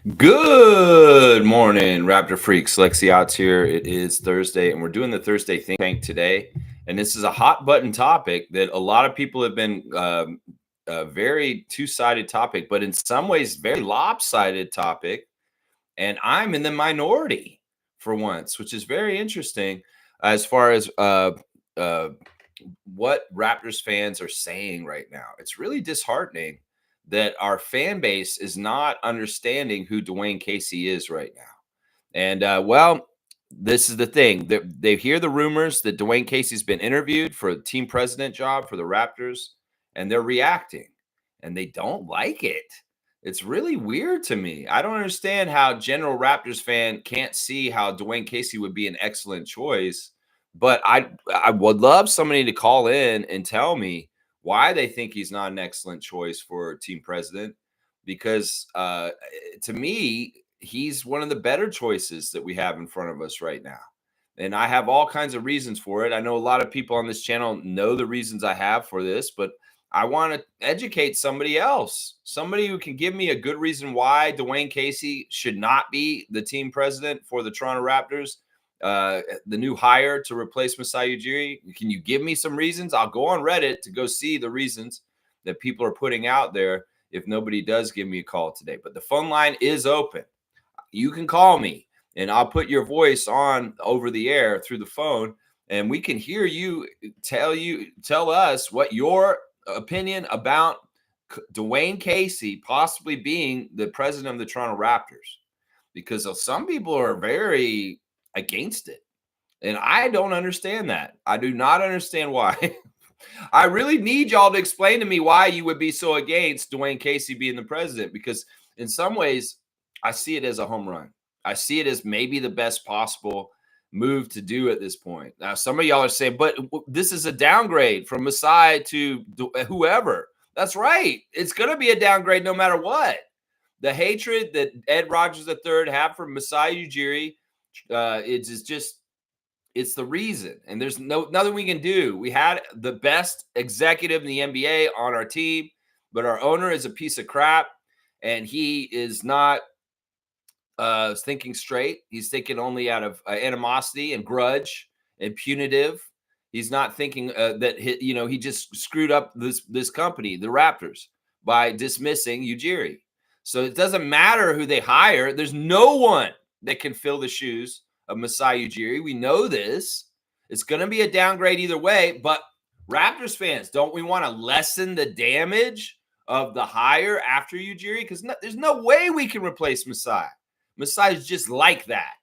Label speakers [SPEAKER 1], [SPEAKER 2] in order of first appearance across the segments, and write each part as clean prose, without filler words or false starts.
[SPEAKER 1] Good morning, Raptor Freaks. Lexi Otts here. It is Thursday, and we're doing the Thursday Think Tank today. And this is a hot button topic that a lot of people have been a very two-sided topic, but in some ways, very lopsided topic. And I'm in the minority for once, which is very interesting as far as uh, what Raptors fans are saying right now. It's really disheartening that our fan base is not understanding who Dwane Casey is right now. And this is the thing. They hear the rumors that Dwane Casey's been interviewed for a team president job for the Raptors, and they're reacting, and they don't like it. It's really weird to me. I don't understand how general Raptors fan can't see how Dwane Casey would be an excellent choice. But I would love somebody to call in and tell me why they think he's not an excellent choice for team president. Because to me, he's one of the better choices that we have in front of us right now. And I have all kinds of reasons for it. I know a lot of people on this channel know the reasons I have for this, but I want to educate somebody else, somebody who can give me a good reason why Dwane Casey should not be the team president for the Toronto Raptors, the new hire to replace Masai Ujiri. Can you give me some reasons? I'll go on Reddit to go see the reasons that people are putting out there if nobody does give me a call today. But the phone line is open. You can call me, and I'll put your voice on over the air through the phone, and we can hear you tell us what your opinion about Dwane Casey possibly being the president of the Toronto Raptors, because some people are very against it, and I don't understand that. I do not understand why. I really need y'all to explain to me why you would be so against Dwane Casey being the president, because in some ways I see it as a home run. I see it as maybe the best possible move to do at this point. Now, some of y'all are saying, but this is a downgrade from Masai to whoever. That's right. It's going to be a downgrade no matter what. The hatred that Ed Rogers III had for Masai Ujiri, it's the reason. And there's nothing we can do. We had the best executive in the NBA on our team, but our owner is a piece of crap, and he is not thinking straight. He's thinking only out of animosity and grudge and punitive. He's not thinking that he just screwed up this company, the Raptors, by dismissing Ujiri. So it doesn't matter who they hire. There's no one that can fill the shoes of Masai Ujiri. We know this. It's going to be a downgrade either way. But Raptors fans, don't we want to lessen the damage of the hire after Ujiri? Because there's no way we can replace Masai. Masai is just like that.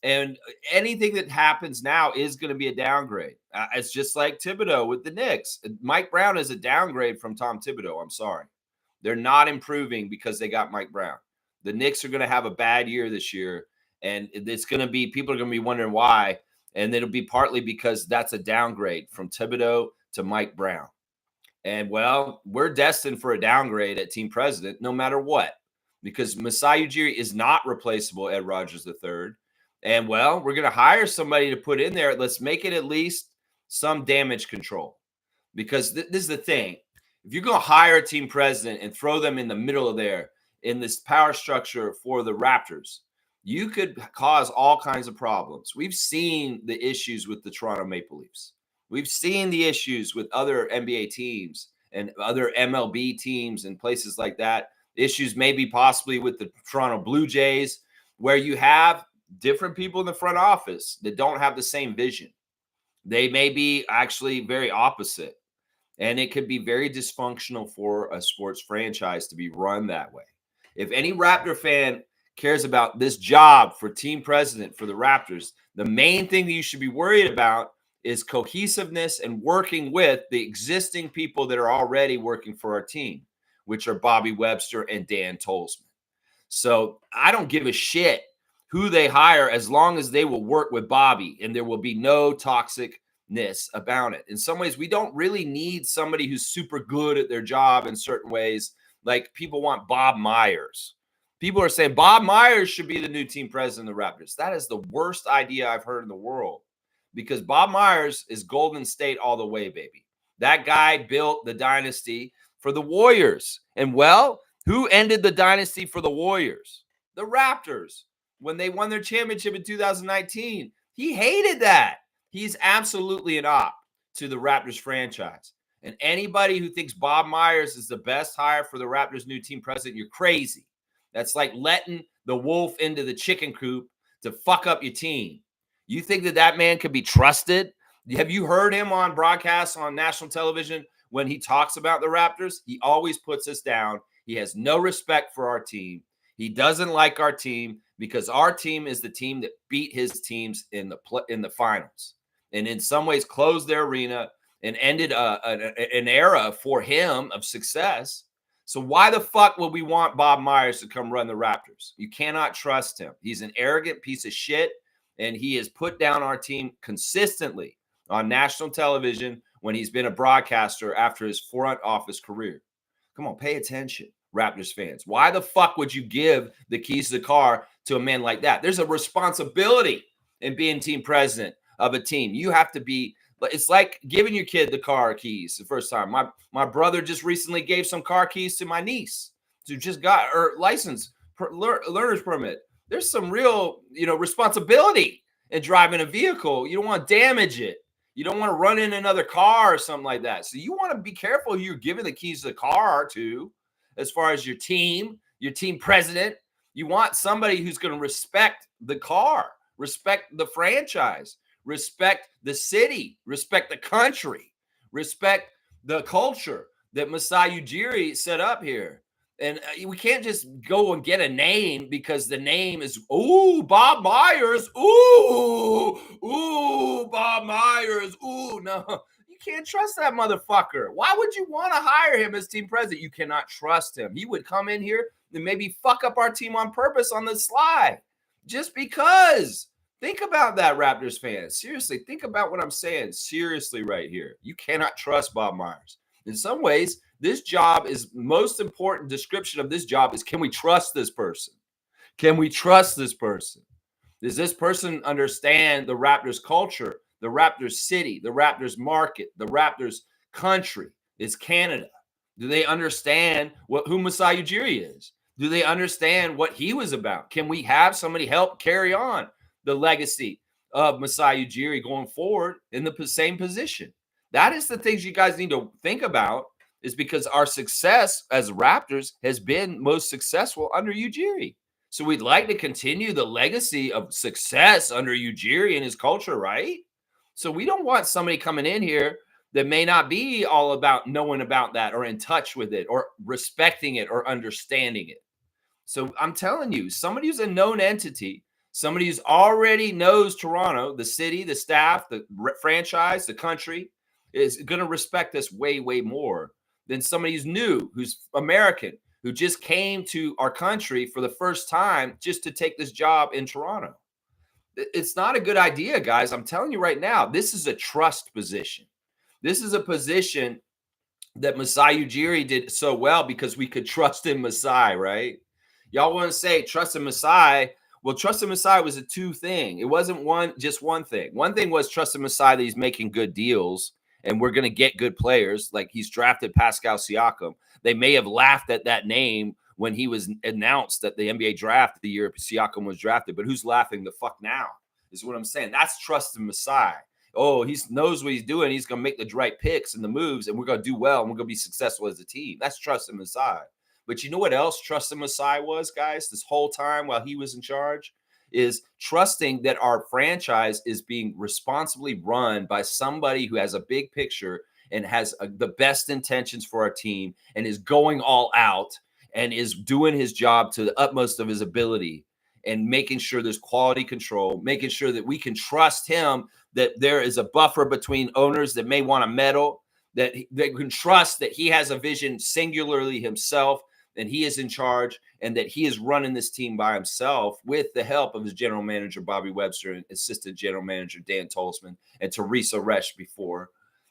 [SPEAKER 1] And anything that happens now is going to be a downgrade. It's just like Thibodeau with the Knicks. Mike Brown is a downgrade from Tom Thibodeau. I'm sorry. They're not improving because they got Mike Brown. The Knicks are going to have a bad year this year. And it's going to be, people are going to be wondering why. And it'll be partly because that's a downgrade from Thibodeau to Mike Brown. And, well, we're destined for a downgrade at team president no matter what, because Masai Ujiri is not replaceable, Ed Rogers III. And, well, we're going to hire somebody to put in there. Let's make it at least some damage control, because this is the thing. If you're going to hire a team president and throw them in the middle of there in this power structure for the Raptors, you could cause all kinds of problems. We've seen the issues with the Toronto Maple Leafs. We've seen the issues with other NBA teams and other MLB teams and places like that. Issues maybe possibly with the Toronto Blue Jays, where you have different people in the front office that don't have the same vision. They may be actually very opposite. And it could be very dysfunctional for a sports franchise to be run that way. If any Raptor fan cares about this job for team president for the Raptors, the main thing that you should be worried about is cohesiveness and working with the existing people that are already working for our team, which are Bobby Webster and Dan Tolzman. So I don't give a shit who they hire as long as they will work with Bobby and there will be no toxicness about it. In some ways, we don't really need somebody who's super good at their job in certain ways. Like, people want Bob Myers. People are saying Bob Myers should be the new team president of the Raptors. That is the worst idea I've heard in the world, because Bob Myers is Golden State all the way, baby. That guy built the dynasty for the Warriors. And, well, who ended the dynasty for the Warriors? the Raptors when they won their championship in 2019. He hated that. He's absolutely an op to the Raptors franchise. And anybody who thinks Bob Myers is the best hire for the Raptors' new team president, you're crazy. That's like letting the wolf into the chicken coop to fuck up your team. You think that that man could be trusted? Have you heard him on broadcasts on national television when he talks about the Raptors? He always puts us down. He has no respect for our team. He doesn't like our team because our team is the team that beat his teams in the finals, and in some ways closed their arena and ended an era for him of success. So why the fuck would we want Bob Myers to come run the Raptors? You cannot trust him. He's an arrogant piece of shit, and he has put down our team consistently on national television when he's been a broadcaster after his front office career. Come on, pay attention, Raptors fans. Why the fuck would you give the keys to the car to a man like that? There's a responsibility in being team president of a team. You have to be, it's like giving your kid the car keys the first time. My brother just recently gave some car keys to my niece who just got her license, learner's permit. There's some real, responsibility in driving a vehicle. You don't want to damage it. You don't want to run in another car or something like that. So you want to be careful who you're giving the keys to the car to, as far as your team president. You want somebody who's going to respect the car, respect the franchise, respect the city, respect the country, respect the culture that Masai Ujiri set up here. And we can't just go and get a name because the name is, Bob Myers. Bob Myers. No, you can't trust that motherfucker. Why would you want to hire him as team president? You cannot trust him. He would come in here and maybe fuck up our team on purpose on the sly just because. Think about that, Raptors fans. Seriously, think about what I'm saying seriously right here. You cannot trust Bob Myers. In some ways, this job is most important description of this job is, can we trust this person? Can we trust this person? Does this person understand the Raptors culture, the Raptors city, the Raptors market, the Raptors country? Is Canada? Do they understand who Masai Ujiri is? Do they understand what he was about? Can we have somebody help carry on the legacy of Masai Ujiri going forward in the same position? That is the things you guys need to think about, is because our success as Raptors has been most successful under Ujiri. So we'd like to continue the legacy of success under Ujiri and his culture, right? So we don't want somebody coming in here that may not be all about knowing about that or in touch with it or respecting it or understanding it. So I'm telling you, somebody who's a known entity, somebody who's already knows Toronto, the city, the staff, the franchise, the country, is going to respect us way, way more than somebody who's new, who's American, who just came to our country for the first time just to take this job in Toronto. It's not a good idea, guys. I'm telling you right now, this is a trust position. This is a position that Masai Ujiri did so well because we could trust in Masai, right? Y'all want to say trust in Masai. Well, trust in Masai was a two thing. It wasn't just one thing. One thing was trust in Masai that he's making good deals and we're going to get good players. Like he's drafted Pascal Siakam. They may have laughed at that name when he was announced at the NBA draft the year Siakam was drafted. But who's laughing the fuck now is what I'm saying. That's trust in Masai. Oh, he knows what he's doing. He's going to make the right picks and the moves, and we're going to do well, and we're going to be successful as a team. That's trust in Masai. But you know what else trust in Masai was, guys, this whole time while he was in charge? Is trusting that our franchise is being responsibly run by somebody who has a big picture and has the best intentions for our team and is going all out and is doing his job to the utmost of his ability and making sure there's quality control, making sure that we can trust him, that there is a buffer between owners that may want to meddle, that they can trust that he has a vision singularly himself, and he is in charge, and that he is running this team by himself with the help of his general manager, Bobby Webster, and assistant general manager, Dan Tolzman, and Teresa Resch before.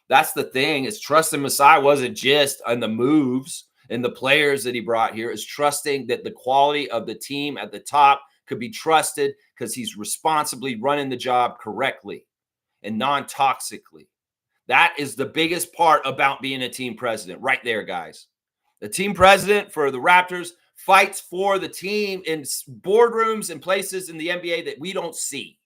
[SPEAKER 1] That's the thing, is trusting Masai wasn't just on the moves and the players that he brought here. Is trusting that the quality of the team at the top could be trusted because he's responsibly running the job correctly and non-toxically. That is the biggest part about being a team president right there, guys. The team president for the Raptors fights for the team in boardrooms and places in the NBA that we don't see.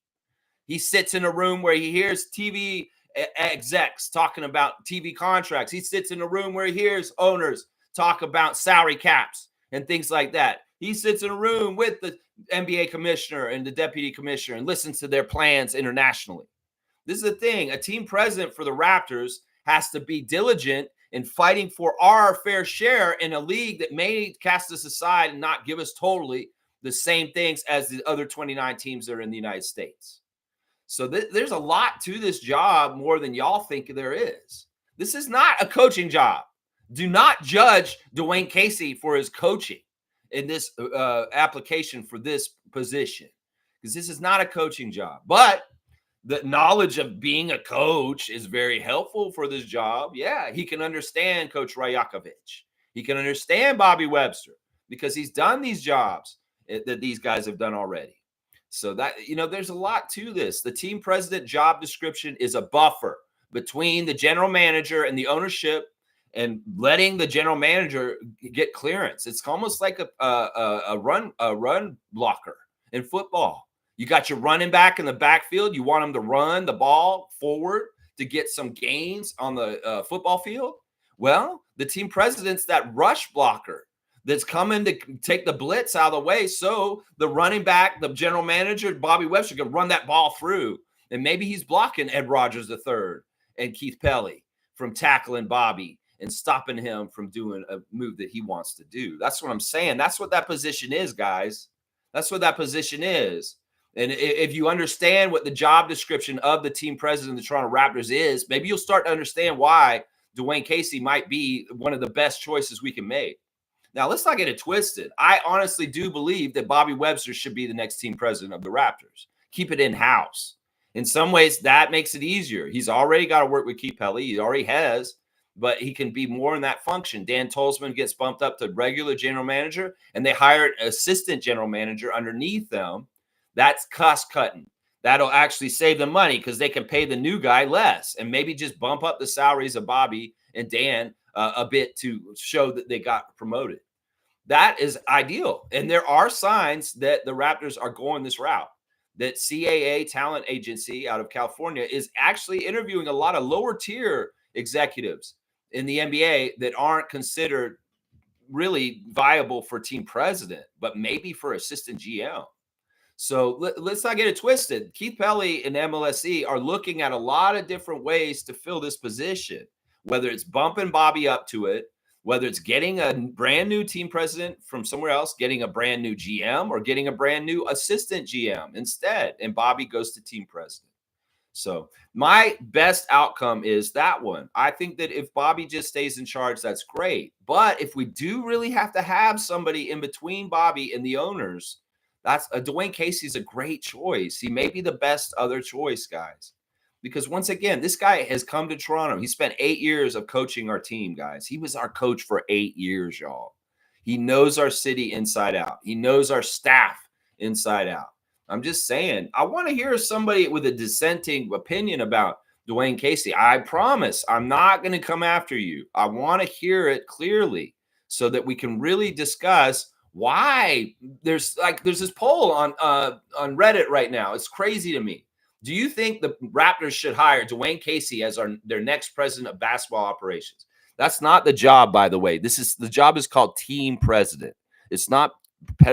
[SPEAKER 1] He sits in a room where he hears TV execs talking about TV contracts. He sits in a room where he hears owners talk about salary caps and things like that. He sits in a room with the NBA commissioner and the deputy commissioner and listens to their plans internationally. This is the thing. A team president for the Raptors has to be diligent in fighting for our fair share in a league that may cast us aside and not give us totally the same things as the other 29 teams that are in the United States. So there's a lot to this job more than y'all think there is. This is not a coaching job. Do not judge Dwane Casey for his coaching in this application for this position, because this is not a coaching job. But the knowledge of being a coach is very helpful for this job. Yeah, he can understand Coach Rajakovic. He can understand Bobby Webster because he's done these jobs that these guys have done already. So that, there's a lot to this. The team president job description is a buffer between the general manager and the ownership, and letting the general manager get clearance. It's almost like a run blocker in football. You got your running back in the backfield. You want him to run the ball forward to get some gains on the football field. Well, the team president's that rush blocker that's coming to take the blitz out of the way, so the running back, the general manager, Bobby Webster, can run that ball through. And maybe he's blocking Ed Rogers III and Keith Pelly from tackling Bobby and stopping him from doing a move that he wants to do. That's what I'm saying. That's what that position is, guys. That's what that position is. And if you understand what the job description of the team president of the Toronto Raptors is, maybe you'll start to understand why Dwane Casey might be one of the best choices we can make. Now, let's not get it twisted. I honestly do believe that Bobby Webster should be the next team president of the Raptors. Keep it in-house. In some ways, that makes it easier. He's already got to work with Keith Pelly. He already has, but he can be more in that function. Dan Tolzman gets bumped up to regular general manager, and they hire an assistant general manager underneath them. That's cost cutting. That'll actually save them money because they can pay the new guy less and maybe just bump up the salaries of Bobby and Dan a bit to show that they got promoted. That is ideal. And there are signs that the Raptors are going this route, that CAA Talent Agency out of California is actually interviewing a lot of lower tier executives in the NBA that aren't considered really viable for team president, but maybe for assistant GM. So let's not get it twisted. Keith Pelly and MLSE are looking at a lot of different ways to fill this position, whether it's bumping Bobby up to it, whether it's getting a brand new team president from somewhere else, getting a brand new GM, or getting a brand new assistant GM instead. And Bobby goes to team president. So my best outcome is that one. I think that if Bobby just stays in charge, that's great. But if we do really have to have somebody in between Bobby and the owners, that's Dwane Casey's a great choice. He may be the best other choice, guys. Because once again, this guy has come to Toronto. He spent 8 years of coaching our team, guys. He was our coach for 8 years, y'all. He knows our city inside out. He knows our staff inside out. I'm just saying, I want to hear somebody with a dissenting opinion about Dwane Casey. I promise I'm not going to come after you. I want to hear it clearly so that we can really discuss why there's this poll on Reddit right now. It's crazy to me. Do you think the Raptors should hire Dwane Casey as their next president of basketball operations? That's not the job, by the way. The job is called team president. It's not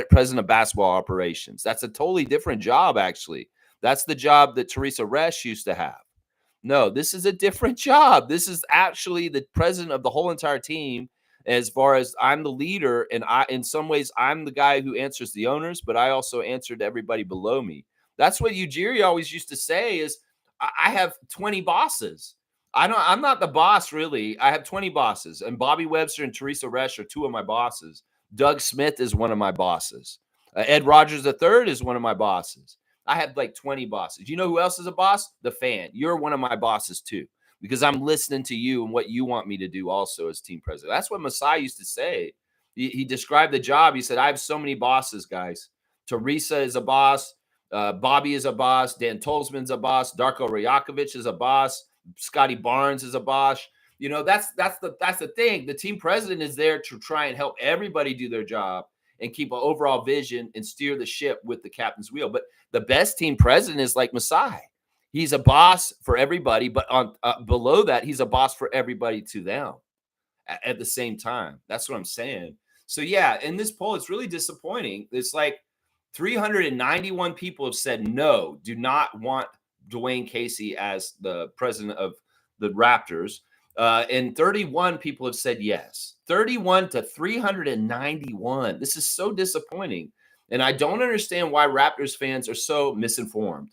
[SPEAKER 1] president of basketball operations. That's a totally different job, actually. That's the job that Teresa Resch used to have. No, this is a different job. This is actually the president of the whole entire team. As far as I'm the leader, and in some ways, I'm the guy who answers the owners, but I also answer to everybody below me. That's what Ujiri always used to say is, I have 20 bosses. I'm not the boss, really. I have 20 bosses, and Bobby Webster and Teresa Resch are two of my bosses. Doug Smith is one of my bosses. Ed Rogers III is one of my bosses. I have like 20 bosses. You know who else is a boss? The fan. You're one of my bosses too, because I'm listening to you and what you want me to do also as team president. That's what Masai used to say. He described the job. He said, I have so many bosses, guys. Teresa is a boss. Bobby is a boss. Dan Tolzman's a boss. Darko Rajakovic is a boss. Scotty Barnes is a boss. You know, that's the thing. The team president is there to try and help everybody do their job and keep an overall vision and steer the ship with the captain's wheel. But the best team president is like Masai. He's a boss for everybody, but on below that, he's a boss for everybody to them at the same time. That's what I'm saying. So yeah, in this poll, it's really disappointing. It's like 391 people have said no, do not want Dwane Casey as the president of the Raptors. And 31 people have said yes. 31 to 391. This is so disappointing. And I don't understand why Raptors fans are so misinformed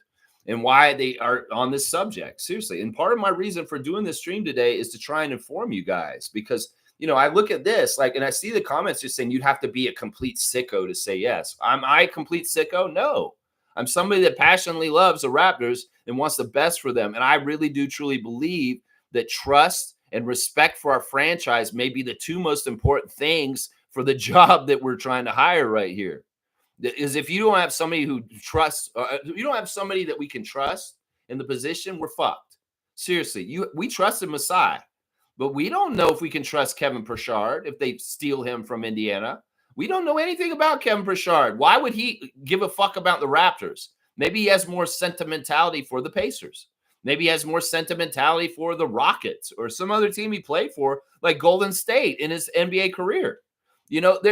[SPEAKER 1] and why they are on this subject. Seriously. And part of my reason for doing this stream today is to try and inform you guys, because I look at this and I see the comments just saying you'd have to be a complete sicko to say yes. Am I a complete sicko? No. I'm somebody that passionately loves the Raptors and wants the best for them. And I really do truly believe that trust and respect for our franchise may be the two most important things for the job that we're trying to hire right here. Is if you don't have somebody who trusts, you don't have somebody that we can trust in the position, we're fucked. Seriously, we trusted Masai, but we don't know if we can trust Kevin Pritchard if they steal him from Indiana. We don't know anything about Kevin Pritchard. Why would he give a fuck about the Raptors? Maybe he has more sentimentality for the Pacers. Maybe he has more sentimentality for the Rockets or some other team he played for, like Golden State in his NBA career. You got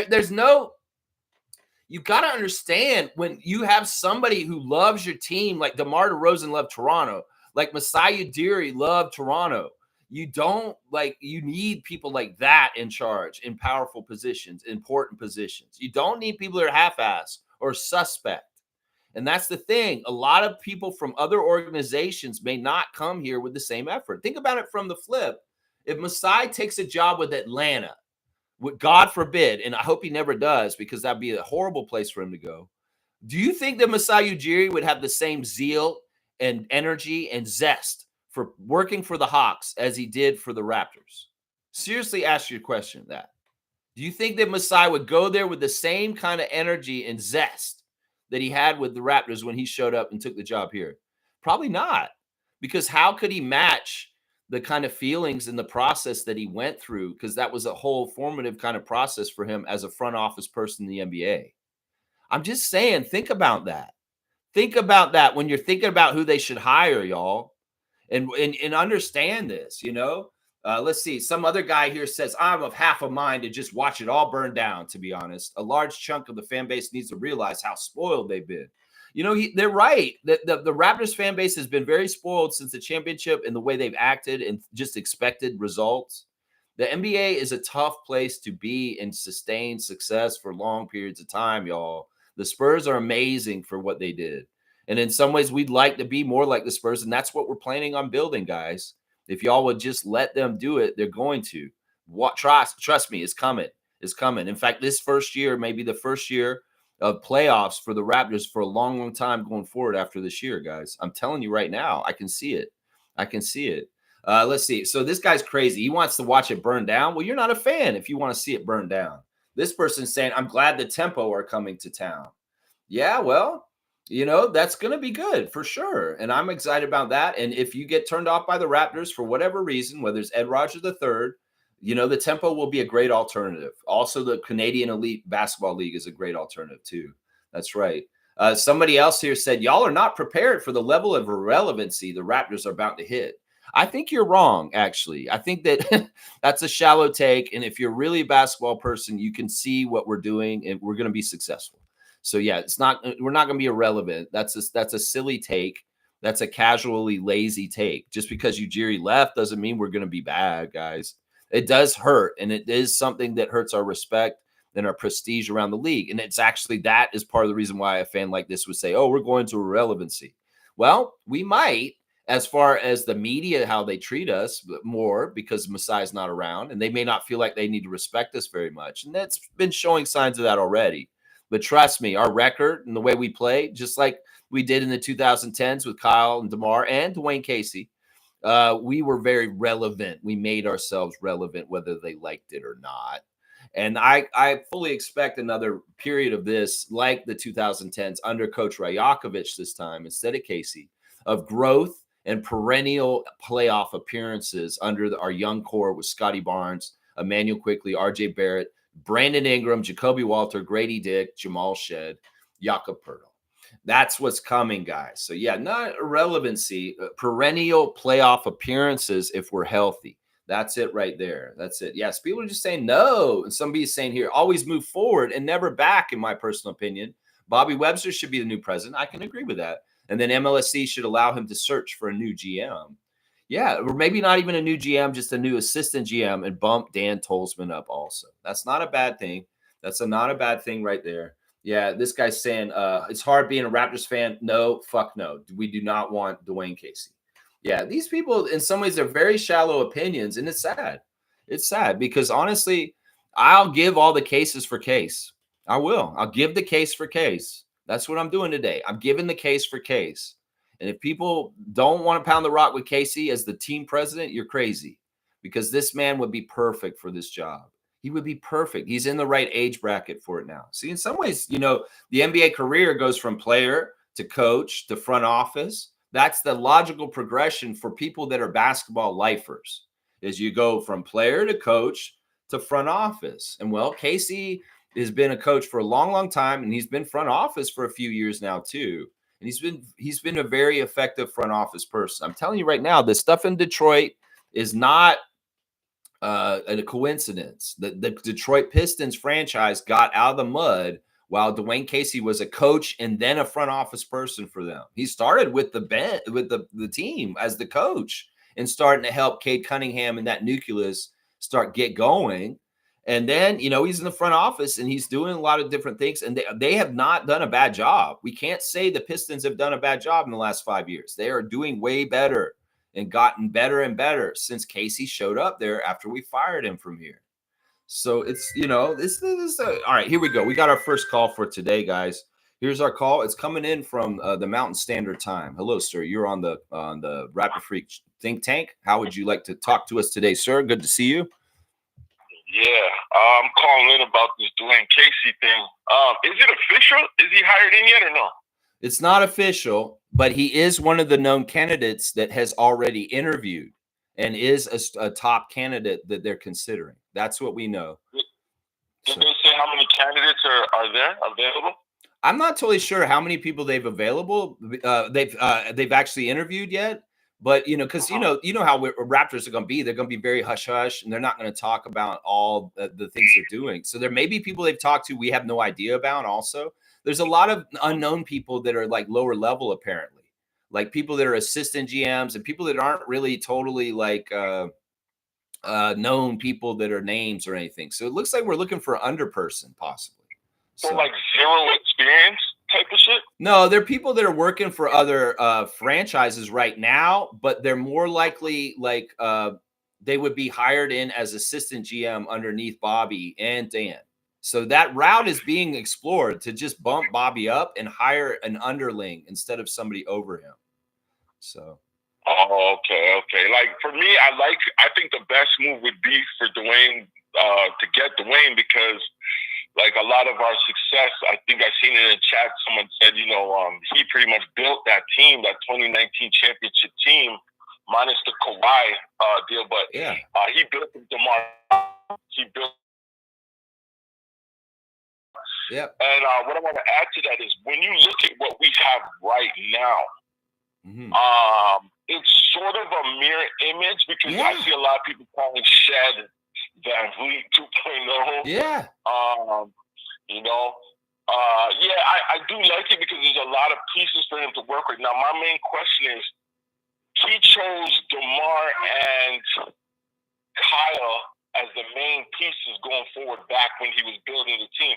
[SPEAKER 1] to understand when you have somebody who loves your team, like DeMar DeRozan loved Toronto, like Masai Ujiri loved Toronto. You need people like that in charge in powerful positions, important positions. You don't need people that are half-ass or suspect. And that's the thing. A lot of people from other organizations may not come here with the same effort. Think about it from the flip. If Masai takes a job with Atlanta, God forbid, and I hope he never does because that'd be a horrible place for him to go. Do you think that Masai Ujiri would have the same zeal and energy and zest for working for the Hawks as he did for the Raptors? Seriously, ask your question that. Do you think that Masai would go there with the same kind of energy and zest that he had with the Raptors when he showed up and took the job here? Probably not, because how could he match the kind of feelings and the process that he went through? Because that was a whole formative kind of process for him as a front office person in the NBA. I'm just saying, think about that. Think about that when you're thinking about who they should hire, y'all, and understand this. Let's see. Some other guy here says, I'm of half a mind to just watch it all burn down, to be honest. A large chunk of the fan base needs to realize how spoiled they've been. They're right. The Raptors fan base has been very spoiled since the championship and the way they've acted and just expected results. The NBA is a tough place to be and sustain success for long periods of time, y'all. The Spurs are amazing for what they did. And in some ways, we'd like to be more like the Spurs, and that's what we're planning on building, guys. If y'all would just let them do it, they're going to. Trust me, it's coming. It's coming. In fact, this first year may be the first year of playoffs for the Raptors for a long, long time going forward after this year, guys. I'm telling you right now, I can see it. I can see it. Let's see. So this guy's crazy. He wants to watch it burn down. Well, you're not a fan if you want to see it burn down. This person's saying, I'm glad the Tempo are coming to town. Yeah, well, that's going to be good for sure. And I'm excited about that. And if you get turned off by the Raptors for whatever reason, whether it's Ed Rogers III, the Tempo will be a great alternative. Also, the Canadian Elite Basketball League is a great alternative too. That's right. Somebody else here said, y'all are not prepared for the level of irrelevancy the Raptors are about to hit. I think you're wrong, actually. I think that that's a shallow take. And if you're really a basketball person, you can see what we're doing and we're going to be successful. So yeah, we're not going to be irrelevant. That's a silly take. That's a casually lazy take. Just because Ujiri left doesn't mean we're going to be bad, guys. It does hurt, and it is something that hurts our respect and our prestige around the league. And it's actually that is part of the reason why a fan like this would say, oh, we're going to irrelevancy. Well, we might, as far as the media, how they treat us more because Masai's not around, and they may not feel like they need to respect us very much. And that's been showing signs of that already. But trust me, our record and the way we play, just like we did in the 2010s with Kyle and DeMar and Dwane Casey, we were very relevant. We made ourselves relevant, whether they liked it or not. And I fully expect another period of this, like the 2010s under Coach Rajakovic this time instead of Casey, of growth and perennial playoff appearances under our young core with Scotty Barnes, Emmanuel Quickley, RJ Barrett, Brandon Ingram, Jacoby Walter, Grady Dick, Jamal Shed, Jakob Poeltl. That's what's coming, guys. So, yeah, not irrelevancy, perennial playoff appearances if we're healthy. That's it right there. That's it. Yes, people are just saying no. And somebody's saying here, always move forward and never back, in my personal opinion. Bobby Webster should be the new president. I can agree with that. And then MLSC should allow him to search for a new GM. Yeah, or maybe not even a new GM, just a new assistant GM, and bump Dan Tolzman up also. That's not a bad thing. That's not a bad thing right there. Yeah, this guy's saying it's hard being a Raptors fan. No, fuck no. We do not want Dwane Casey. Yeah, these people, in some ways, they're very shallow opinions, and it's sad. It's sad because, honestly, I'll give all the cases for Case. I will. I'll give the case for Case. That's what I'm doing today. I'm giving the case for Case. And if people don't want to pound the rock with Casey as the team president, you're crazy, because this man would be perfect for this job. He would be perfect. He's in the right age bracket for it now. See, in some ways, the NBA career goes from player to coach to front office. That's the logical progression for people that are basketball lifers, is you go from player to coach to front office. And, well, Casey has been a coach for a long, long time, and he's been front office for a few years now too. And he's been a very effective front office person. I'm telling you right now, the stuff in Detroit is not a coincidence. The Detroit Pistons franchise got out of the mud while Dwane Casey was a coach and then a front office person for them. He started with the team as the coach and starting to help Cade Cunningham and that nucleus get going. And then, he's in the front office and he's doing a lot of different things. And they have not done a bad job. We can't say the Pistons have done a bad job in the last 5 years. They are doing way better and gotten better and better since Casey showed up there after we fired him from here. So it's, all right, here we go. We got our first call for today, guys. Here's our call. It's coming in from the Mountain Standard Time. Hello, sir. You're on the Raptor Freak Think Tank. How would you like to talk to us today, sir? Good to see you.
[SPEAKER 2] Yeah, I'm calling in about this Dwane Casey thing. Is it official? Is he hired in yet or no?
[SPEAKER 1] It's not official, but he is one of the known candidates that has already interviewed and is a top candidate that they're considering. That's what we know.
[SPEAKER 2] Did they say how many candidates are there available?
[SPEAKER 1] I'm not totally sure how many people they've available. They've actually interviewed yet. But, because, you know how Raptors are going to be. They're going to be very hush-hush, and they're not going to talk about all the things they're doing. So there may be people they've talked to we have no idea about also. There's a lot of unknown people that are, like, lower level, apparently. Like, people that are assistant GMs and people that aren't really totally, like, known people that are names or anything. So it looks like we're looking for an underperson, possibly.
[SPEAKER 2] So, like, zero experience type of shit?
[SPEAKER 1] No, they're people that are working for other franchises right now, but they're more likely they would be hired in as assistant GM underneath Bobby and Dan. So that route is being explored to just bump Bobby up and hire an underling instead of somebody over him. So.
[SPEAKER 2] Oh, okay. Like, for me, I think the best move would be for Dwane to get Dwane, because like a lot of our success, I think I seen in the chat, someone said, he pretty much built that team, that 2019 championship team, minus the Kawhi deal. But
[SPEAKER 1] yeah,
[SPEAKER 2] he built DeMar. He built.
[SPEAKER 1] Yeah.
[SPEAKER 2] And what I want to add to that is, when you look at what we have right now, it's sort of a mirror image, because I see a lot of people calling Shed Van Vliet 2.0.
[SPEAKER 1] Yeah.
[SPEAKER 2] I do like it because there's a lot of pieces for him to work with. Now, my main question is, he chose DeMar and Kyle as the main pieces going forward back when he was building the team.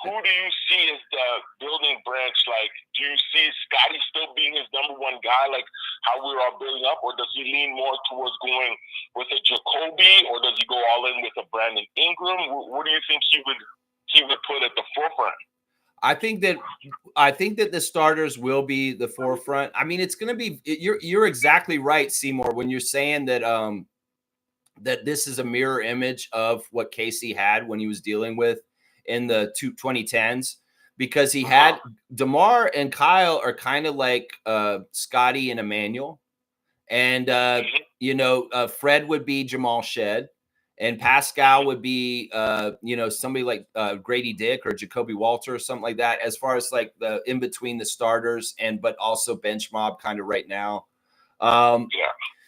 [SPEAKER 2] Who do you see as the building branch? Like, do you see Scotty still being his number one guy, like how we were all building up, or does he lean more towards going with a Jacoby, or does he go all in with a Brandon Ingram? What do you think he would put at the forefront?
[SPEAKER 1] I think that the starters will be the forefront. I mean, it's going to be. You're exactly right, Seymour, when you're saying that that this is a mirror image of what Casey had when he was dealing with in the 2010s, because he had DeMar and Kyle are kind of like Scotty and Emmanuel, and Fred would be Jamal Shed, and Pascal would be, somebody like Grady Dick or Jacoby Walter or something like that, as far as like the in between the starters but also bench mob kind of right now.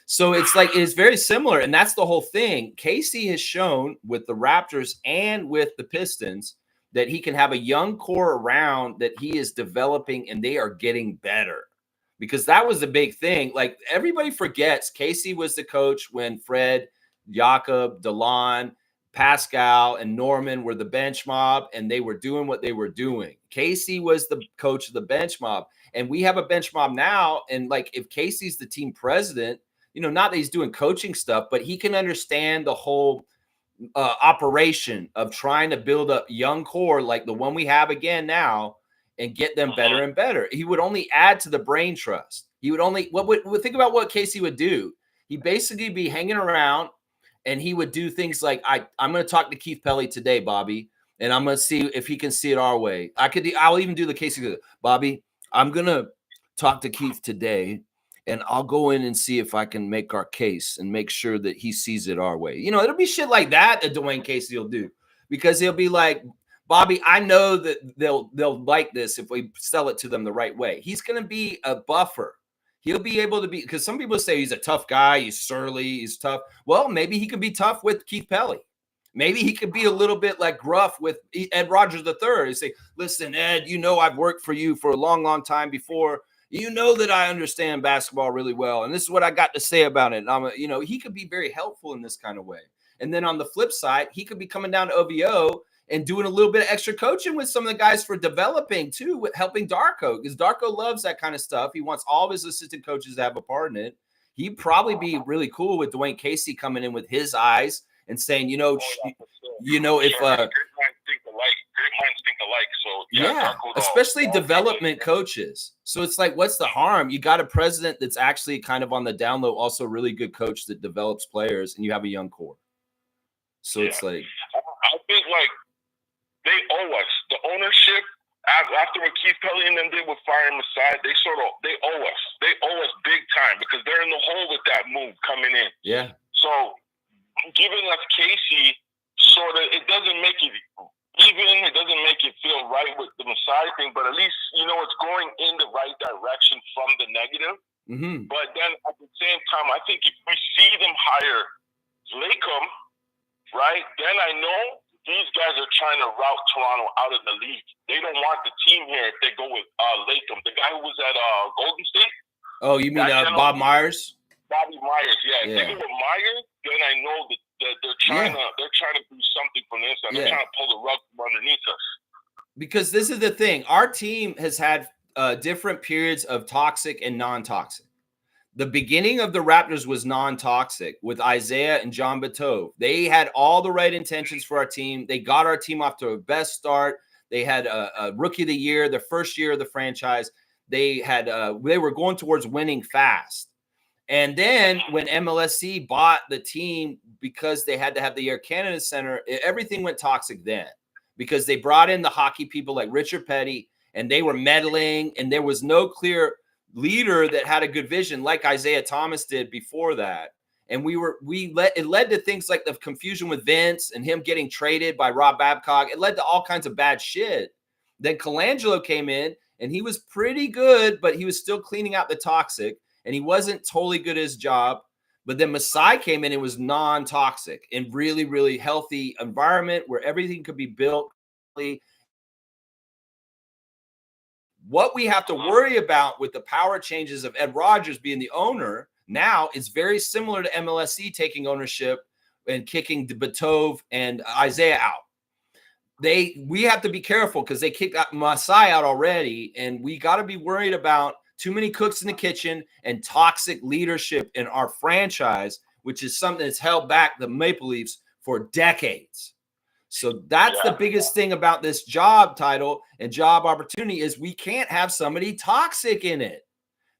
[SPEAKER 1] So it's like it's very similar, and that's the whole thing. Casey has shown with the Raptors and with the Pistons that he can have a young core around that he is developing, and they are getting better. Because that was the big thing. Like everybody forgets, Casey was the coach when Fred, Jakob, DeLon, Pascal, and Norman were the bench mob, and they were doing what they were doing. Casey was the coach of the bench mob, and we have a bench mob now. And like if Casey's the team president, not that he's doing coaching stuff, but he can understand the whole operation of trying to build a young core like the one we have again now and get them better and better. He would only add to the brain trust. He would only think about what Casey would do. He'd basically be hanging around and he would do things like, I'm going to talk to Keith Pelly today, Bobby, and I'm going to see if he can see it our way. I'll even do the Casey, Bobby, I'm going to talk to Keith today, and I'll go in and see if I can make our case and make sure that he sees it our way. It'll be shit like that Dwane Casey will do, because he'll be like, Bobby, I know that they'll like this if we sell it to them the right way. He's going to be a buffer. He'll be able to be, because some people say he's a tough guy, he's surly, he's tough. Well, maybe he could be tough with Keith Pelly. Maybe he could be a little bit like gruff with Ed Rogers III. He'd say, listen, Ed, I've worked for you for a long, long time before. You know that I understand basketball really well, and this is what I got to say about it. And he could be very helpful in this kind of way. And then on the flip side, he could be coming down to OVO and doing a little bit of extra coaching with some of the guys for developing too, with helping Darko, because Darko loves that kind of stuff. He wants all of his assistant coaches to have a part in it. He'd probably be really cool with Dwane Casey coming in with his eyes and saying, if
[SPEAKER 2] great minds think alike. So
[SPEAKER 1] yeah, especially development coaches. So it's like, what's the harm? You got a president that's actually kind of on the down low, also really good coach that develops players, and you have a young core. So it's like,
[SPEAKER 2] I think like they owe us the ownership. After what Keith Pelly and them did with firing Masai, they owe us. They owe us big time, because they're in the hole with that move coming in.
[SPEAKER 1] Yeah.
[SPEAKER 2] So giving us Casey, sort of, it doesn't make it even. It doesn't make it feel right with the Masai thing, but at least it's going in the right direction from the negative.
[SPEAKER 1] Mm-hmm.
[SPEAKER 2] But then at the same time, I think if we see them hire Latham, right, then I know these guys are trying to route Toronto out of the league. They don't want the team here if they go with Latham, the guy who was at Golden State.
[SPEAKER 1] Oh, you mean Bob Myers?
[SPEAKER 2] Bobby Myers, yeah. If they go with Myers, then I know that they're trying to do something from this, and they're trying to pull the rug from underneath us.
[SPEAKER 1] Because this is the thing, our team has had different periods of toxic and non-toxic. The beginning of the Raptors was non-toxic with Isaiah and John Batove. They had all the right intentions for our team. They got our team off to a best start. They had a rookie of the year, the first year of the franchise. They were going towards winning fast. And then when MLSC bought the team, because they had to have the Air Canada Center, everything went toxic then, because they brought in the hockey people like Richard Petty, and they were meddling, and there was no clear leader that had a good vision like Isaiah Thomas did before that. And it led to things like the confusion with Vince and him getting traded by Rob Babcock. It led to all kinds of bad shit. Then Colangelo came in, and he was pretty good, but he was still cleaning out the toxic, and he wasn't totally good at his job. But then Masai came in and was non-toxic and really, really healthy environment where everything could be built. What we have to worry about with the power changes of Ed Rogers being the owner now is very similar to MLSC taking ownership and kicking Batove and Isaiah out. We have to be careful because they kicked Masai out already, and we got to be worried about too many cooks in the kitchen and toxic leadership in our franchise, which is something that's held back the Maple Leafs for decades. So that's the biggest thing about this job title and job opportunity is we can't have somebody toxic in it.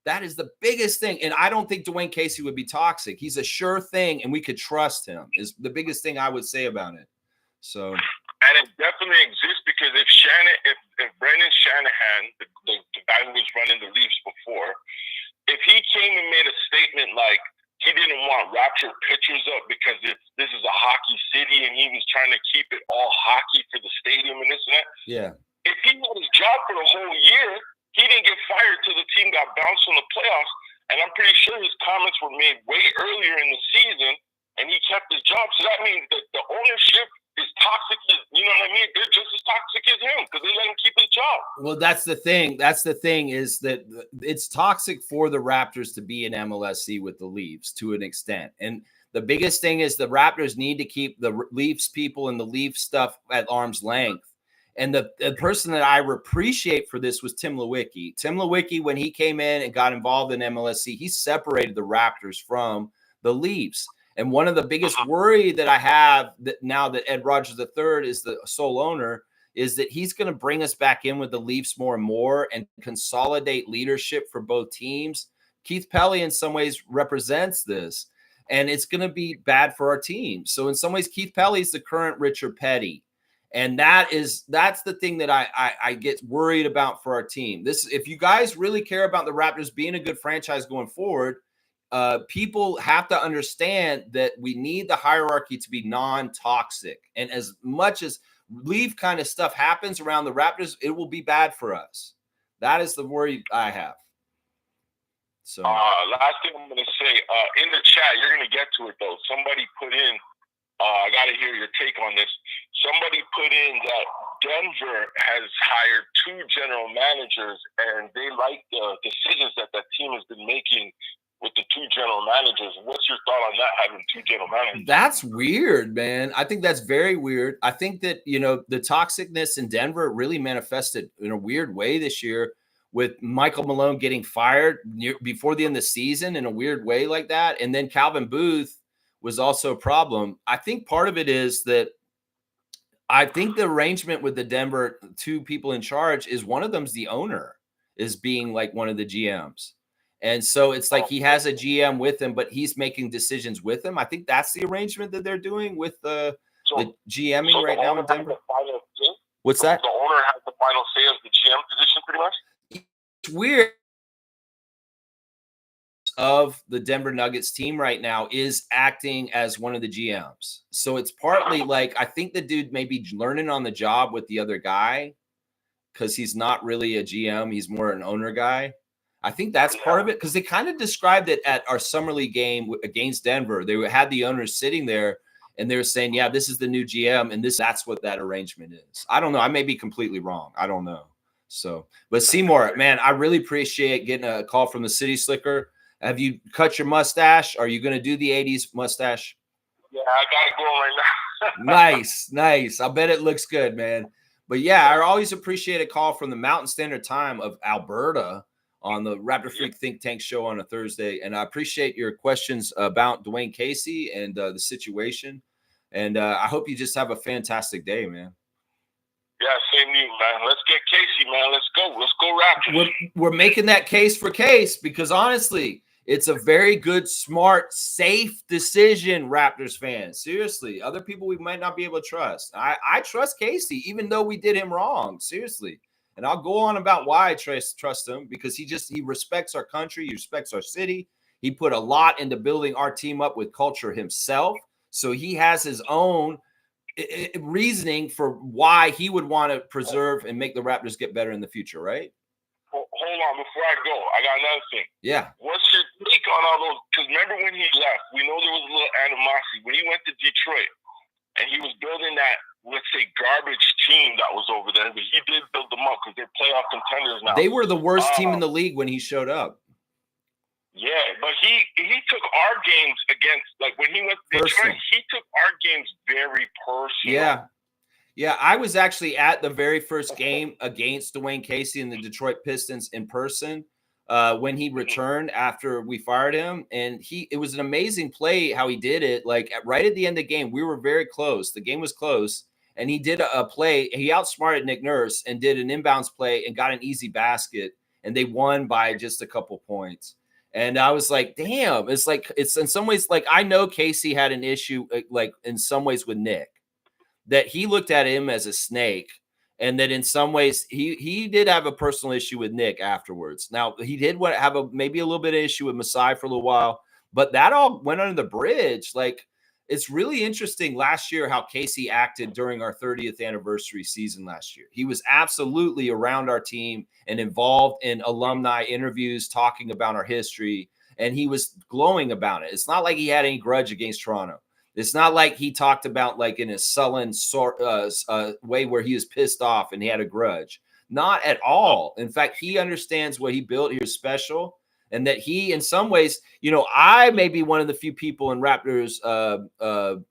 [SPEAKER 1] That is the biggest thing. And I don't think Dwane Casey would be toxic. He's a sure thing, and we could trust him is the biggest thing I would say about it. So,
[SPEAKER 2] and it definitely exists because if Brendan Shanahan, the guy who was running the Leafs before, if he came and made a statement like he didn't want Raptor pitchers up because this is a hockey city and he was trying to keep it all hockey for the stadium and this and that.
[SPEAKER 1] Yeah.
[SPEAKER 2] If he had his job for the whole year, he didn't get fired till the team got bounced from the playoffs. And I'm pretty sure his comments were made way earlier in the season, and he kept his job. So that means that the ownership is toxic. You know what I mean? They're just as toxic as him because they let him keep his job.
[SPEAKER 1] Well, that's the thing. That's the thing is that it's toxic for the Raptors to be in MLSC with the Leafs to an extent. And the biggest thing is the Raptors need to keep the Leafs people and the Leaf stuff at arm's length. And the person that I appreciate for this was Tim Lewicki. Tim Lewicki, when he came in and got involved in MLSC, he separated the Raptors from the Leafs. And one of the biggest worry that I have that now that Ed Rogers III is the sole owner is that he's going to bring us back in with the Leafs more and more and consolidate leadership for both teams. Keith Pelley in some ways represents this, and it's going to be bad for our team. So in some ways, Keith Pelley is the current Richard Petty. And that's the thing that I get worried about for our team. This, if you guys really care about the Raptors being a good franchise going forward, people have to understand that we need the hierarchy to be non-toxic. And as much as Leaf kind of stuff happens around the Raptors, it will be bad for us. That is the worry I have. So
[SPEAKER 2] last thing I'm going to say, in the chat, you're going to get to it though. Somebody put in, I got to hear your take on this. Somebody put in that Denver has hired 2 general managers, and they like the decisions that team has been making with the 2 general managers. What's your thought on that, having 2 general managers?
[SPEAKER 1] That's weird, man. I think that's very weird. I think that, the toxicness in Denver really manifested in a weird way this year with Michael Malone getting fired before the end of the season in a weird way like that. And then Calvin Booth was also a problem. I think part of it is that I think the arrangement with the Denver 2 people in charge is one of them's the owner, is being like one of the GMs. And so it's like he has a GM with him, but he's making decisions with him. I think that's the arrangement that they're doing with the GMing right now in Denver. What's that?
[SPEAKER 2] The owner has the final say of the GM position pretty much?
[SPEAKER 1] It's weird. Of the Denver Nuggets team right now is acting as one of the GMs. So it's partly like, I think the dude may be learning on the job with the other guy because he's not really a GM. He's more an owner guy. I think that's part of it because they kind of described it at our summer league game against Denver. They had the owners sitting there and they were saying, yeah, this is the new GM. And that's what that arrangement is. I don't know. I may be completely wrong. I don't know. So, but Seymour, man, I really appreciate getting a call from the City Slicker. Have you cut your mustache? Are you going to do the 80s mustache?
[SPEAKER 2] Yeah, I got it going right
[SPEAKER 1] now. Nice. I bet it looks good, man. But yeah, I always appreciate a call from the Mountain Standard Time of Alberta on the Raptor Freak Think Tank show on a Thursday. And I appreciate your questions about Dwane Casey and the situation. And I hope you just have a fantastic day, man.
[SPEAKER 2] Yeah, same to you, man. Let's get Casey, man. Let's go. Let's go Raptors.
[SPEAKER 1] We're making that case for Case because honestly, it's a very good, smart, safe decision, Raptors fans. Seriously, other people we might not be able to trust. I trust Casey, even though we did him wrong. Seriously. And I'll go on about why I trust him because he respects our country. He respects our city. He put a lot into building our team up with culture himself. So he has his own reasoning for why he would want to preserve and make the Raptors get better in the future, right?
[SPEAKER 2] Hold on, before I go, I got another thing.
[SPEAKER 1] Yeah.
[SPEAKER 2] What's your take on all those? Because remember when he left, we know there was a little animosity. When he went to Detroit and he was building that, let's say, garbage team that was over there, but he did build them up because they're playoff contenders now.
[SPEAKER 1] They were the worst team in the league when he showed up.
[SPEAKER 2] Yeah, but he took our games against, like when he went to Detroit, he took our games very personal.
[SPEAKER 1] Yeah, I was actually at the very first game against Dwane Casey and the Detroit Pistons in person when he returned after we fired him. And it was an amazing play how he did it. Like right at the end of the game, we were very close. The game was close. And he did a play. He outsmarted Nick Nurse and did an inbounds play and got an easy basket. And they won by just a couple points. And I was like, damn, it's in some ways, like I know Casey had an issue, like in some ways with Nick. That he looked at him as a snake, and that in some ways he did have a personal issue with Nick afterwards. Now he did have maybe a little bit of issue with Masai for a little while, but that all went under the bridge. Like it's really interesting last year how Casey acted during our 30th anniversary season last year. He was absolutely around our team and involved in alumni interviews, talking about our history, and he was glowing about it. It's not like he had any grudge against Toronto. It's not like he talked about like in a sullen way where he was pissed off and he had a grudge. Not at all. In fact, he understands what he built here is special, and that he, in some ways, I may be one of the few people in Raptors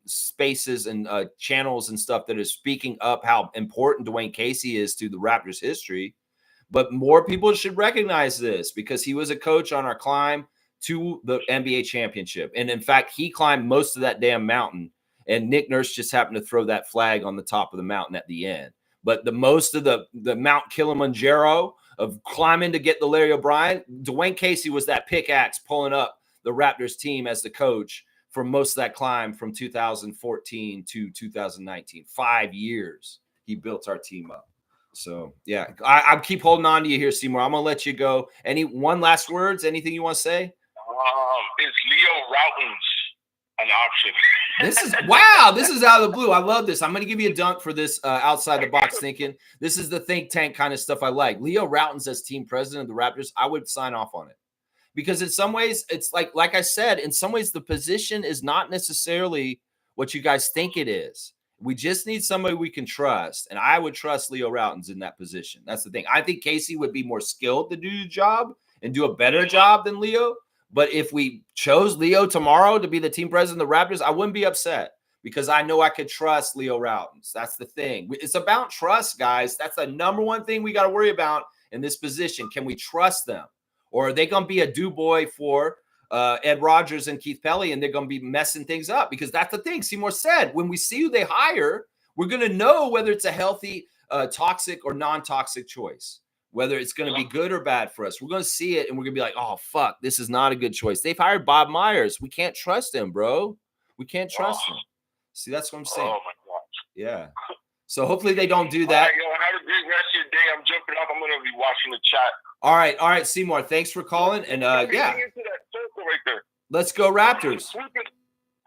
[SPEAKER 1] spaces and channels and stuff that is speaking up how important Dwane Casey is to the Raptors history. But more people should recognize this because he was a coach on our climb to the NBA championship. And in fact, he climbed most of that damn mountain. And Nick Nurse just happened to throw that flag on the top of the mountain at the end. But the most of the Mount Kilimanjaro of climbing to get the Larry O'Brien, Dwane Casey was that pickaxe pulling up the Raptors team as the coach for most of that climb from 2014 to 2019. 5 years he built our team up. So, yeah, I keep holding on to you here, Seymour. I'm going to let you go. One last words? Anything you want to say?
[SPEAKER 2] Is Leo Routen's an option?
[SPEAKER 1] This is out of the blue. I love this. I'm going to give you a dunk for this outside the box thinking. This is the think tank kind of stuff I like. Leo Routen's as team president of the Raptors, I would sign off on it. Because in some ways, it's like I said, in some ways, the position is not necessarily what you guys think it is. We just need somebody we can trust. And I would trust Leo Routen's in that position. That's the thing. I think Casey would be more skilled to do the job and do a better job than Leo. But if we chose Leo tomorrow to be the team president of the Raptors, I wouldn't be upset because I know I could trust Leo Routen's. That's the thing. It's about trust, guys. That's the number one thing we got to worry about in this position. Can we trust them? Or are they going to be a do-boy for Ed Rogers and Keith Pelly, and they're going to be messing things up? Because that's the thing. Seymour said, when we see who they hire, we're going to know whether it's a healthy, toxic or non-toxic choice, whether it's going to be good or bad for us. We're going to see it, and we're going to be like, oh, fuck, this is not a good choice. They've hired Bob Myers. We can't trust him, bro. We can't trust him. See, that's what I'm saying.
[SPEAKER 2] Oh, my gosh.
[SPEAKER 1] Yeah. So hopefully they don't do that.
[SPEAKER 2] All right, have a great rest of your day. I'm jumping off. I'm going to be watching the chat.
[SPEAKER 1] All right, Seymour. Thanks for calling. And yeah,
[SPEAKER 2] Into that circle right there.
[SPEAKER 1] Let's go Raptors.
[SPEAKER 2] All right,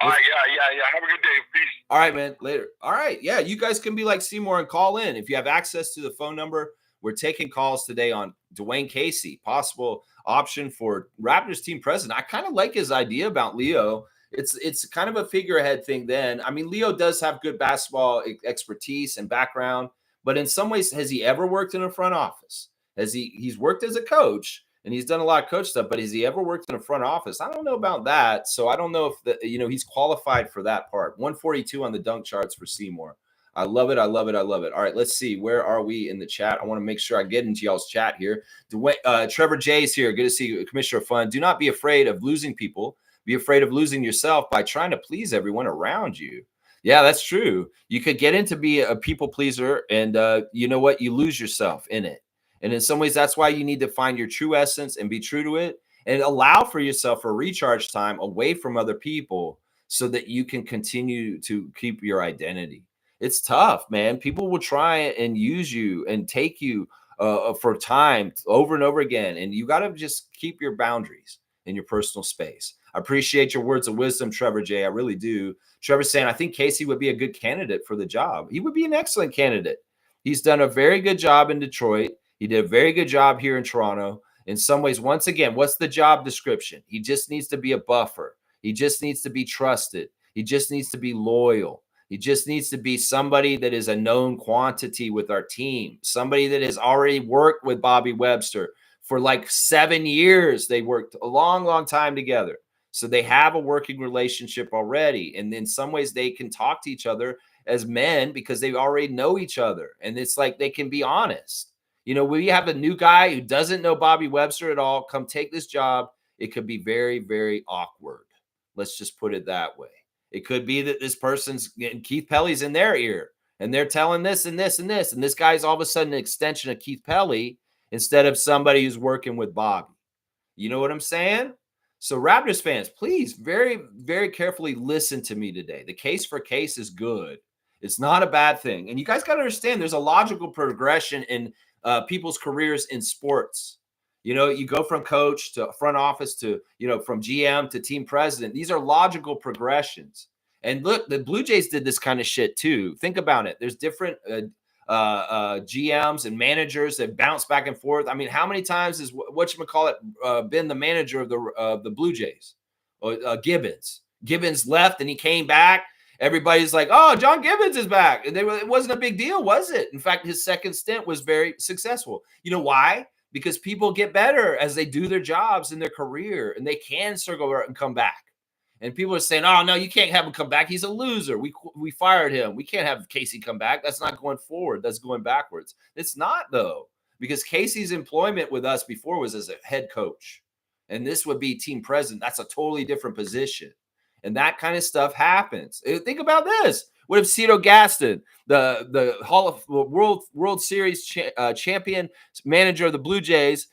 [SPEAKER 2] yeah. Have a good day. Peace.
[SPEAKER 1] All right, man. Later. All right, yeah. You guys can be like Seymour and call in if you have access to the phone number. We're taking calls today on Dwane Casey, possible option for Raptors team president. I kind of like his idea about Leo. It's kind of a figurehead thing. Then I mean, Leo does have good basketball expertise and background, but in some ways, has he ever worked in a front office? He's worked as a coach and he's done a lot of coach stuff, but has he ever worked in a front office? I don't know about that. So I don't know if he's qualified for that part. 142 on the dunk charts for Seymour. I love it. All right, let's see. Where are we in the chat? I want to make sure I get into y'all's chat here. Trevor J's here. Good to see you, Commissioner of Fun. Do not be afraid of losing people. Be afraid of losing yourself by trying to please everyone around you. Yeah, that's true. You could get into be a people pleaser, and you know what? You lose yourself in it. And in some ways, that's why you need to find your true essence and be true to it and allow for yourself a recharge time away from other people so that you can continue to keep your identity. It's tough, man. People will try and use you and take you for time over and over again. And you got to just keep your boundaries in your personal space. I appreciate your words of wisdom, Trevor J. I really do. Trevor's saying, I think Casey would be a good candidate for the job. He would be an excellent candidate. He's done a very good job in Detroit. He did a very good job here in Toronto. In some ways, once again, what's the job description? He just needs to be a buffer. He just needs to be trusted. He just needs to be loyal. He just needs to be somebody that is a known quantity with our team, somebody that has already worked with Bobby Webster for like 7 years. They worked a long, long time together. So they have a working relationship already. And in some ways, they can talk to each other as men because they already know each other. And it's like they can be honest. We have a new guy who doesn't know Bobby Webster at all come take this job. It could be very, very awkward. Let's just put it that way. It could be that this person's getting Keith Pelly's in their ear and they're telling this and this and this. And this guy's all of a sudden an extension of Keith Pelly instead of somebody who's working with Bobby. You know what I'm saying? So Raptors fans, please very, very carefully listen to me today. The case for case is good. It's not a bad thing. And you guys got to understand there's a logical progression in people's careers in sports. You go from coach to front office to, from GM to team president. These are logical progressions. And look, the Blue Jays did this kind of shit too. Think about it. There's different GMs and managers that bounce back and forth. I mean, how many times has whatchamacallit been the manager of the Blue Jays? Gibbons. Gibbons left and he came back. Everybody's like, oh, John Gibbons is back. And it wasn't a big deal, was it? In fact, his second stint was very successful. You know why? Because people get better as they do their jobs in their career, and they can circle around and come back. And people are saying, oh, no, you can't have him come back. He's a loser. We fired him. We can't have Casey come back. That's not going forward. That's going backwards. It's not, though, because Casey's employment with us before was as a head coach. And this would be team president. That's a totally different position. And that kind of stuff happens. Think about this. What if Cito Gaston, the Hall of World Series champion manager of the Blue Jays,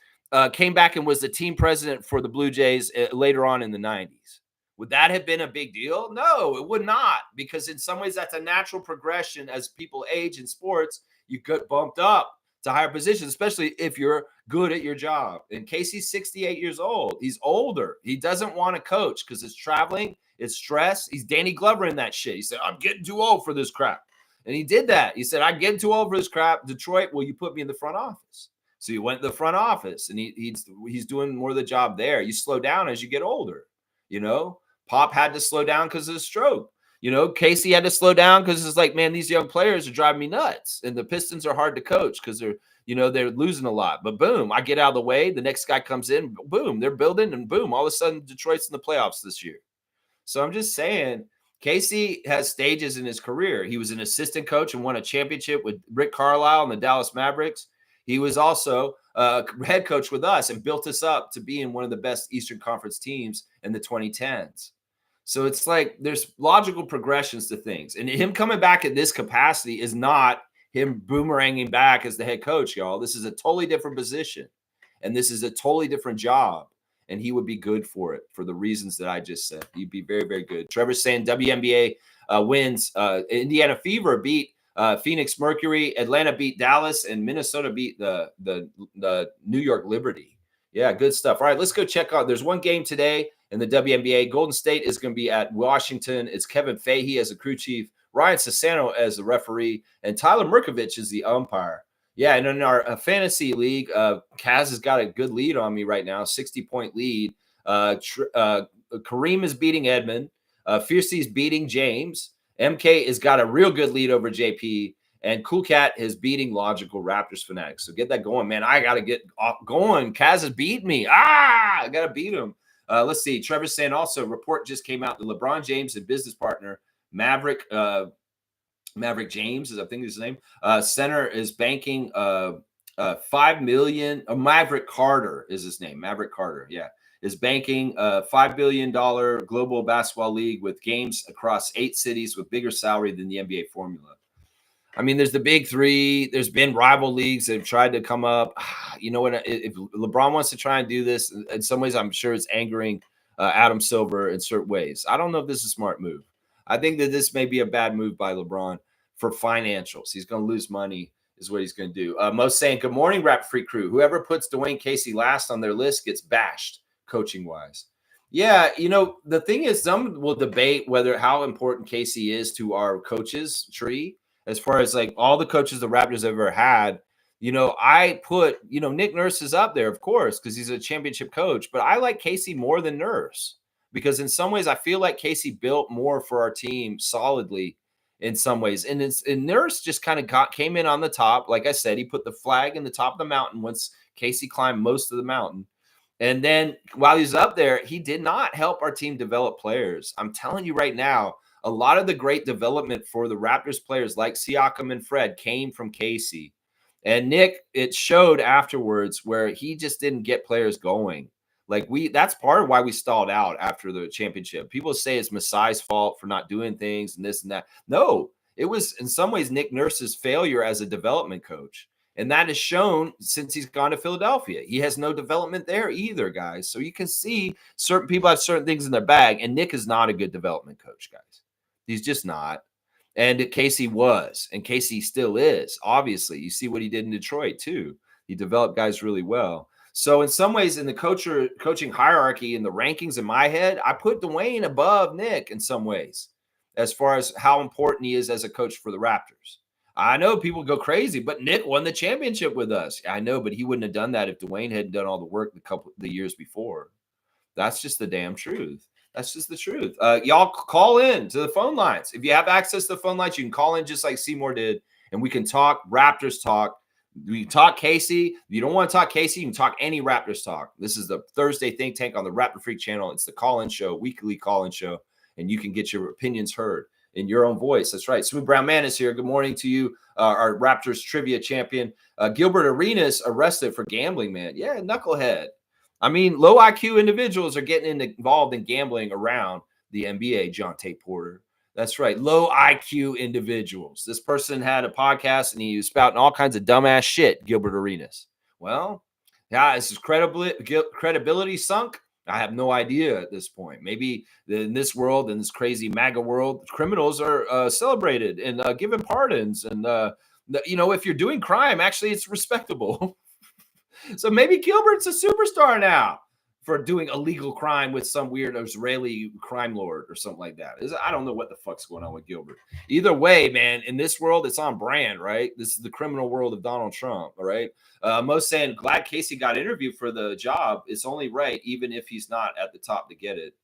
[SPEAKER 1] came back and was the team president for the Blue Jays later on in the 90s? Would that have been a big deal? No, it would not, because in some ways that's a natural progression. As people age in sports, you get bumped up to higher positions, especially if you're good at your job. And Casey's 68 years old. He's older. He doesn't want to coach because it's traveling, it's stress. He's Danny Glover in that shit. He said, I'm getting too old for this crap. And he did that. He said, I'm getting too old for this crap. Detroit, will you put me in the front office? So he went to the front office, and he's doing more of the job there. You slow down as you get older, you know? Pop had to slow down because of the stroke. You know, Casey had to slow down because it's like, man, these young players are driving me nuts. And the Pistons are hard to coach because they're losing a lot. But boom, I get out of the way. The next guy comes in, boom, they're building, and boom, all of a sudden Detroit's in the playoffs this year. So I'm just saying, Casey has stages in his career. He was an assistant coach and won a championship with Rick Carlisle and the Dallas Mavericks. He was also a head coach with us and built us up to being one of the best Eastern Conference teams in the 2010s. So it's like there's logical progressions to things. And him coming back in this capacity is not him boomeranging back as the head coach, y'all. This is a totally different position. And this is a totally different job. And he would be good for it for the reasons that I just said. He'd be very, very good. Trevor's saying WNBA wins. Indiana Fever beat Phoenix Mercury. Atlanta beat Dallas. And Minnesota beat the New York Liberty. Yeah, good stuff. All right, let's go check out. There's one game today in the WNBA. Golden State is going to be at Washington. It's Kevin Fahey as the crew chief, Ryan Sassano as the referee, and Tyler Murkovich is the umpire. Yeah, and in our fantasy league, Kaz has got a good lead on me right now, 60-point lead. Kareem is beating Edmond. Fiercey is beating James. MK has got a real good lead over JP. And Cool Cat is beating Logical Raptors Fanatics. So get that going, man. I got to get going. Kaz has beat me. I got to beat him. Let's see. Trevor's saying also, report just came out that LeBron James and business partner, Maverick James, is I think his name, center is banking $5 million. Maverick Carter is his name. Maverick Carter, yeah, is banking a $5 billion global basketball league with games across 8 cities with bigger salary than the NBA formula. I mean, there's the big three. There's been rival leagues that have tried to come up. You know what? If LeBron wants to try and do this, in some ways, I'm sure it's angering Adam Silver in certain ways. I don't know if this is a smart move. I think that this may be a bad move by LeBron for financials. He's going to lose money is what he's going to do. Most saying, good morning, Rap Free Crew. Whoever puts Dwane Casey last on their list gets bashed coaching-wise. Yeah, you know, the thing is, some will debate how important Casey is to our coaches tree. As far as like all the coaches the Raptors have ever had, you know, I put, you know, Nick Nurse is up there, of course, because he's a championship coach. But I like Casey more than Nurse because in some ways I feel like Casey built more for our team solidly in some ways. And Nurse just kind of came in on the top. Like I said, he put the flag in the top of the mountain once Casey climbed most of the mountain. And then while he's up there, he did not help our team develop players. I'm telling you right now, a lot of the great development for the Raptors players like Siakam and Fred came from Casey. And Nick, it showed afterwards where he just didn't get players going. Like that's part of why we stalled out after the championship. People say it's Masai's fault for not doing things and this and that. No, it was in some ways Nick Nurse's failure as a development coach. And that is shown since he's gone to Philadelphia. He has no development there either, guys. So you can see certain people have certain things in their bag. And Nick is not a good development coach, guys. He's just not. And Casey was, and Casey still is. Obviously, you see what he did in Detroit too. He developed guys really well. So in some ways, in the coaching hierarchy and the rankings in my head, I put Dwane above Nick in some ways. as far as how important he is as a coach for the Raptors. I know people go crazy, but Nick won the championship with us. I know, but he wouldn't have done that if Dwane hadn't done all the work the years before. That's just the damn truth. That's just the truth. Y'all call in to the phone lines. If you have access to the phone lines, you can call in just like Seymour did, and we can talk Raptors talk. We can talk Casey. If you don't want to talk Casey, you can talk any Raptors talk. This is the Thursday Think Tank on the Raptor Freak channel. It's the call-in show, weekly call-in show, and you can get your opinions heard in your own voice. That's right. Smooth Brown Man is here. Good morning to you, our Raptors trivia champion. Gilbert Arenas arrested for gambling, man. Yeah, knucklehead. I mean, low IQ individuals are getting involved in gambling around the NBA, John Tate Porter. That's right. Low IQ individuals. This person had a podcast and he was spouting all kinds of dumbass shit, Gilbert Arenas. Well, yeah, is his credibility sunk? I have no idea at this point. Maybe in this world, in this crazy MAGA world, criminals are celebrated and given pardons. And, if you're doing crime, actually, it's respectable. So maybe Gilbert's a superstar now for doing illegal crime with some weird Israeli crime lord or something like that. I don't know what the fuck's going on with Gilbert. Either way, man, in this world, it's on brand, right? This is the criminal world of Donald Trump, all right? Most saying, glad Casey got interviewed for the job. It's only right, even if he's not at the top to get it.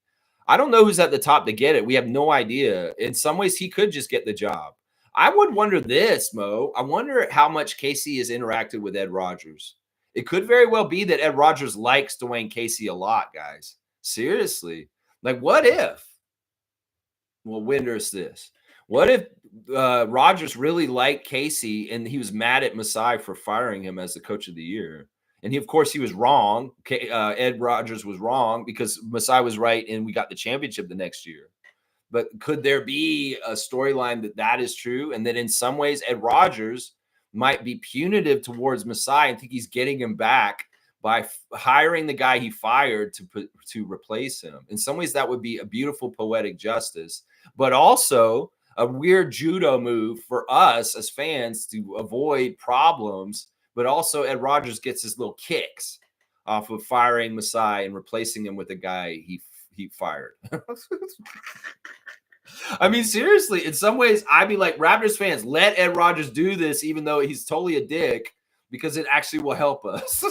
[SPEAKER 1] I don't know who's at the top to get it. We have no idea. In some ways, he could just get the job. I would wonder this, Mo. I wonder how much Casey has interacted with Ed Rogers. It could very well be that Ed Rogers likes Dwane Casey a lot, guys. Seriously. Like, what if? Well, wonders this. What if Rogers really liked Casey and he was mad at Masai for firing him as the coach of the year? And of course, he was wrong. Ed Rogers was wrong because Masai was right and we got the championship the next year. But could there be a storyline that is true? And that in some ways, Ed Rogers might be punitive towards Masai and think he's getting him back by hiring the guy he fired to replace him. In some ways, that would be a beautiful poetic justice, but also a weird judo move for us as fans to avoid problems. But also, Ed Rogers gets his little kicks off of firing Masai and replacing him with a guy he fired. I mean, seriously, in some ways, I'd be like, Raptors fans, let Ed Rogers do this, even though he's totally a dick, because it actually will help us.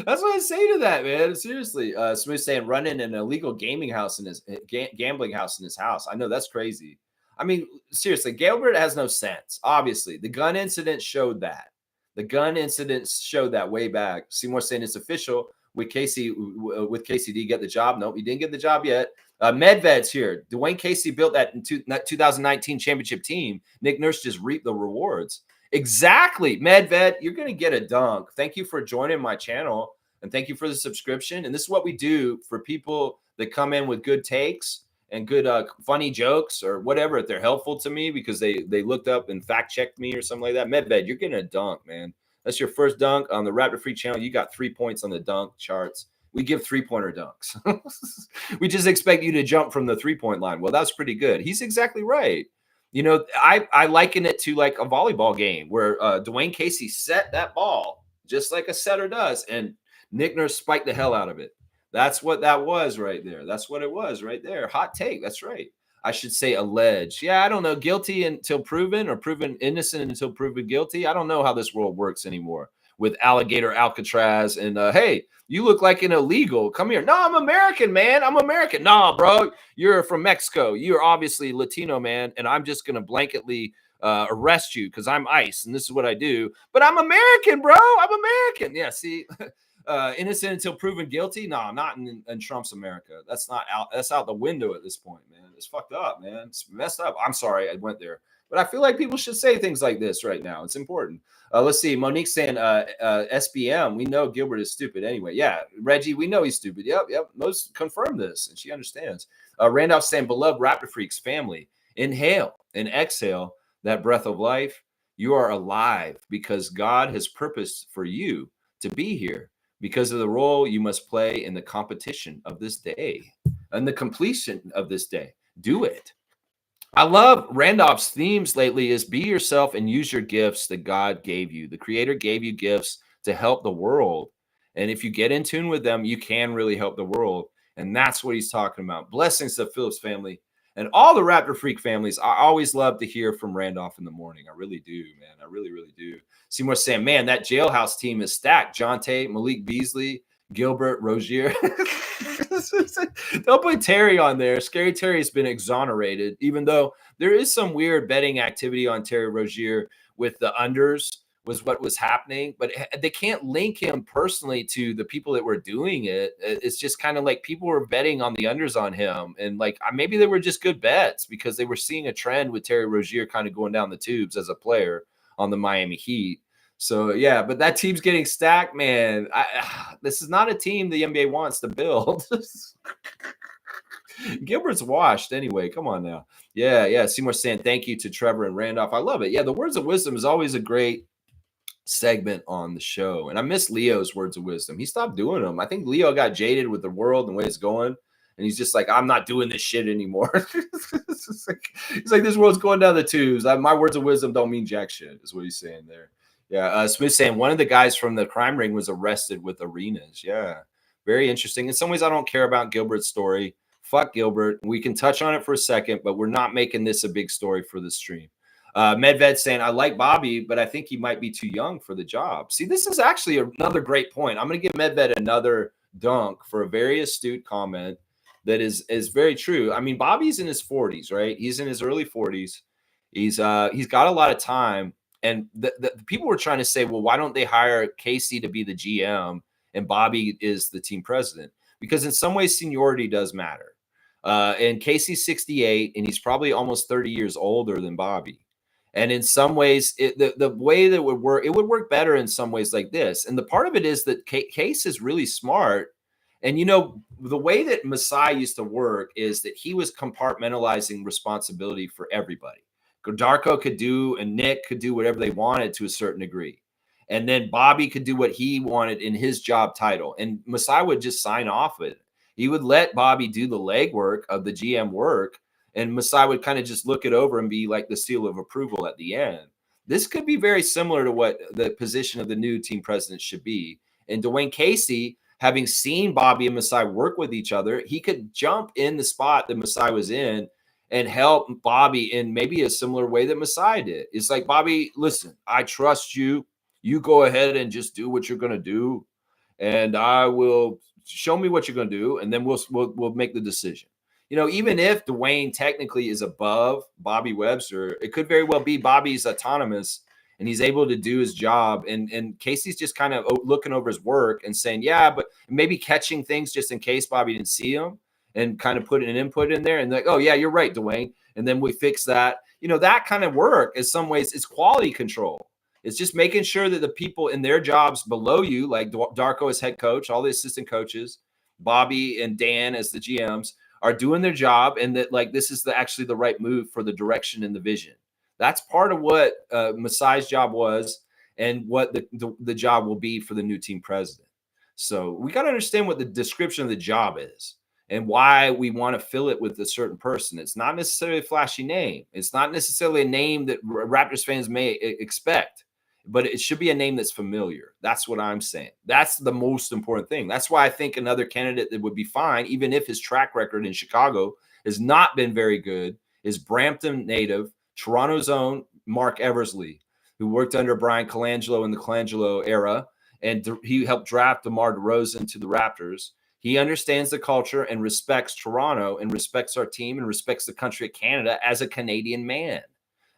[SPEAKER 1] That's what I say to that, man. Seriously. Smooth saying running an illegal gambling house in his house. I know that's crazy. I mean, seriously, Gilbert has no sense. Obviously, the gun incident showed that. The gun incident showed that way back. Seymour saying it's official with Casey. With Casey, did he get the job? Nope, he didn't get the job yet. Medved's here. Dwane Casey built that 2019 championship team. Nick Nurse just reaped the rewards. Exactly. Medved, you're going to get a dunk. Thank you for joining my channel, and thank you for the subscription. And this is what we do for people that come in with good takes and good funny jokes or whatever, if they're helpful to me because they looked up and fact-checked me or something like that. Medved, you're getting a dunk, man. That's your first dunk on the Raptor Free channel. You got 3 points on the dunk charts. We give three-pointer dunks. We just expect you to jump from the three-point line. Well, that's pretty good. He's exactly right. You know, I liken it to like a volleyball game where Dwane Casey set that ball just like a setter does, and Nick Nurse spiked the hell out of it. That's what that was right there. That's what it was right there. Hot take. That's right. I should say alleged. Yeah, I don't know. Guilty until proven, or proven innocent until proven guilty. I don't know how this world works anymore with alligator Alcatraz and hey, you look like an illegal. Come here. No, I'm American, man. I'm American. No, bro, you're from Mexico. You're obviously Latino, man, and I'm just gonna blanketly arrest you because I'm ICE and this is what I do. But I'm American, bro. I'm American. Yeah, see, innocent until proven guilty. No, not in Trump's America. That's not out. That's out the window at this point, man. It's fucked up, man. It's messed up. I'm sorry I went there. But I feel like people should say things like this right now. It's important. Let's see. Monique's saying SBM. We know Gilbert is stupid anyway. Yeah, Reggie, we know he's stupid. Yep. Most confirm this, and she understands. Randolph's saying, beloved Raptor Freaks family, inhale and exhale that breath of life. You are alive because God has purposed for you to be here because of the role you must play in the competition of this day and the completion of this day. Do it. I love Randolph's themes lately is be yourself and use your gifts that God gave you. The Creator gave you gifts to help the world. And if you get in tune with them, you can really help the world. And that's what he's talking about. Blessings to Phillips family and all the Raptor Freak families. I always love to hear from Randolph in the morning. I really do, man. I really, really do. Seymour saying, man, that jailhouse team is stacked. Jonte, Malik Beasley, Gilbert, Rozier. Don't put Terry on there. Scary Terry has been exonerated, even though there is some weird betting activity on Terry Rozier with the unders was what was happening, but they can't link him personally to the people that were doing it. It's just kind of like people were betting on the unders on him. And like, maybe they were just good bets because they were seeing a trend with Terry Rozier kind of going down the tubes as a player on the Miami Heat. So yeah, but that team's getting stacked, man. This is not a team the NBA wants to build. Gilbert's washed anyway. Come on now. Yeah. Seymour saying thank you to Trevor and Randolph. I love it. Yeah, the words of wisdom is always a great segment on the show. And I miss Leo's words of wisdom. He stopped doing them. I think Leo got jaded with the world and the way it's going. And he's just like, I'm not doing this shit anymore. He's like, this world's going down the tubes. My words of wisdom don't mean jack shit, is what he's saying there. Yeah. Smith saying one of the guys from the crime ring was arrested with arenas. Yeah. Very interesting. In some ways, I don't care about Gilbert's story. Fuck Gilbert. We can touch on it for a second, but we're not making this a big story for the stream. Medved saying, I like Bobby, but I think he might be too young for the job. See, this is actually another great point. I'm going to give Medved another dunk for a very astute comment that is very true. I mean, Bobby's in his 40s, right? He's in his early 40s. He's got a lot of time. And the people were trying to say, well, why don't they hire Casey to be the GM and Bobby is the team president? Because in some ways, seniority does matter. And Casey's 68, and he's probably almost 30 years older than Bobby. And in some ways, the way that would work better in some ways like this. And the part of it is that Case is really smart. And, you know, the way that Masai used to work is that he was compartmentalizing responsibility for everybody. Darko could do and Nick could do whatever they wanted to a certain degree. And then Bobby could do what he wanted in his job title. And Masai would just sign off it. He would let Bobby do the legwork of the GM work. And Masai would kind of just look it over and be like the seal of approval at the end. This could be very similar to what the position of the new team president should be. And Dwane Casey, having seen Bobby and Masai work with each other, he could jump in the spot that Masai was in and help Bobby in maybe a similar way that Masai did. It's like, Bobby, listen, I trust you. You go ahead and just do what you're going to do. And I will show me what you're going to do. And then we'll make the decision. You know, even if Dwane technically is above Bobby Webster, it could very well be Bobby's autonomous and he's able to do his job. And Casey's just kind of looking over his work and saying, yeah, but maybe catching things just in case Bobby didn't see him and kind of putting an input in there and like, oh, yeah, you're right, Dwane. And then we fix that. You know, that kind of work in some ways is quality control. It's just making sure that the people in their jobs below you, like Darko as head coach, all the assistant coaches, Bobby and Dan as the GMs, are doing their job and that like this is actually the right move for the direction and the vision. That's part of what Masai's job was and what the job will be for the new team president. So we got to understand what the description of the job is and why we want to fill it with a certain person. It's not necessarily a flashy name. It's not necessarily a name that Raptors fans may expect, but it should be a name that's familiar. That's what I'm saying. That's the most important thing. That's why I think another candidate that would be fine, even if his track record in Chicago has not been very good, is Brampton native, Toronto's own Mark Eversley, who worked under Brian Colangelo in the Colangelo era, and he helped draft DeMar DeRozan to the Raptors. He understands the culture and respects Toronto and respects our team and respects the country of Canada as a Canadian man.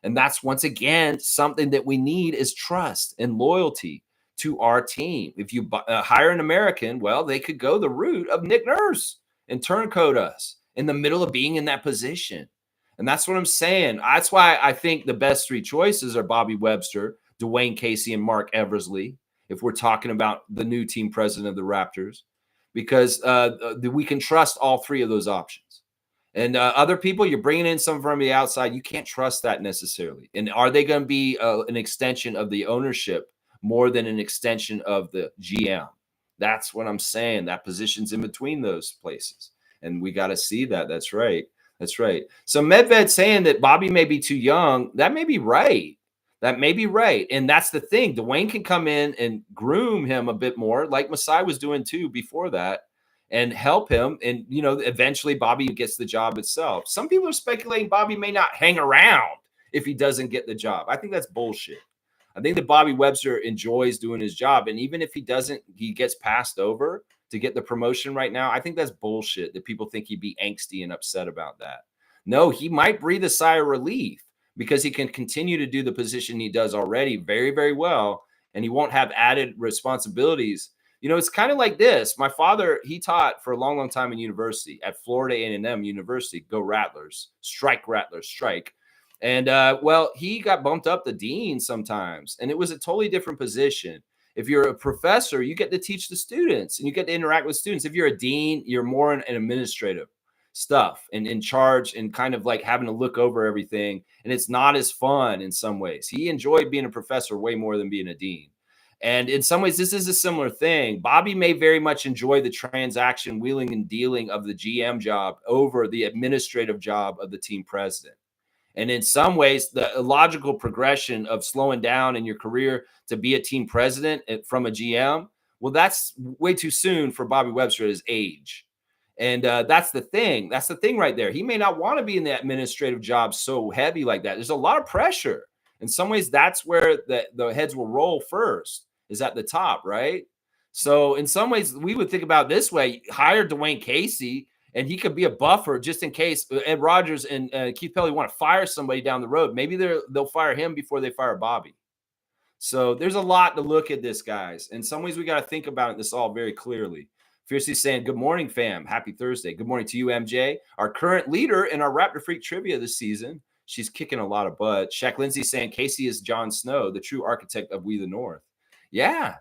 [SPEAKER 1] And that's, once again, something that we need is trust and loyalty to our team. If you hire an American, well, they could go the route of Nick Nurse and turncoat us in the middle of being in that position. And that's what I'm saying. That's why I think the best three choices are Bobby Webster, Dwane Casey, and Mark Eversley, if we're talking about the new team president of the Raptors, because we can trust all three of those options. And other people, you're bringing in some from the outside. You can't trust that necessarily. And are they going to be an extension of the ownership more than an extension of the GM? That's what I'm saying. That position's in between those places. And we got to see that. That's right. That's right. So Medved saying that Bobby may be too young, that may be right. That may be right. And that's the thing. Dwane can come in and groom him a bit more, like Masai was doing too before that. and help him. And, eventually Bobby gets the job itself. Some people are speculating Bobby may not hang around if he doesn't get the job. I think that's bullshit. I think that Bobby Webster enjoys doing his job. And even if he doesn't, he gets passed over to get the promotion right now. I think that's bullshit that people think he'd be angsty and upset about that. No, he might breathe a sigh of relief because he can continue to do the position he does already very, very well. And he won't have added responsibilities. It's kind of like this. My father, he taught for a long, long time in university at Florida A&M University. Go Rattlers, strike Rattlers, strike. And he got bumped up to dean sometimes, and it was a totally different position. If you're a professor, you get to teach the students and you get to interact with students. If you're a dean, you're more in administrative stuff and in charge and kind of like having to look over everything. And it's not as fun in some ways. He enjoyed being a professor way more than being a dean. And in some ways, this is a similar thing. Bobby may very much enjoy the transaction wheeling and dealing of the GM job over the administrative job of the team president. And in some ways, the logical progression of slowing down in your career to be a team president from a GM, well, that's way too soon for Bobby Webster at his age. And that's the thing. That's the thing right there. He may not want to be in the administrative job so heavy like that. There's a lot of pressure. In some ways, that's where the heads will roll first, is at the top, right? So in some ways, we would think about this way: hire Dwane Casey, and he could be a buffer just in case Ed Rogers and Keith Pelley want to fire somebody down the road. Maybe they'll fire him before they fire Bobby. So there's a lot to look at this, guys. In some ways, we got to think about this all very clearly. Fiercely saying, good morning, fam. Happy Thursday. Good morning to you, MJ. Our current leader in our Raptor Freak trivia this season. She's kicking a lot of butt. Shaq Lindsay saying Casey is Jon Snow, the true architect of We the North. Yeah.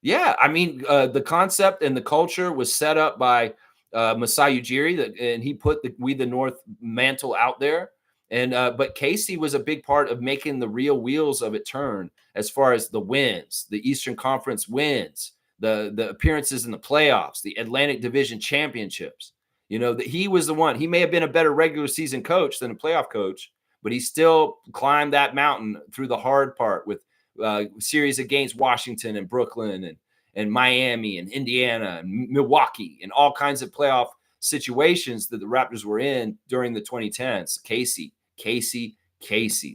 [SPEAKER 1] I mean, the concept and the culture was set up by Masai Ujiri, and he put the We the North mantle out there. And but Casey was a big part of making the real wheels of it turn as far as the wins, the Eastern Conference wins, the appearances in the playoffs, the Atlantic Division championships. That he was the one. He may have been a better regular season coach than a playoff coach, but he still climbed that mountain through the hard part with series against Washington and Brooklyn and Miami and Indiana and Milwaukee and all kinds of playoff situations that the Raptors were in during the 2010s. Casey.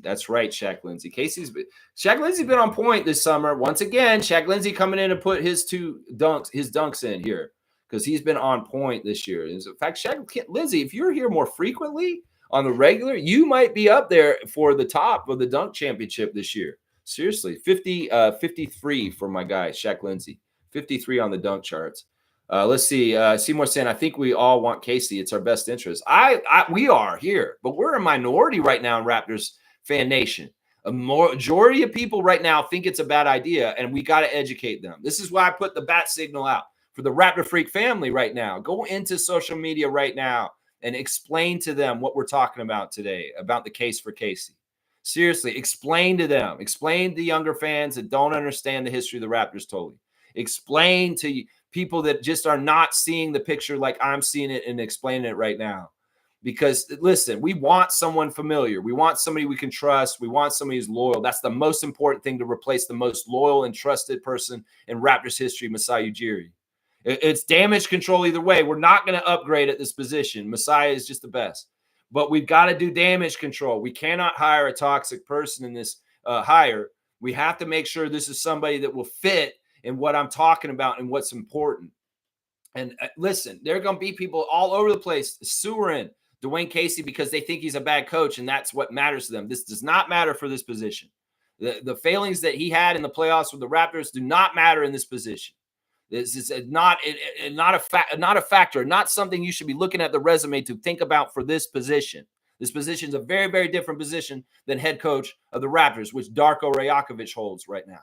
[SPEAKER 1] That's right, Shaq Lindsay. Shaq Lindsay's been on point this summer. Once again, Shaq Lindsay coming in and put his dunks in here because he's been on point this year. In fact, Shaq Lindsay, if you're here more frequently on the regular, you might be up there for the top of the dunk championship this year. Seriously, 53 for my guy, Shaq Lindsay. 53 on the dunk charts. Let's see. Seymour saying, I think we all want Casey. It's our best interest. We are here, but we're a minority right now in Raptors fan nation. A majority of people right now think it's a bad idea, and we got to educate them. This is why I put the bat signal out for the Raptor Freak family right now. Go into social media right now and explain to them what we're talking about today, about the case for Casey. Seriously, explain to them. Explain to younger fans that don't understand the history of the Raptors totally. Explain to people that just are not seeing the picture like I'm seeing it and explaining it right now. Because, listen, we want someone familiar. We want somebody we can trust. We want somebody who's loyal. That's the most important thing to replace the most loyal and trusted person in Raptors history, Masai Ujiri. It's damage control either way. We're not going to upgrade at this position. Masai is just the best. But we've got to do damage control. We cannot hire a toxic person in this hire. We have to make sure this is somebody that will fit in what I'm talking about and what's important. And listen, there are going to be people all over the place sewering Dwane Casey because they think he's a bad coach, and that's what matters to them. This does not matter for this position. The failings that he had in the playoffs with the Raptors do not matter in this position. This is not a factor, not something you should be looking at the resume to think about for this position. This position is a very, very different position than head coach of the Raptors, which Darko Rajakovic holds right now.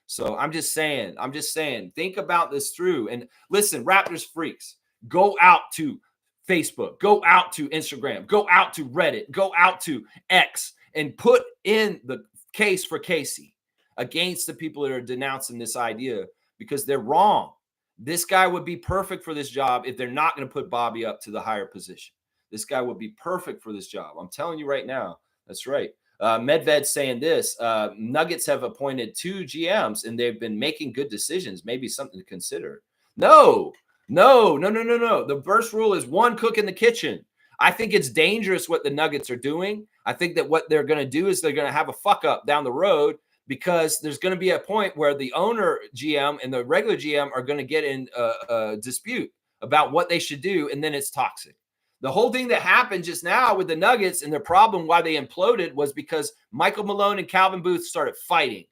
[SPEAKER 1] So I'm just saying, think about this through. And listen, Raptors freaks, go out to Facebook, go out to Instagram, go out to Reddit, go out to X, and put in the case for Casey against the people that are denouncing this idea because they're wrong. This guy would be perfect for this job if they're not going to put Bobby up to the higher position. This guy would be perfect for this job. I'm telling you right now. That's right. Medved saying this, Nuggets have appointed 2 GMs and they've been making good decisions. Maybe something to consider. No, No. The first rule is one cook in the kitchen. I think it's dangerous what the Nuggets are doing. I think that what they're going to do is they're going to have a fuck up down the road, because there's going to be a point where the owner GM and the regular GM are going to get in a dispute about what they should do, and then it's toxic. The whole thing that happened just now with the Nuggets and their problem why they imploded was because Michael Malone and Calvin Booth started fighting,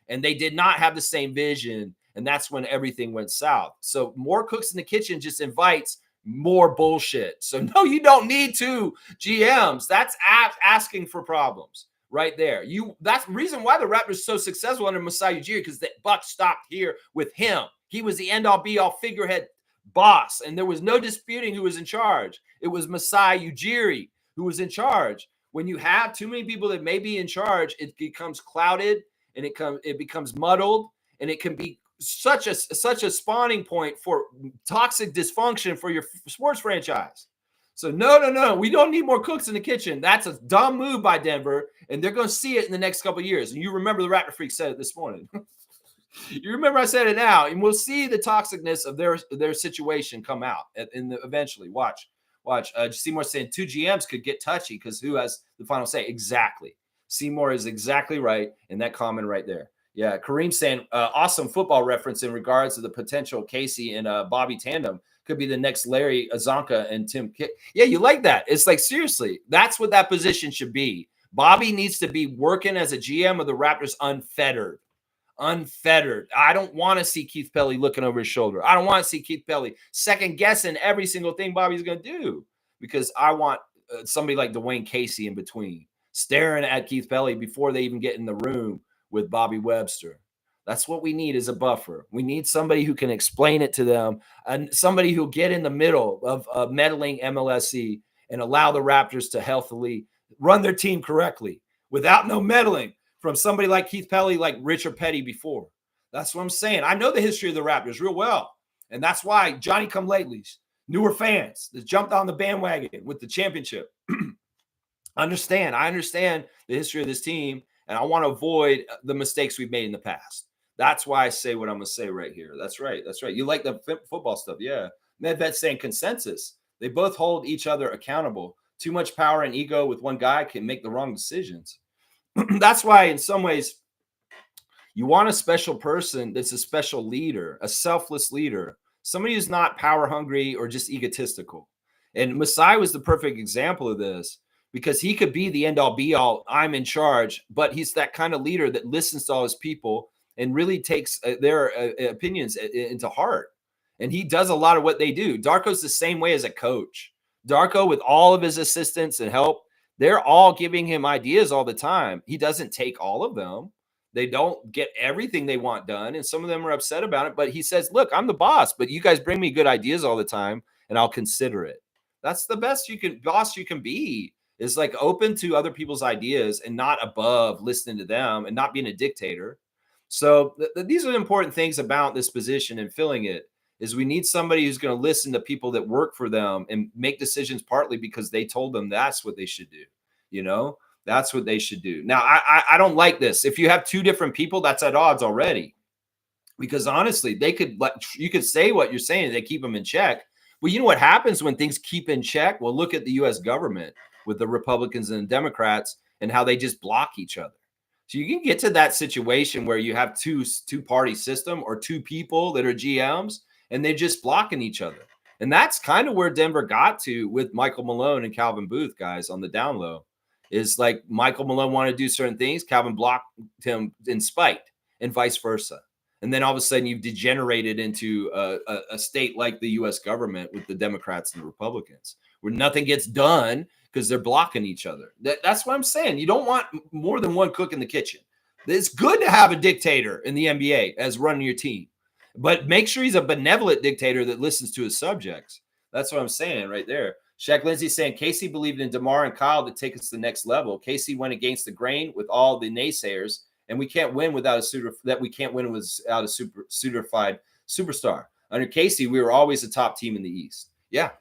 [SPEAKER 1] and they did not have the same vision, and that's when everything went south. So more cooks in the kitchen just invites more bullshit. So no, you don't need two GMs. That's asking for problems right there. That's the reason why the Raptors are so successful under Masai Ujiri, because the buck stopped here with him. He was the end-all be-all figurehead boss, and there was no disputing who was in charge. It was Masai Ujiri who was in charge. When you have too many people that may be in charge, it becomes clouded, and it becomes muddled, and it can be such a spawning point for toxic dysfunction for your sports franchise. So no, we don't need more cooks in the kitchen. That's a dumb move by Denver, and they're going to see it in the next couple of years. And you remember the Raptor Freak said it this morning. You remember I said it now, and we'll see the toxicness of their situation come out eventually. Watch. Seymour saying 2 GMs could get touchy because who has the final say? Exactly. Seymour is exactly right in that comment right there. Yeah, Kareem saying awesome football reference in regards to the potential Casey and Bobby tandem. Could be the next Larry Azonka and Tim Kick. Yeah, you like that. It's like, seriously, that's what that position should be. Bobby needs to be working as a GM of the Raptors unfettered. I don't want to see Keith Pelly looking over his shoulder. I don't want to see Keith Pelly second guessing every single thing Bobby's going to do, because I want somebody like Dwane Casey in between, staring at Keith Pelly before they even get in the room with Bobby Webster. That's what we need, is a buffer. We need somebody who can explain it to them, and somebody who'll get in the middle of meddling MLSE and allow the Raptors to healthily run their team correctly without no meddling from somebody like Keith Pelly, like Richard Petty before. That's what I'm saying. I know the history of the Raptors real well, and that's why Johnny come latelys, newer fans that jumped on the bandwagon with the championship. I understand the history of this team, and I want to avoid the mistakes we've made in the past. That's why I say what I'm going to say right here. That's right. You like the football stuff. Yeah. Medved's saying consensus. They both hold each other accountable. Too much power and ego with one guy can make the wrong decisions. That's why, in some ways, you want a special person that's a special leader, a selfless leader, somebody who's not power hungry or just egotistical. And Masai was the perfect example of this, because he could be the end-all be-all, I'm in charge, but he's that kind of leader that listens to all his people and really takes their opinions into heart. And he does a lot of what they do. Darko's the same way as a coach. Darko, with all of his assistants and help, they're all giving him ideas all the time. He doesn't take all of them. They don't get everything they want done, and some of them are upset about it. But he says, look, I'm the boss, but you guys bring me good ideas all the time, and I'll consider it. That's the best boss you can be, is like open to other people's ideas and not above listening to them and not being a dictator. So these are the important things about this position and filling it, is we need somebody who's going to listen to people that work for them and make decisions partly because they told them that's what they should do. That's what they should do. Now, I don't like this. If you have two different people, that's at odds already, because honestly, you could say what you're saying, they keep them in check. Well, you know what happens when things keep in check? Well, look at the U.S. government with the Republicans and the Democrats and how they just block each other. So you can get to that situation where you have two-party system or two people that are GMs and they're just blocking each other. And that's kind of where Denver got to with Michael Malone and Calvin Booth, guys, on the down low. Is like Michael Malone wanted to do certain things, Calvin blocked him in spite, and vice versa. And then all of a sudden you've degenerated into a state like the U.S. government with the Democrats and the Republicans, where nothing gets done because they're blocking each other. That's what I'm saying. You don't want more than one cook in the kitchen. It's good to have a dictator in the NBA as running your team, but make sure he's a benevolent dictator that listens to his subjects. That's what I'm saying right there. Shaq Lindsay saying Casey believed in DeMar and Kyle to take us to the next level. Casey went against the grain with all the naysayers, and we can't win without a certified superstar. Under Casey, we were always the top team in the East. Yeah,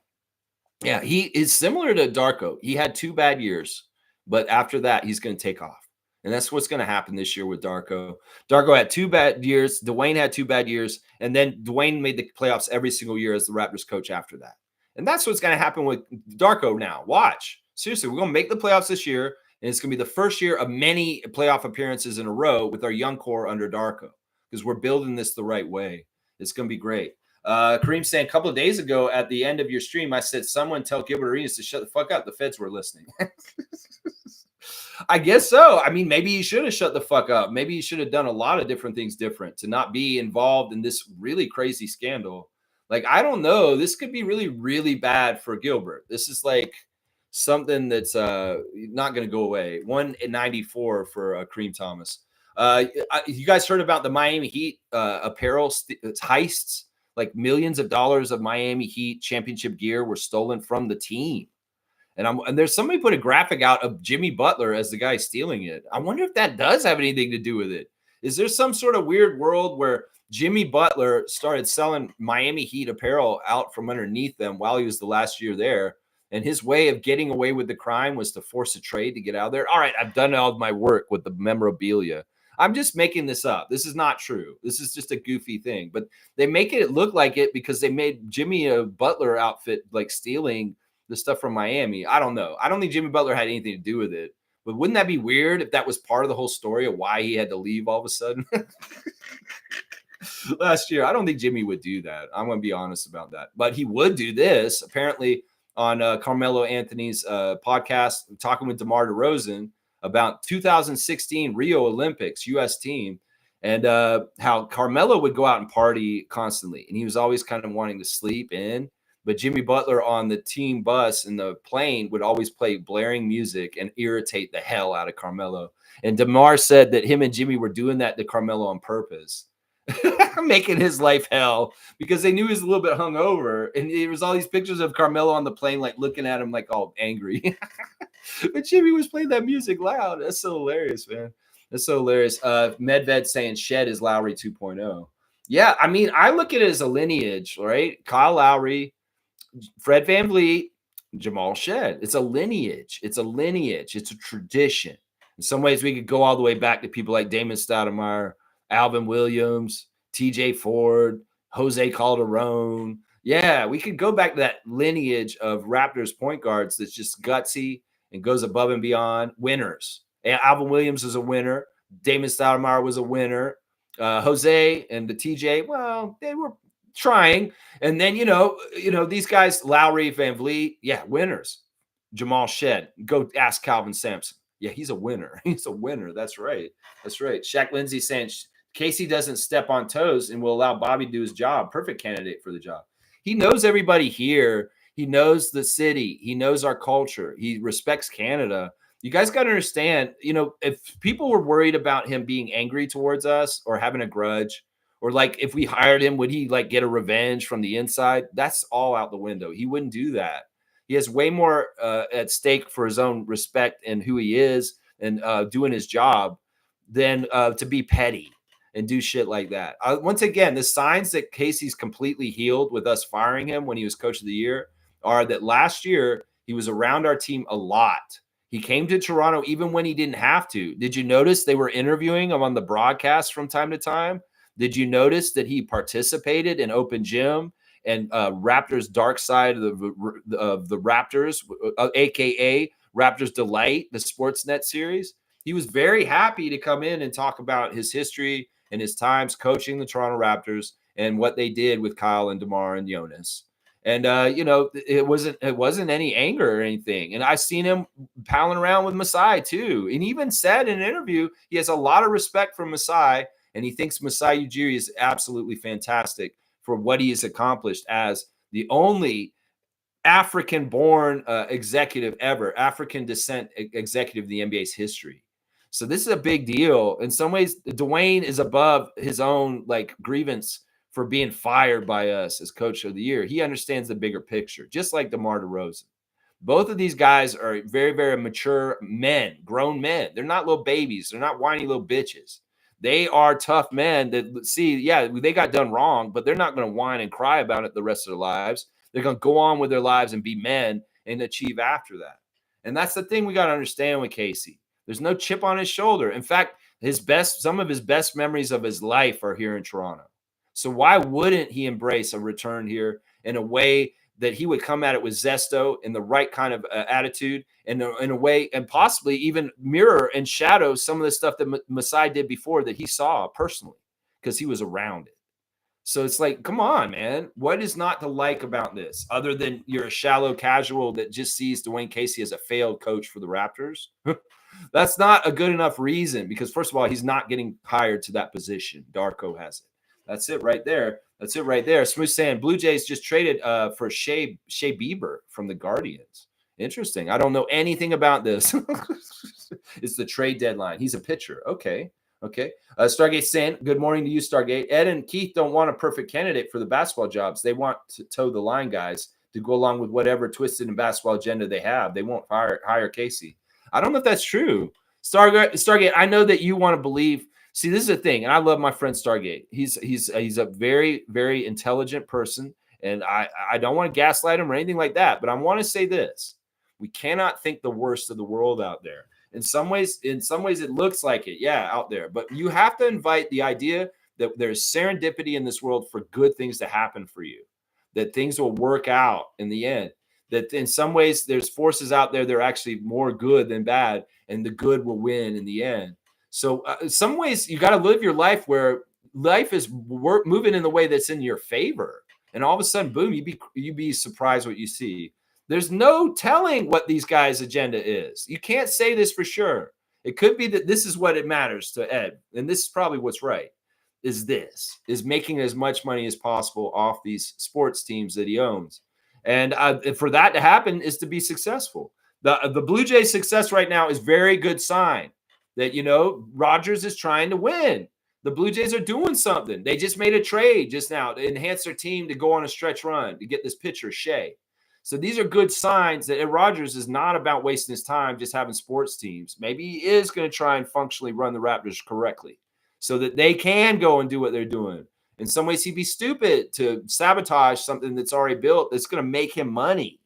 [SPEAKER 1] he is similar to Darko. He had 2 bad years, but after that, he's going to take off. And that's what's going to happen this year with Darko. Darko had 2 bad years. Dwane had 2 bad years. And then Dwane made the playoffs every single year as the Raptors coach after that. And that's what's going to happen with Darko now. Watch. Seriously, we're going to make the playoffs this year. And it's going to be the first year of many playoff appearances in a row with our young core under Darko, because we're building this the right way. It's going to be great. Kareem saying, a couple of days ago at the end of your stream, I said, someone tell Gilbert Arenas to shut the fuck up. The feds were listening. I guess so. I mean, maybe he should have shut the fuck up. Maybe he should have done a lot of different things different to not be involved in this really crazy scandal. Like, I don't know. This could be really, really bad for Gilbert. This is like something that's not going to go away. 194 for Kareem Thomas. You guys heard about the Miami Heat apparel heists? Like millions of dollars of Miami Heat championship gear were stolen from the team. And there's somebody put a graphic out of Jimmy Butler as the guy stealing it. I wonder if that does have anything to do with it. Is there some sort of weird world where Jimmy Butler started selling Miami Heat apparel out from underneath them while he was the last year there? And his way of getting away with the crime was to force a trade to get out of there. All right, I've done all of my work with the memorabilia. I'm just making this up. This is not true. This is just a goofy thing. But they make it look like it because they made Jimmy a Butler outfit, like stealing the stuff from Miami. I don't know. I don't think Jimmy Butler had anything to do with it. But wouldn't that be weird if that was part of the whole story of why he had to leave all of a sudden? Last year, I don't think Jimmy would do that. I'm going to be honest about that. But he would do this, apparently, on Carmelo Anthony's podcast, talking with DeMar DeRozan about 2016 Rio Olympics U.S. team, and how Carmelo would go out and party constantly. And he was always kind of wanting to sleep in. But Jimmy Butler on the team bus in the plane would always play blaring music and irritate the hell out of Carmelo. And DeMar said that him and Jimmy were doing that to Carmelo on purpose, making his life hell, because they knew he was a little bit hungover. And there was all these pictures of Carmelo on the plane, like looking at him like all angry. But Jimmy was playing that music loud. That's so hilarious, man. That's so hilarious. Medved saying Shed is Lowry 2.0. Yeah, I mean, I look at it as a lineage, right? Kyle Lowry, Fred VanVleet, Jamal Shed. It's a lineage. It's a lineage. It's a tradition. In some ways, we could go all the way back to people like Damon Stoudemire, Alvin Williams, TJ Ford, Jose Calderon. Yeah, we could go back to that lineage of Raptors point guards that's just gutsy and goes above and beyond. Winners. And Alvin Williams is a winner. Damon Stoudemire was a winner. Jose and the TJ, well, they were trying. And then, you know, these guys, Lowry, VanVleet, yeah, winners. Jamal Shed, go ask Calvin Sampson. Yeah, he's a winner. He's a winner. That's right. That's right. Shaq Lindsay saying Casey doesn't step on toes and will allow Bobby to do his job. Perfect candidate for the job. He knows everybody here. He knows the city. He knows our culture. He respects Canada. You guys got to understand, you know, if people were worried about him being angry towards us or having a grudge, or like if we hired him, would he like get a revenge from the inside? That's all out the window. He wouldn't do that. He has way more at stake for his own respect and who he is and doing his job than to be petty and do shit like that. Once again, the signs that Casey's completely healed with us firing him when he was coach of the year are that last year he was around our team a lot. He came to Toronto even when he didn't have to. Did you notice they were interviewing him on the broadcast from time to time? Did you notice that he participated in Open Gym and Raptors Dark Side of the Raptors, a.k.a. Raptors Delight, the Sportsnet series? He was very happy to come in and talk about his history and his times coaching the Toronto Raptors and what they did with Kyle and DeMar and Jonas. And you know, it wasn't any anger or anything. And I've seen him palling around with Masai too. And he even said in an interview he has a lot of respect for Masai, and he thinks Masai Ujiri is absolutely fantastic for what he has accomplished as the only African-born executive ever, African descent executive in the NBA's history. So this is a big deal. In some ways, Dwane is above his own like grievance for being fired by us as coach of the year. He understands the bigger picture, just like DeMar DeRozan. Both of these guys are very, very mature men, grown men. They're not little babies. They're not whiny little bitches. They are tough men that see, yeah, they got done wrong, but they're not going to whine and cry about it the rest of their lives. They're going to go on with their lives and be men and achieve after that. And that's the thing we got to understand with Casey. There's no chip on his shoulder. In fact, some of his best memories of his life are here in Toronto. So why wouldn't he embrace a return here in a way that he would come at it with zesto in the right kind of attitude, and in a way, and possibly even mirror and shadow some of the stuff that Masai did before that he saw personally because he was around it. So it's like, come on, man. What is not to like about this other than you're a shallow casual that just sees Dwane Casey as a failed coach for the Raptors? That's not a good enough reason because, first of all, he's not getting hired to that position. Darko has it. That's it right there. That's it right there. Smooth saying Blue Jays just traded for Shea Bieber from the Guardians. Interesting. I don't know anything about this. It's the trade deadline. He's a pitcher. Okay. Stargate saying, good morning to you, Stargate. Ed and Keith don't want a perfect candidate for the basketball jobs. They want to toe the line guys to go along with whatever twisted and basketball agenda they have. They won't hire Casey. I don't know if that's true. Stargate, I know that you want to believe. See, this is the thing, and I love my friend Stargate. He's a very, very intelligent person, and I don't want to gaslight him or anything like that, but I want to say this. We cannot think the worst of the world out there. In some ways, it looks like it, out there. But you have to invite the idea that there's serendipity in this world for good things to happen for you, that things will work out in the end, that in some ways there's forces out there that are actually more good than bad, and the good will win in the end. So in some ways, you got to live your life where life is moving in the way that's in your favor. And all of a sudden, boom, you'd be surprised what you see. There's no telling what these guys' agenda is. You can't say this for sure. It could be that this is what it matters to Ed, and this is probably what's right, is making as much money as possible off these sports teams that he owns. And for that to happen is to be successful. The Blue Jays' success right now is very good sign that, Rogers is trying to win. The Blue Jays are doing something. They just made a trade just now to enhance their team to go on a stretch run to get this pitcher, Shea. So these are good signs that Ed Rogers is not about wasting his time just having sports teams. Maybe he is going to try and functionally run the Raptors correctly so that they can go and do what they're doing. In some ways, he'd be stupid to sabotage something that's already built that's going to make him money.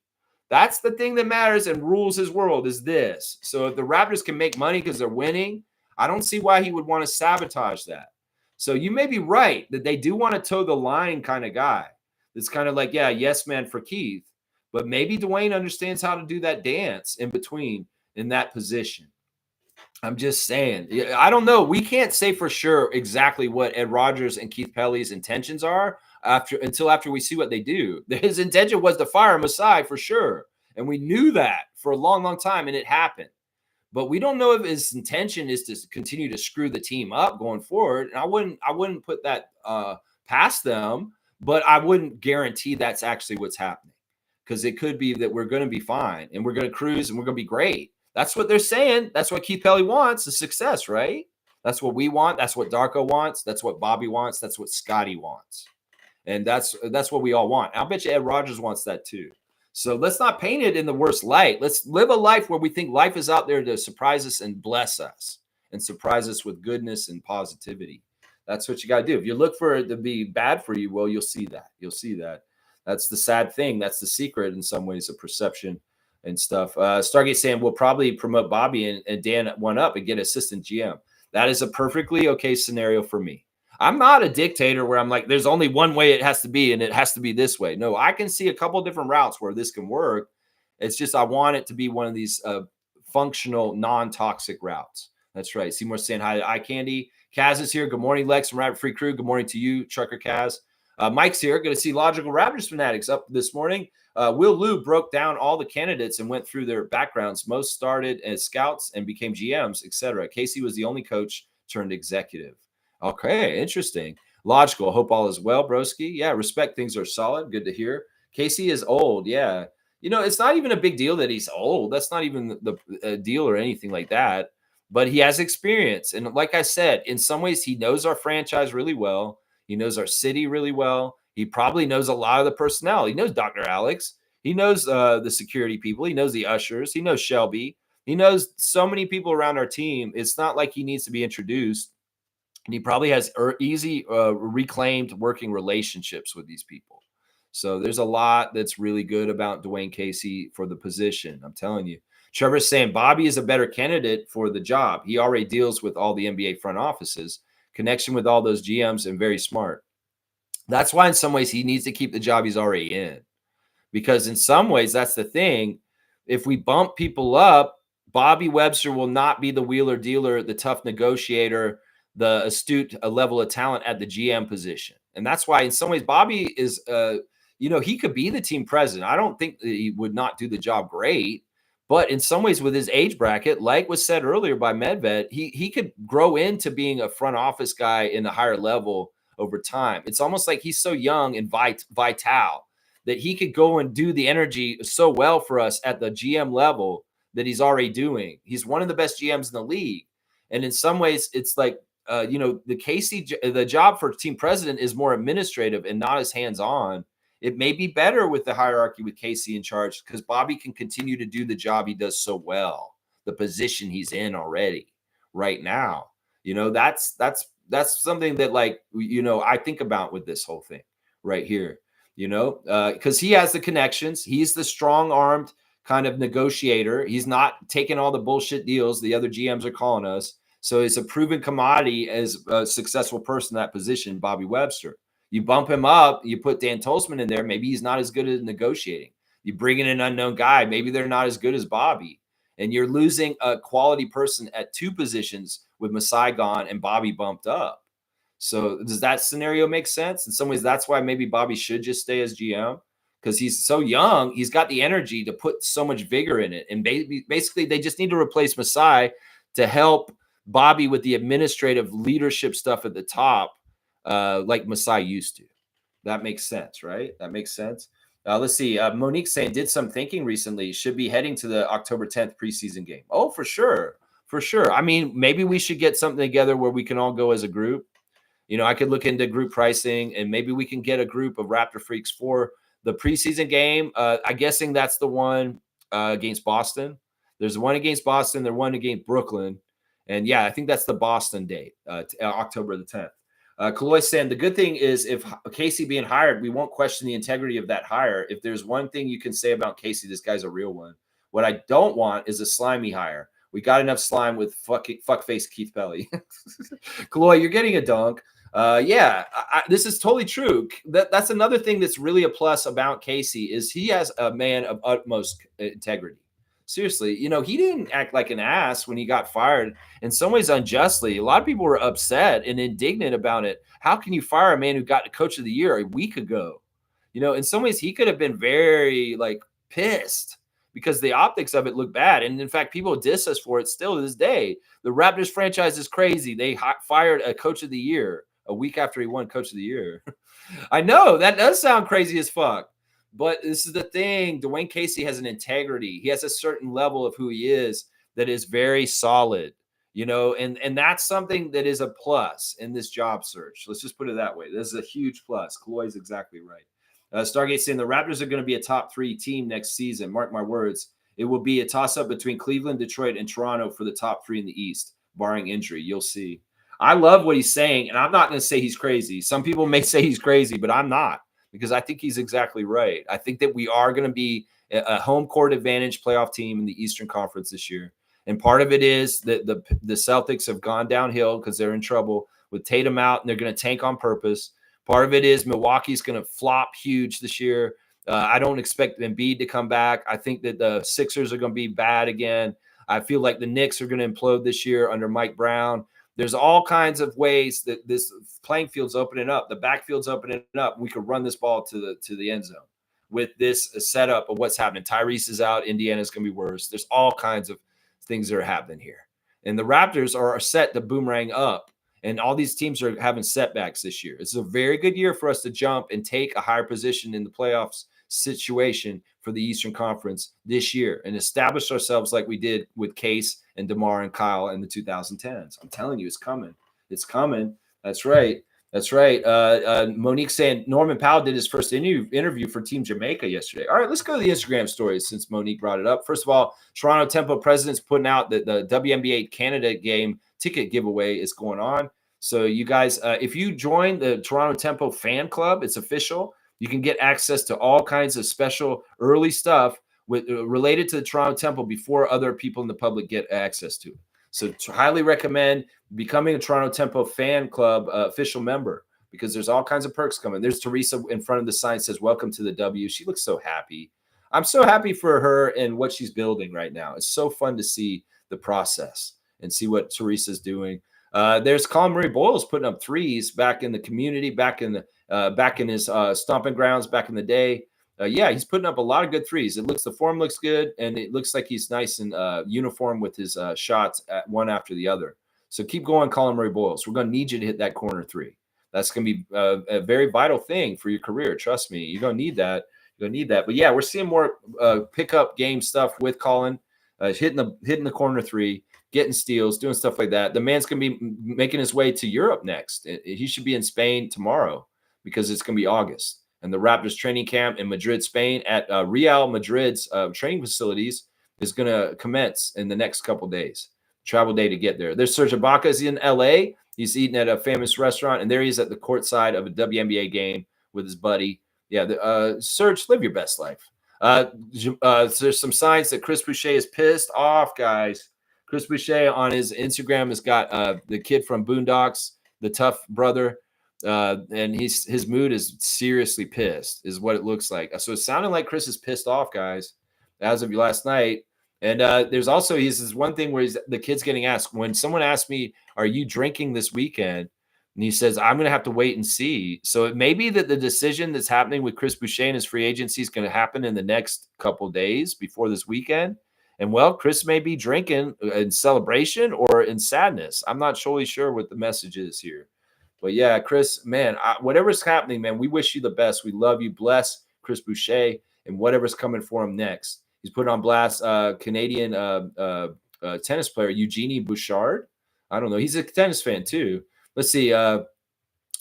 [SPEAKER 1] That's the thing that matters and rules his world is this. So if the Raptors can make money because they're winning, I don't see why he would want to sabotage that. So you may be right that they do want to toe the line kind of guy. It's kind of like, yes, man, for Keith. But maybe Dwane understands how to do that dance in between in that position. I'm just saying. I don't know. We can't say for sure exactly what Ed Rogers and Keith Pelly's intentions are until after we see what they do. His intention was to fire Masai for sure. And we knew that for a long, long time, and it happened. But we don't know if his intention is to continue to screw the team up going forward. And I wouldn't put that past them, but I wouldn't guarantee that's actually what's happening. Because it could be that we're going to be fine and we're going to cruise and we're going to be great. That's what they're saying. That's what Keith Pelly wants, is success, right? That's what we want. That's what Darko wants. That's what Bobby wants. That's what Scotty wants. And that's what we all want. I'll bet you Ed Rogers wants that too. So let's not paint it in the worst light. Let's live a life where we think life is out there to surprise us and bless us and surprise us with goodness and positivity. That's what you got to do. If you look for it to be bad for you, well, you'll see that. You'll see that. That's the sad thing. That's the secret in some ways of perception and stuff. Stargate saying we'll probably promote Bobby and Dan one up and get assistant GM. That is a perfectly okay scenario for me. I'm not a dictator where I'm like, there's only one way it has to be and it has to be this way. No, I can see a couple of different routes where this can work. It's just I want it to be one of these functional, non-toxic routes. That's right. Seymour saying hi to Eye Candy. Kaz is here. Good morning, Lex from Rabbit Free Crew. Good morning to you, Trucker Kaz. Mike's here. Going to see Logical Raptors Fanatics up this morning. Will Lou broke down all the candidates and went through their backgrounds. Most started as scouts and became GMs, etc. Casey was the only coach turned executive. Okay, interesting. Logical. Hope all is well, broski. Yeah, respect. Things are solid. Good to hear. Casey is old. Yeah. It's not even a big deal that he's old. That's not even the deal or anything like that. But he has experience. And like I said, in some ways, he knows our franchise really well. He knows our city really well. He probably knows a lot of the personnel. He knows Dr. Alex. He knows the security people. He knows the ushers. He knows Shelby. He knows so many people around our team. It's not like he needs to be introduced. And he probably has easy reclaimed working relationships with these people. So there's a lot that's really good about Dwane Casey for the position. I'm telling you. Trevor's saying Bobby is a better candidate for the job. He already deals with all the NBA front offices, connection with all those GMs, and very smart. That's why in some ways he needs to keep the job he's already in. Because in some ways, that's the thing. If we bump people up, Bobby Webster will not be the wheeler dealer, the tough negotiator, the astute level of talent at the GM position. And that's why in some ways Bobby is, he could be the team president. I don't think that he would not do the job great. But in some ways, with his age bracket, like was said earlier by Medved, he could grow into being a front office guy in a higher level over time. It's almost like he's so young and vital that he could go and do the energy so well for us at the GM level that he's already doing. He's one of the best GMs in the league. And in some ways, it's like, the job for team president is more administrative and not as hands-on. It may be better with the hierarchy with Casey in charge because Bobby can continue to do the job he does so well, the position he's in already right now. That's something that I think about with this whole thing right here, because he has the connections. He's the strong-armed kind of negotiator. He's not taking all the bullshit deals the other GMs are calling us. So it's a proven commodity as a successful person in that position, Bobby Webster. You bump him up, you put Dan Tolzman in there, maybe he's not as good at negotiating. You bring in an unknown guy, maybe they're not as good as Bobby. And you're losing a quality person at two positions with Masai gone and Bobby bumped up. So does that scenario make sense? In some ways, that's why maybe Bobby should just stay as GM because he's so young. He's got the energy to put so much vigor in it. And basically, they just need to replace Masai to help Bobby with the administrative leadership stuff at the top. Like Masai used to. That makes sense, right? That makes sense. Let's see. Monique saying, did some thinking recently. Should be heading to the October 10th preseason game. Oh, for sure. For sure. I mean, maybe we should get something together where we can all go as a group. I could look into group pricing and maybe we can get a group of Raptor freaks for the preseason game. I'm guessing that's the one against Boston. There's one against Boston. There's one against Brooklyn. And yeah, I think that's the Boston date, October the 10th. Kaloy saying the good thing is if Casey being hired, we won't question the integrity of that hire. If there's one thing you can say about Casey, this guy's a real one. What I don't want is a slimy hire. We got enough slime with fuckface Keith Pelly. Kaloy, you're getting a dunk. This is totally true. That's another thing that's really a plus about Casey is he has a man of utmost integrity. Seriously, he didn't act like an ass when he got fired. In some ways, unjustly. A lot of people were upset and indignant about it. How can you fire a man who got Coach of the Year a week ago? In some ways, he could have been very pissed because the optics of it look bad. And in fact, people diss us for it still to this day. The Raptors franchise is crazy. They fired a Coach of the Year a week after he won Coach of the Year. I know that does sound crazy as fuck. But this is the thing. Dwane Casey has an integrity. He has a certain level of who he is that is very solid, and that's something that is a plus in this job search. Let's just put it that way. This is a huge plus. Kaloy's exactly right. Stargate saying the Raptors are going to be a top 3 team next season. Mark my words. It will be a toss-up between Cleveland, Detroit, and Toronto for the top 3 in the East, barring injury. You'll see. I love what he's saying, and I'm not going to say he's crazy. Some people may say he's crazy, but I'm not. Because I think he's exactly right. I think that we are going to be a home court advantage playoff team in the Eastern Conference this year. And part of it is that the Celtics have gone downhill because they're in trouble with Tatum out, and they're going to tank on purpose. Part of it is Milwaukee's going to flop huge this year. I don't expect Embiid to come back. I think that the Sixers are going to be bad again. I feel like the Knicks are going to implode this year under Mike Brown. There's all kinds of ways that this playing field's opening up. The backfield's opening up. We could run this ball to the end zone with this setup of what's happening. Tyrese is out. Indiana's going to be worse. There's all kinds of things that are happening here. And the Raptors are set to boomerang up. And all these teams are having setbacks this year. It's a very good year for us to jump and take a higher position in the playoffs situation for the Eastern Conference this year and establish ourselves like we did with Case and DeMar and Kyle in the 2010s. I'm telling you, it's coming. It's coming. That's right. That's right. Monique saying Norman Powell did his first interview for Team Jamaica yesterday. All right, let's go to the Instagram stories since Monique brought it up. First of all, Toronto Tempo President's putting out the WNBA Canada game ticket giveaway is going on. So you guys, if you join the Toronto Tempo fan club, it's official. You can get access to all kinds of special early stuff with related to the Toronto Temple before other people in the public get access to it. So highly recommend becoming a Toronto Temple fan club official member, because there's all kinds of perks coming. There's Teresa in front of the sign, says, "Welcome to the W." She looks so happy. I'm so happy for her and what she's building right now. It's so fun to see the process and see what Teresa's doing. There's Colin Murray Boyles putting up threes back in the community, back in his stomping grounds back in the day. Yeah, he's putting up a lot of good threes. The form looks good, and it looks like he's nice and uniform with his shots at one after the other. So keep going, Colin Murray Boyles. We're going to need you to hit that corner three. That's going to be a very vital thing for your career. Trust me, you're going to need that. You're going to need that. But yeah, we're seeing more pickup game stuff with Colin, hitting the corner three, getting steals, doing stuff like that. The man's going to be making his way to Europe next. He should be in Spain tomorrow, because it's going to be August. And the Raptors training camp in Madrid, Spain, at Real Madrid's training facilities is going to commence in the next couple days. Travel day to get there. There's Serge Ibaka is in LA. He's eating at a famous restaurant, and there he is at the court side of a WNBA game with his buddy. Yeah, Serge, live your best life. There's some signs that Chris Boucher is pissed off, guys. Chris Boucher on his Instagram has got the kid from Boondocks, the tough brother, and his mood is seriously pissed, is what it looks like. So it's sounding like Chris is pissed off, guys, as of last night. And there's also this one thing where the kid's getting asked, when someone asks me, "Are you drinking this weekend?" And he says, "I'm going to have to wait and see." So it may be that the decision that's happening with Chris Boucher and his free agency is going to happen in the next couple days before this weekend. And well, Chris may be drinking in celebration or in sadness. I'm not totally sure what the message is here. But yeah, Chris, man, whatever's happening, man, we wish you the best. We love you. Bless Chris Boucher and whatever's coming for him next. He's put on blast Canadian tennis player Eugenie Bouchard. I don't know. He's a tennis fan too. Let's see.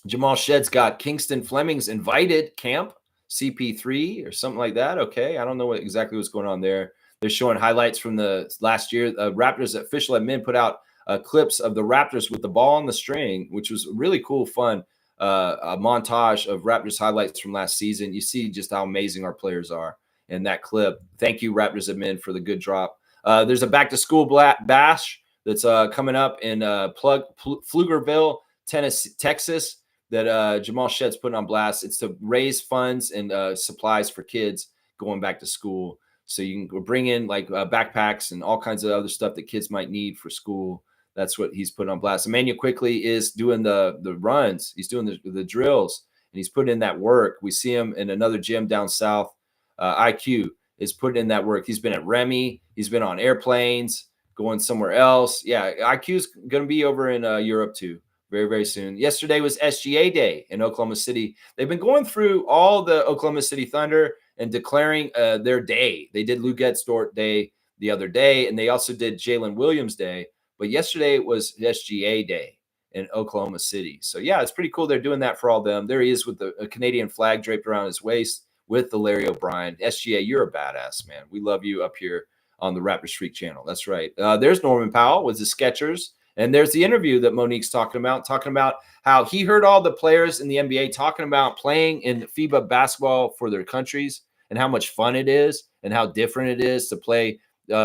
[SPEAKER 1] Jamal Shedd's got Kingston Fleming's invited camp, CP3 or something like that. Okay. I don't know exactly what's going on there. They're showing highlights from the last year. Raptors official admin put out clips of the Raptors with the ball on the string, which was really cool, fun. A montage of Raptors highlights from last season. You see just how amazing our players are in that clip. Thank you, Raptors admin, for the good drop. There's a back to school bash that's coming up in Pflugerville, Texas, that Jamal Shedd's putting on blast. It's to raise funds and supplies for kids going back to school. So you can bring in like backpacks and all kinds of other stuff that kids might need for school. That's what he's putting on blast. Emmanuel Quickly is doing the runs. He's doing the drills, and he's putting in that work. We see him in another gym down south. IQ is putting in that work. He's been at Remy. He's been on airplanes, going somewhere else. Yeah, IQ's going to be over in Europe too very, very soon. Yesterday was SGA Day in Oklahoma City. They've been going through all the Oklahoma City Thunder and declaring their day. They did Lou Dort Day the other day, and they also did Jalen Williams Day. But yesterday was SGA Day in Oklahoma City. So, yeah, it's pretty cool. They're doing that for all them. There he is with a Canadian flag draped around his waist with the Larry O'Brien. SGA, you're a badass, man. We love you up here on the Raptors Freak channel. That's right. There's Norman Powell with the Skechers. And there's the interview that Monique's talking about how he heard all the players in the NBA talking about playing in FIBA basketball for their countries and how much fun it is and how different it is to play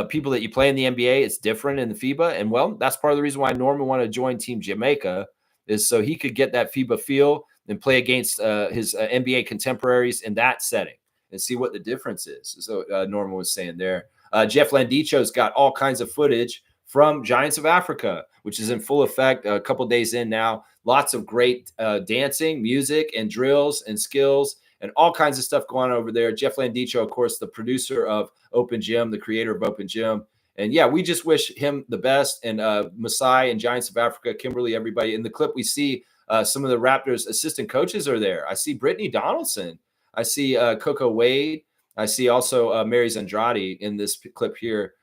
[SPEAKER 1] people that you play in the NBA. It's different in the FIBA. And, well, that's part of the reason why Norman wanted to join Team Jamaica, is so he could get that FIBA feel and play against his NBA contemporaries in that setting and see what the difference is. So Norman was saying there. Jeff Landicho's got all kinds of footage from Giants of Africa, which is in full effect a couple days in now. Lots of great dancing, music, and drills and skills and all kinds of stuff going on over there. Jeff Landicho, of course, the producer of Open Gym, the creator of Open Gym. And, yeah, we just wish him the best. And Masai and Giants of Africa, Kimberly, everybody. In the clip, we see some of the Raptors assistant coaches are there. I see Brittany Donaldson. I see Coco Wade. I see also Mary Zandradi in this clip here.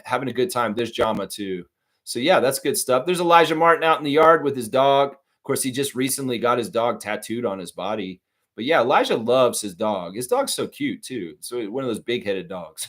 [SPEAKER 1] Having a good time. There's Jama too. So yeah, that's good stuff. There's Elijah Martin out in the yard with his dog. Of course, he just recently got his dog tattooed on his body. But yeah, Elijah loves his dog. His dog's so cute too. So one of those big-headed dogs.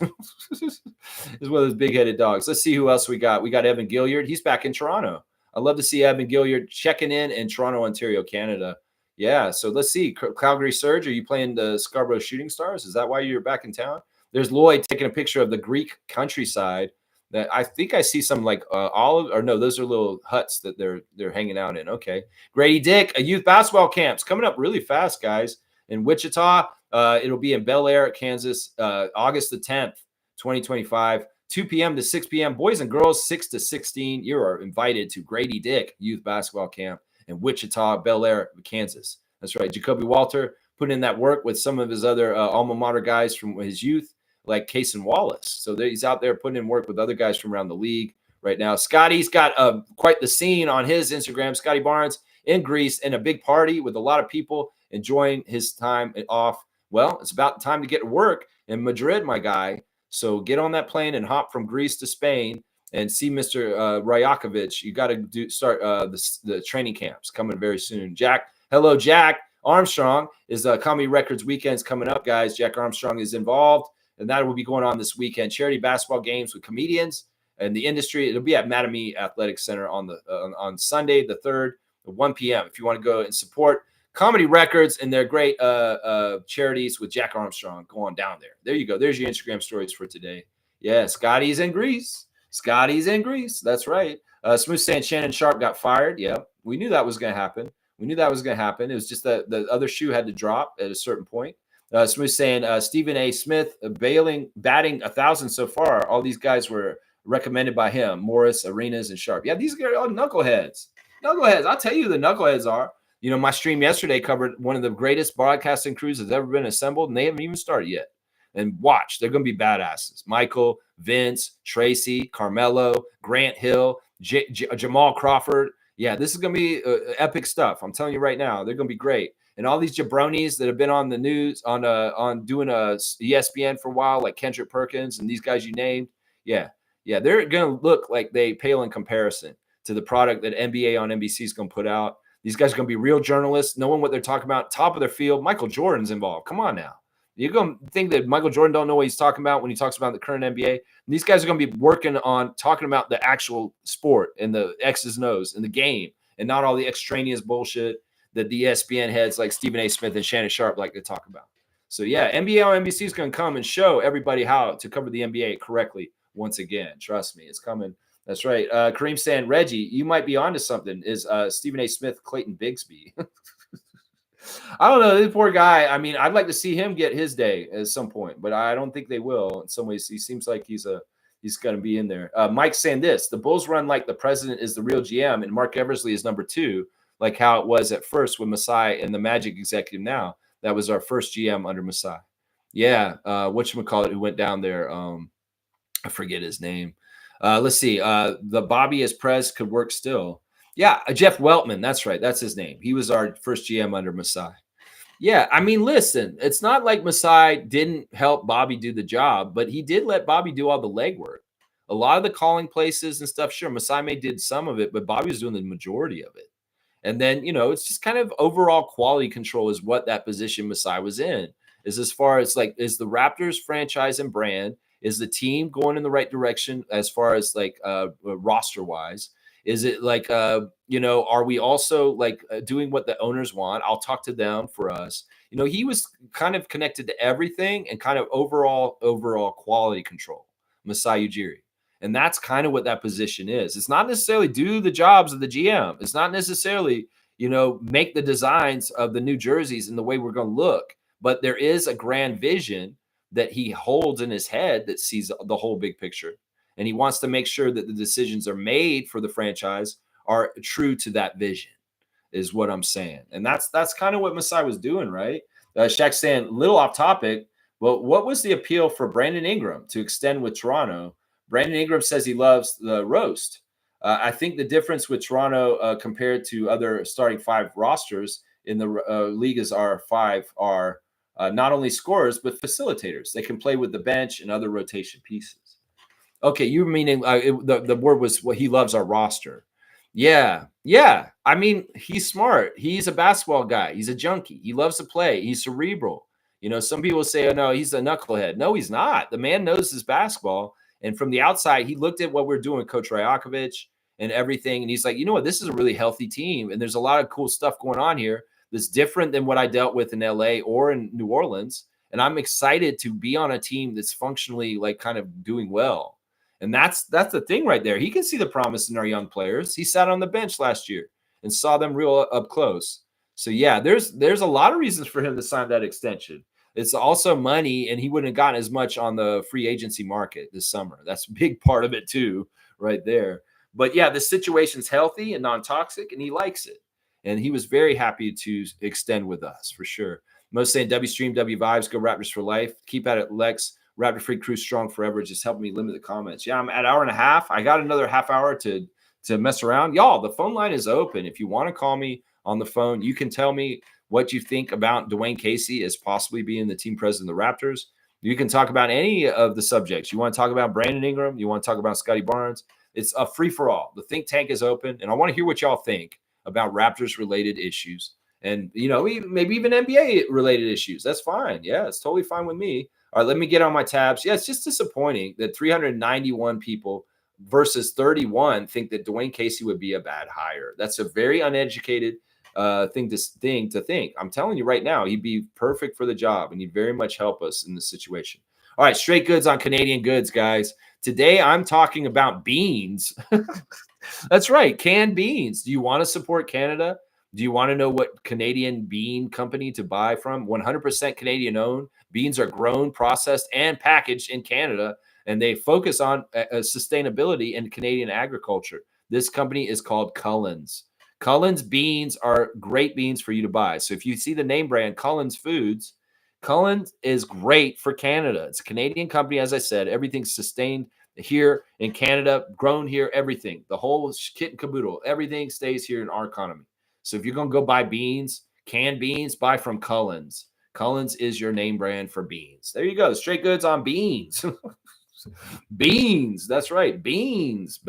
[SPEAKER 1] It's one of those big-headed dogs. Let's see who else we got. We got Evan Gilliard. He's back in Toronto. I love to see Evan Gilliard checking in Toronto, Ontario, Canada. Yeah, so let's see. Calgary Surge, are you playing the Scarborough Shooting Stars? Is that why you're back in town? There's Lloyd taking a picture of the Greek countryside. That I think I see some like olive, or no, those are little huts that they're hanging out in. Okay, Grady Dick, a youth basketball camp's coming up really fast, guys. In Wichita, it'll be in Bel Air, Kansas, August the 10th, 2025, 2 p.m. to 6 p.m. Boys and girls, 6 to 16. You are invited to Grady Dick youth basketball camp in Wichita, Bel Air, Kansas. That's right. Jacoby Walter putting in that work with some of his other alma mater guys from his youth, like Case and Wallace. So he's out there putting in work with other guys from around the league right now. Scotty's got quite the scene on his Instagram. Scotty Barnes in Greece, and a big party with a lot of people enjoying his time off. Well, it's about time to get to work in Madrid, my guy. So get on that plane and hop from Greece to Spain and see Mr. Rajakovic. You got to start the training camps coming very soon. Jack, hello, Jack Armstrong is Comedy Records weekends coming up, guys. Jack Armstrong is involved, and that will be going on this weekend. Charity basketball games with comedians and the industry. It'll be at Mattamy Athletic Center on Sunday the 3rd at 1 p.m. If you want to go and support Comedy Records and their great charities with Jack Armstrong, go on down there. There you go. There's your Instagram stories for today. Yeah, Scotty's in Greece. Scotty's in Greece. That's right. Smooth saying Shannon Sharp got fired. Yeah, we knew that was going to happen. It was just that the other shoe had to drop at a certain point. Smooth saying Stephen A. Smith batting 1,000 so far. All these guys were recommended by him. Morris, Arenas, and Sharp. Yeah, these guys are all knuckleheads. I'll tell you who the knuckleheads are. You know, my stream yesterday covered one of the greatest broadcasting crews that's ever been assembled, and they haven't even started yet. And watch, they're going to be badasses. Michael, Vince, Tracy, Carmelo, Grant Hill, Jamal Crawford. Yeah, this is going to be epic stuff. I'm telling you right now, they're going to be great. And all these jabronis that have been on the news on doing a ESPN for a while, like Kendrick Perkins and these guys you named. Yeah, they're going to look like they pale in comparison to the product that NBA on NBC is going to put out. These guys are going to be real journalists, knowing what they're talking about, top of their field. Michael Jordan's involved. Come on now. You're going to think that Michael Jordan don't know what he's talking about when he talks about the current NBA. And these guys are going to be working on talking about the actual sport and the X's and O's and the game, and not all the extraneous bullshit that the ESPN heads like Stephen A. Smith and Shannon Sharp like to talk about. So, yeah, NBA on NBC is going to come and show everybody how to cover the NBA correctly once again. Trust me, it's coming. That's right. Kareem saying, Reggie, you might be onto something. Is Stephen A. Smith Clayton Bigsby? I don't know. This poor guy. I mean, I'd like to see him get his day at some point, but I don't think they will. In some ways, he seems like he's going to be in there. Mike saying this: the Bulls run like the president is the real GM, and Mark Eversley is number 2, like how it was at first with Masai and the Magic executive. Now that was our first GM under Masai. Yeah, whatchamacallit, who went down there? I forget his name. Let's see. The Bobby as Prez could work still. Yeah, Jeff Weltman. That's right. That's his name. He was our first GM under Masai. Yeah, I mean, listen, it's not like Masai didn't help Bobby do the job, but he did let Bobby do all the legwork. A lot of the calling places and stuff, sure, Masai may did some of it, but Bobby was doing the majority of it. And then, it's just kind of overall quality control is what that position Masai was in. Is as far as like, is the Raptors franchise and brand, is the team going in the right direction as far as like roster-wise? Is it like, are we also like doing what the owners want? I'll talk to them for us. He was kind of connected to everything and kind of overall quality control, Masai Ujiri. And that's kind of what that position is. It's not necessarily do the jobs of the GM. It's not necessarily, make the designs of the new jerseys and the way we're going to look. But there is a grand vision that he holds in his head that sees the whole big picture. And he wants to make sure that the decisions are made for the franchise are true to that vision, is what I'm saying. And that's kind of what Masai was doing, right? Shaq's saying, little off topic, but what was the appeal for Brandon Ingram to extend with Toronto? Brandon Ingram says he loves the roast. I think the difference with Toronto compared to other starting 5 rosters in the league is our 5 are not only scorers, but facilitators. They can play with the bench and other rotation pieces. Okay, you're meaning the word was what he loves our roster. Yeah. I mean, he's smart. He's a basketball guy. He's a junkie. He loves to play. He's cerebral. Some people say, oh, no, he's a knucklehead. No, he's not. The man knows his basketball. And from the outside, he looked at what we're doing with Coach Rajakovic and everything. And he's like, you know what? This is a really healthy team. And there's a lot of cool stuff going on here that's different than what I dealt with in LA or in New Orleans. And I'm excited to be on a team that's functionally like kind of doing well. And that's the thing right there. He can see the promise in our young players. He sat on the bench last year and saw them real up close. So yeah, there's a lot of reasons for him to sign that extension. It's also money, and he wouldn't have gotten as much on the free agency market this summer. That's a big part of it too, right there. But yeah, the situation's healthy and non-toxic, and he likes it. And he was very happy to extend with us for sure. Most saying W Stream, W Vibes, go Raptors for life. Keep at it, Lex. Raptor Free Crew strong forever. Just helping me limit the comments. Yeah, I'm at an hour and a half. I got another half hour to mess around. Y'all, the phone line is open. If you want to call me on the phone, you can tell me what you think about Dwane Casey as possibly being the team president of the Raptors. You can talk about any of the subjects. You want to talk about Brandon Ingram? You want to talk about Scotty Barnes? It's a free-for-all. The think tank is open, and I want to hear what y'all think about Raptors-related issues. And, maybe even NBA-related issues. That's fine. Yeah, it's totally fine with me. All right, let me get on my tabs. Yeah, it's just disappointing that 391 people versus 31 think that Dwane Casey would be a bad hire. That's a very uneducated thing to think. I'm telling you right now, he'd be perfect for the job, and he'd very much help us in this situation. All right, straight goods on Canadian goods, guys. Today, I'm talking about beans. That's right, canned beans. Do you want to support Canada? Do you want to know what Canadian bean company to buy from? 100% Canadian owned. Beans are grown, processed, and packaged in Canada, and they focus on sustainability in Canadian agriculture. This company is called Cullen's. Cullen's beans are great beans for you to buy. So if you see the name brand Cullen's Foods, Cullen's is great for Canada. It's a Canadian company, as I said. Everything's sustained here in Canada, grown here, everything. The whole kit and caboodle, everything stays here in our economy. So if you're going to go buy beans, canned beans, buy from Cullen's. Cullen's is your name brand for beans. There you go. Straight goods on beans. Beans. That's right. Beans.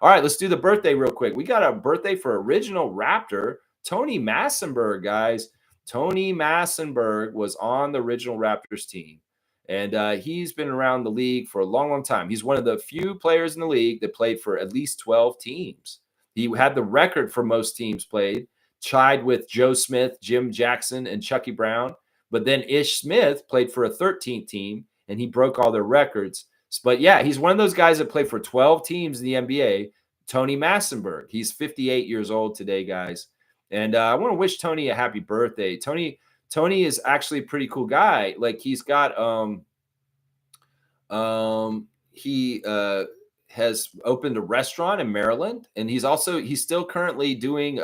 [SPEAKER 1] All right, let's do the birthday real quick. We got a birthday for original Raptor, Tony Massenberg, guys. Tony Massenberg was on the original Raptors team. And he's been around the league for a long, long time. He's one of the few players in the league that played for at least 12 teams. He had the record for most teams played, tied with Joe Smith, Jim Jackson, and Chucky Brown. But then Ish Smith played for a 13th team, and he broke all their records. But yeah, he's one of those guys that played for 12 teams in the NBA, Tony Massenberg. He's 58 years old today, guys. And I want to wish Tony a happy birthday. Tony is actually a pretty cool guy. Like he's got he has opened a restaurant in Maryland, and he's still currently doing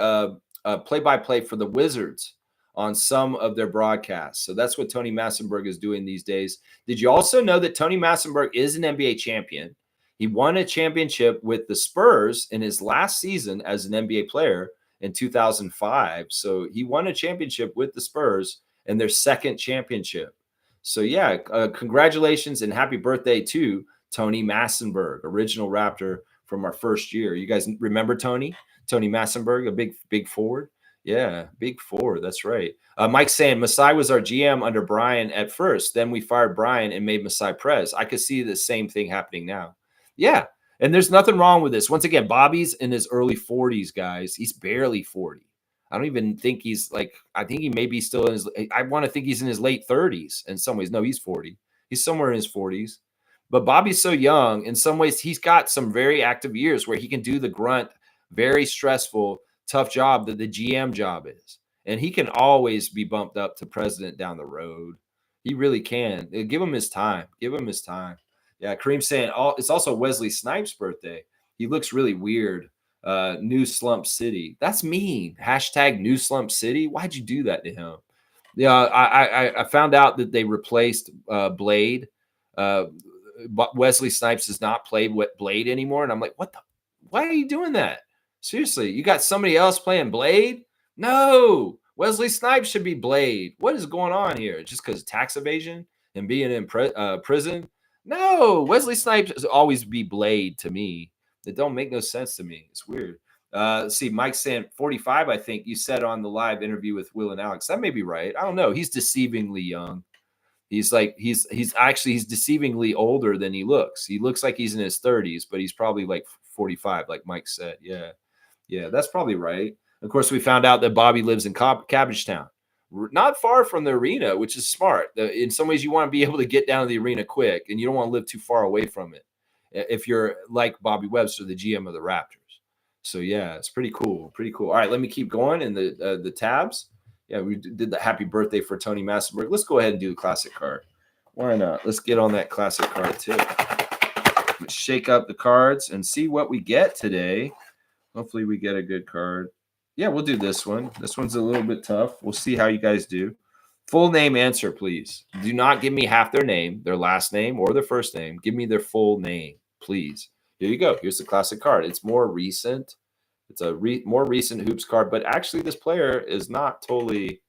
[SPEAKER 1] play-by-play for the Wizards on some of their broadcasts. So that's what Tony Massenberg is doing these days. Did you also know that Tony Massenberg is an NBA champion? He won a championship with the Spurs in his last season as an NBA player in 2005. So he won a championship with the Spurs in their second championship. So yeah, congratulations and happy birthday to Tony Massenberg, original Raptor from our first year. You guys remember Tony Massenberg, a big forward? Yeah, big forward. That's right. Mike's saying Masai was our GM under Brian at first. Then we fired Brian and made Masai Prez. I could see the same thing happening now. Yeah, and there's nothing wrong with this. Once again, Bobby's in his early 40s, guys. He's barely 40. I don't even think he's I think he may be still in his, I want to think he's in his late 30s in some ways. No, he's 40. He's somewhere in his 40s. But Bobby's so young. In some ways, he's got some very active years where he can do the grunt, very stressful, tough job that the GM job is. And he can always be bumped up to president down the road. He really can. Give him his time. Yeah, Kareem's saying it's also Wesley Snipes' birthday. He looks really weird. New Slump City. That's mean. # New Slump City. Why'd you do that to him? Yeah, I found out that they replaced Blade. But Wesley Snipes does not play Blade anymore. And I'm like, why are you doing that? Seriously, you got somebody else playing Blade? No, Wesley Snipes should be Blade. What is going on here? Just because tax evasion and being in prison? No, Wesley Snipes is always be Blade to me. It don't make no sense to me. It's weird. Let's see, Mike's saying 45, I think you said on the live interview with Will and Alex. That may be right. I don't know. He's deceivingly young. He's deceivingly older than he looks. He looks like he's in his 30s, but he's probably like 45, like Mike said. Yeah, that's probably right. Of course, we found out that Bobby lives in Cabbagetown. not far from the arena, which is smart. In some ways, you want to be able to get down to the arena quick, and you don't want to live too far away from it if you're like Bobby Webster, the GM of the Raptors. So yeah, it's pretty cool. Pretty cool. All right, let me keep going in the tabs. Yeah, we did the happy birthday for Tony Massenberg. Let's go ahead and do the classic card. Why not? Let's get on that classic card too. Let's shake up the cards and see what we get today. Hopefully we get a good card. Yeah, we'll do this one. This one's a little bit tough. We'll see how you guys do. Full name answer, please. Do not give me half their name, their last name, or their first name. Give me their full name, please. Here you go. Here's the classic card. It's more recent. It's a more recent hoops card, but actually this player is not totally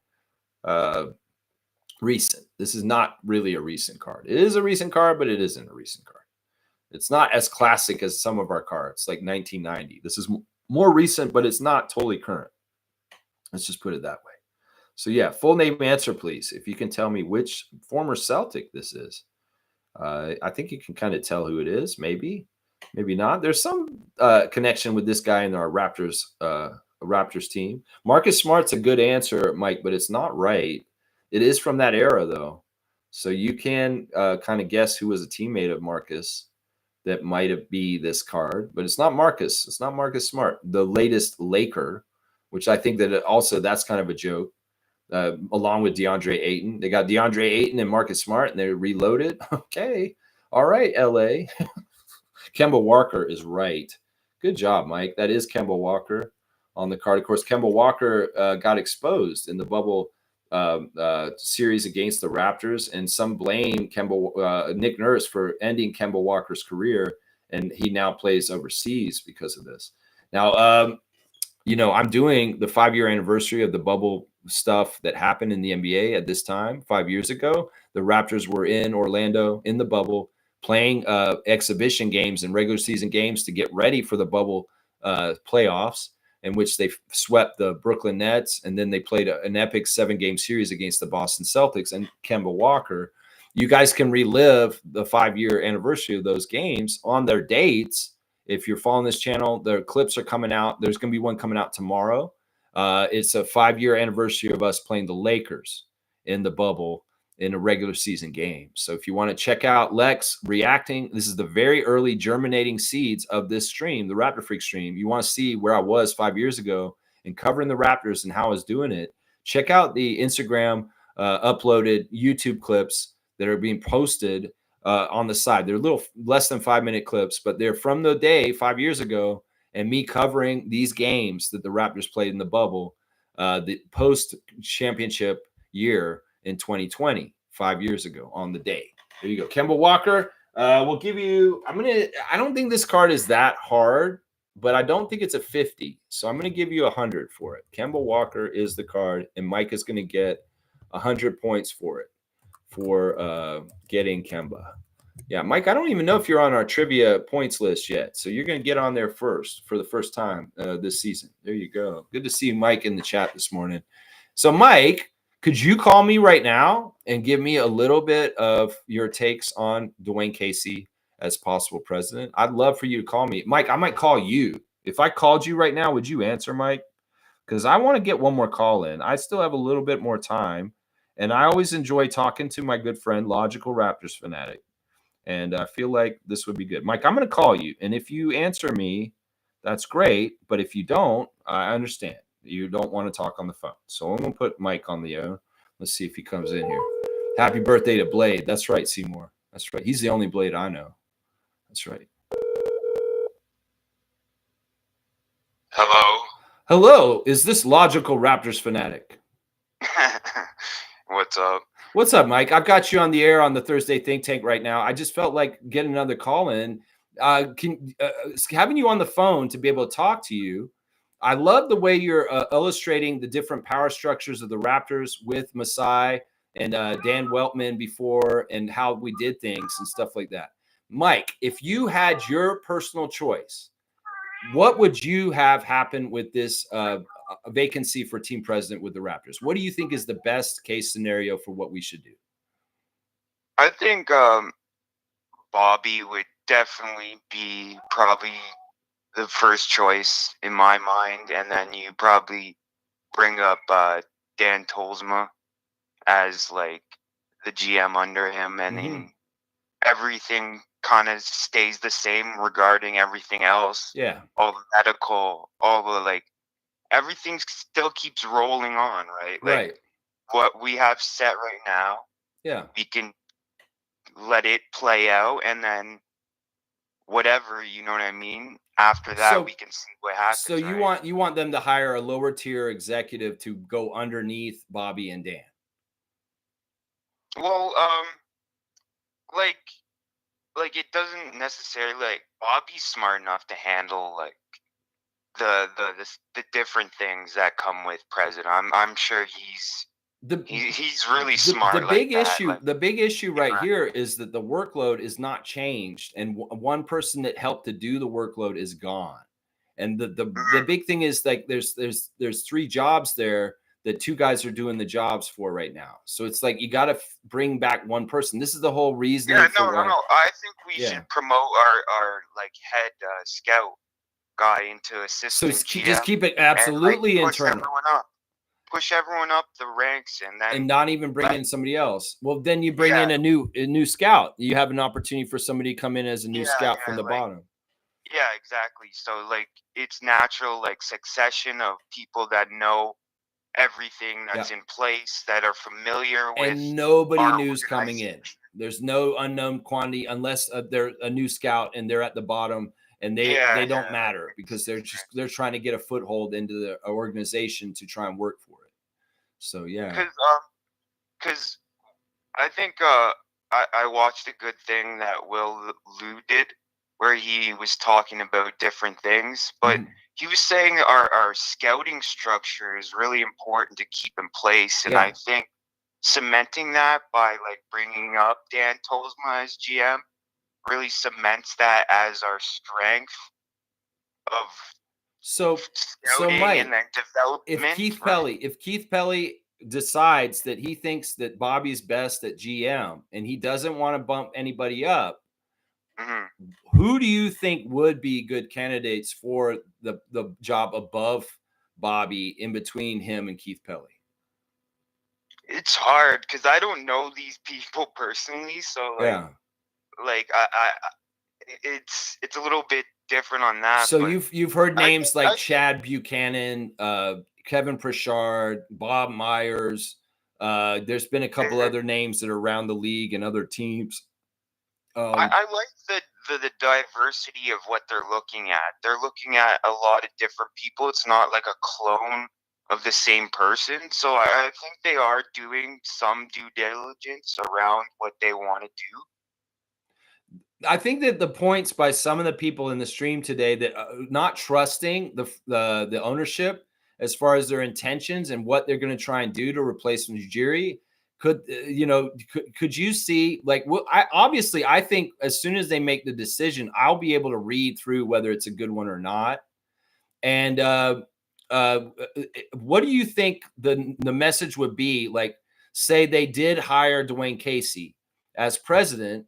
[SPEAKER 1] recent. This is not really a recent card. It is a recent card, but it isn't a recent card. It's not as classic as some of our cards, like 1990. This is more recent, but it's not totally current. Let's just put it that way. So yeah, full name answer, please. If you can tell me which former Celtic this is. I think you can kind of tell who it is, maybe. Maybe not. There's some connection with this guy in our Raptors team. Marcus Smart's a good answer, Mike, but it's not right. It is from that era, though. So you can kind of guess who was a teammate of Marcus that might be this card, but it's not Marcus. It's not Marcus Smart, the latest Laker, which I think that that's kind of a joke. Along with DeAndre Ayton. They got DeAndre Ayton and Marcus Smart, and they reloaded. Okay. All right, LA. Kemba Walker is right. Good job, Mike. That is Kemba Walker on the card. Of course, Kemba Walker got exposed in the bubble series against the Raptors, and some blame Nick Nurse for ending Kemba Walker's career, and he now plays overseas because of this. Now, I'm doing the 5-year anniversary of the bubble stuff that happened in the NBA at this time. 5 years ago, the Raptors were in Orlando in the bubble, playing exhibition games and regular season games to get ready for the bubble playoffs, in which they swept the Brooklyn Nets, and then they played an epic 7-game series against the Boston Celtics and Kemba Walker. You guys can relive the 5-year anniversary of those games on their dates. If you're following this channel, the clips are coming out. There's going to be one coming out tomorrow. It's a 5-year anniversary of us playing the Lakers in the bubble in a regular season game. So if you want to check out Lex reacting, this is the very early germinating seeds of this stream, the Raptor Freak stream. You want to see where I was 5 years ago and covering the Raptors and how I was doing it. Check out the Instagram uploaded YouTube clips that are being posted on the side. They're little less than 5-minute clips, but they're from the day 5 years ago and me covering these games that the Raptors played in the bubble, the post-championship year in 2020, 5 years ago on the day. There you go. Kemba Walker, we'll give you, I don't think this card is that hard, but I don't think it's a 50. So I'm going to give you 100 for it. Kemba Walker is the card, and Mike is going to get 100 points for it, for getting Kemba. Yeah, Mike, I don't even know if you're on our trivia points list yet. So you're going to get on there first for the first time this season. There you go. Good to see Mike in the chat this morning. So, Mike, could you call me right now and give me a little bit of your takes on Dwane Casey as possible president? I'd love for you to call me. Mike, I might call you. If I called you right now, would you answer, Mike? Because I want to get one more call in. I still have a little bit more time. And I always enjoy talking to my good friend, Logical Raptors Fanatic. And I feel like this would be good. Mike, I'm going to call you. And if you answer me, that's great. But if you don't, I understand. You don't want to talk on the phone. So I'm going to put Mike on the air. Let's see if he comes in here. Happy birthday to Blade. That's right, Seymour. That's right. He's the only Blade I know. That's right.
[SPEAKER 3] Hello.
[SPEAKER 1] Hello. Is this Logical Raptors Fanatic?
[SPEAKER 3] What's up?
[SPEAKER 1] What's up, Mike? I've got you on the air on the Thursday Think Tank right now. I just felt like getting another call in. Having you on the phone to be able to talk to you. I love the way you're illustrating the different power structures of the Raptors with Masai and Dan Weltman before, and how we did things and stuff like that. Mike, if you had your personal choice, what would you have happen with this vacancy for team president with the Raptors? What do you think is the best case scenario for what we should do?
[SPEAKER 3] I think Bobby would definitely be probably the first choice in my mind, and then you probably bring up Dan Tolzma as like the GM under him, and then everything kind of stays the same regarding everything else.
[SPEAKER 1] Yeah.
[SPEAKER 3] All the medical, all the like, everything still keeps rolling on, right? Like
[SPEAKER 1] Right.
[SPEAKER 3] what we have set right now,
[SPEAKER 1] Yeah.
[SPEAKER 3] we can let it play out, and then whatever, you know what I mean? After that,
[SPEAKER 1] So
[SPEAKER 3] we can see what happens.
[SPEAKER 1] So you want them to hire a lower tier executive to go underneath Bobby and Dan?
[SPEAKER 3] Well, like it doesn't necessarily, like, Bobby's smart enough to handle like the different things that come with president. I'm sure he's really smart.
[SPEAKER 1] The big
[SPEAKER 3] like that.
[SPEAKER 1] issue,
[SPEAKER 3] Like,
[SPEAKER 1] the big issue right here is that the workload is not changed, and one person that helped to do the workload is gone. And the big thing is, like, there's 3 jobs there that 2 guys are doing the jobs for right now. So it's like you got to bring back one person. This is the whole reason.
[SPEAKER 3] Yeah, no. I think we should promote our like head scout guy into assistant.
[SPEAKER 1] So just keep it absolutely internal.
[SPEAKER 3] Push everyone up the ranks, and
[SPEAKER 1] not even bring in somebody else. Well, then you bring in a new scout. You have an opportunity for somebody to come in as a new scout from the bottom.
[SPEAKER 3] Yeah, exactly. So like it's natural, like, succession of people that know everything that's in place, that are familiar with.
[SPEAKER 1] And nobody new's coming in. There's no unknown quantity unless they're a new scout and they're at the bottom, and they don't matter because they're trying to get a foothold into the organization to try and work for it. So
[SPEAKER 3] because I think I watched a good thing that Will Liu did, where he was talking about different things, but he was saying our scouting structure is really important to keep in place, and I think cementing that by like bringing up Dan Tolzma as GM really cements that as our strength of scouting,
[SPEAKER 1] Mike,
[SPEAKER 3] and then development.
[SPEAKER 1] If Keith Pelly decides that he thinks that Bobby's best at GM and he doesn't want to bump anybody up, who do you think would be good candidates for the job above Bobby in between him and Keith Pelly?
[SPEAKER 3] It's hard because I don't know these people personally, so it's a little bit different on that.
[SPEAKER 1] So you've heard names like Chad Buchanan, Kevin Pritchard, Bob Myers. There's been a couple other names that are around the league and other teams.
[SPEAKER 3] I like the diversity of what they're looking at. They're looking at a lot of different people. It's not like a clone of the same person. So I think they are doing some due diligence around what they want to do.
[SPEAKER 1] I think that the points by some of the people in the stream today that not trusting the ownership as far as their intentions and what they're going to try and do to replace Ujiri, could you see, like, well, I think as soon as they make the decision, I'll be able to read through whether it's a good one or not. And what do you think the message would be? Like, say they did hire Dwane Casey as president,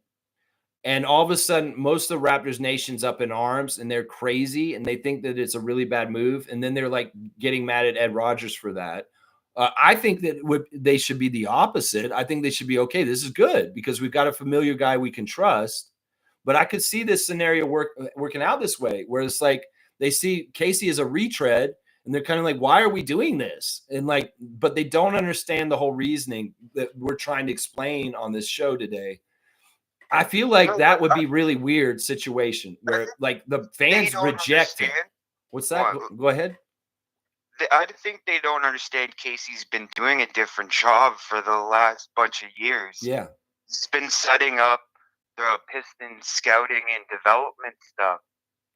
[SPEAKER 1] and all of a sudden most of the Raptors nation's up in arms and they're crazy and they think that it's a really bad move, and then they're like getting mad at Ed Rogers for that. I think that they should be the opposite. I think they should be, okay, this is good because we've got a familiar guy we can trust. But I could see this scenario working out this way, where it's like they see Casey as a retread and they're kind of like, why are we doing this? And like, but they don't understand the whole reasoning that we're trying to explain on this show today. I feel like that would be really weird situation where like the fans reject him. What's that? Go ahead.
[SPEAKER 3] I think they don't understand Casey's been doing a different job for the last bunch of years.
[SPEAKER 1] Yeah.
[SPEAKER 3] He's been setting up the Pistons scouting and development stuff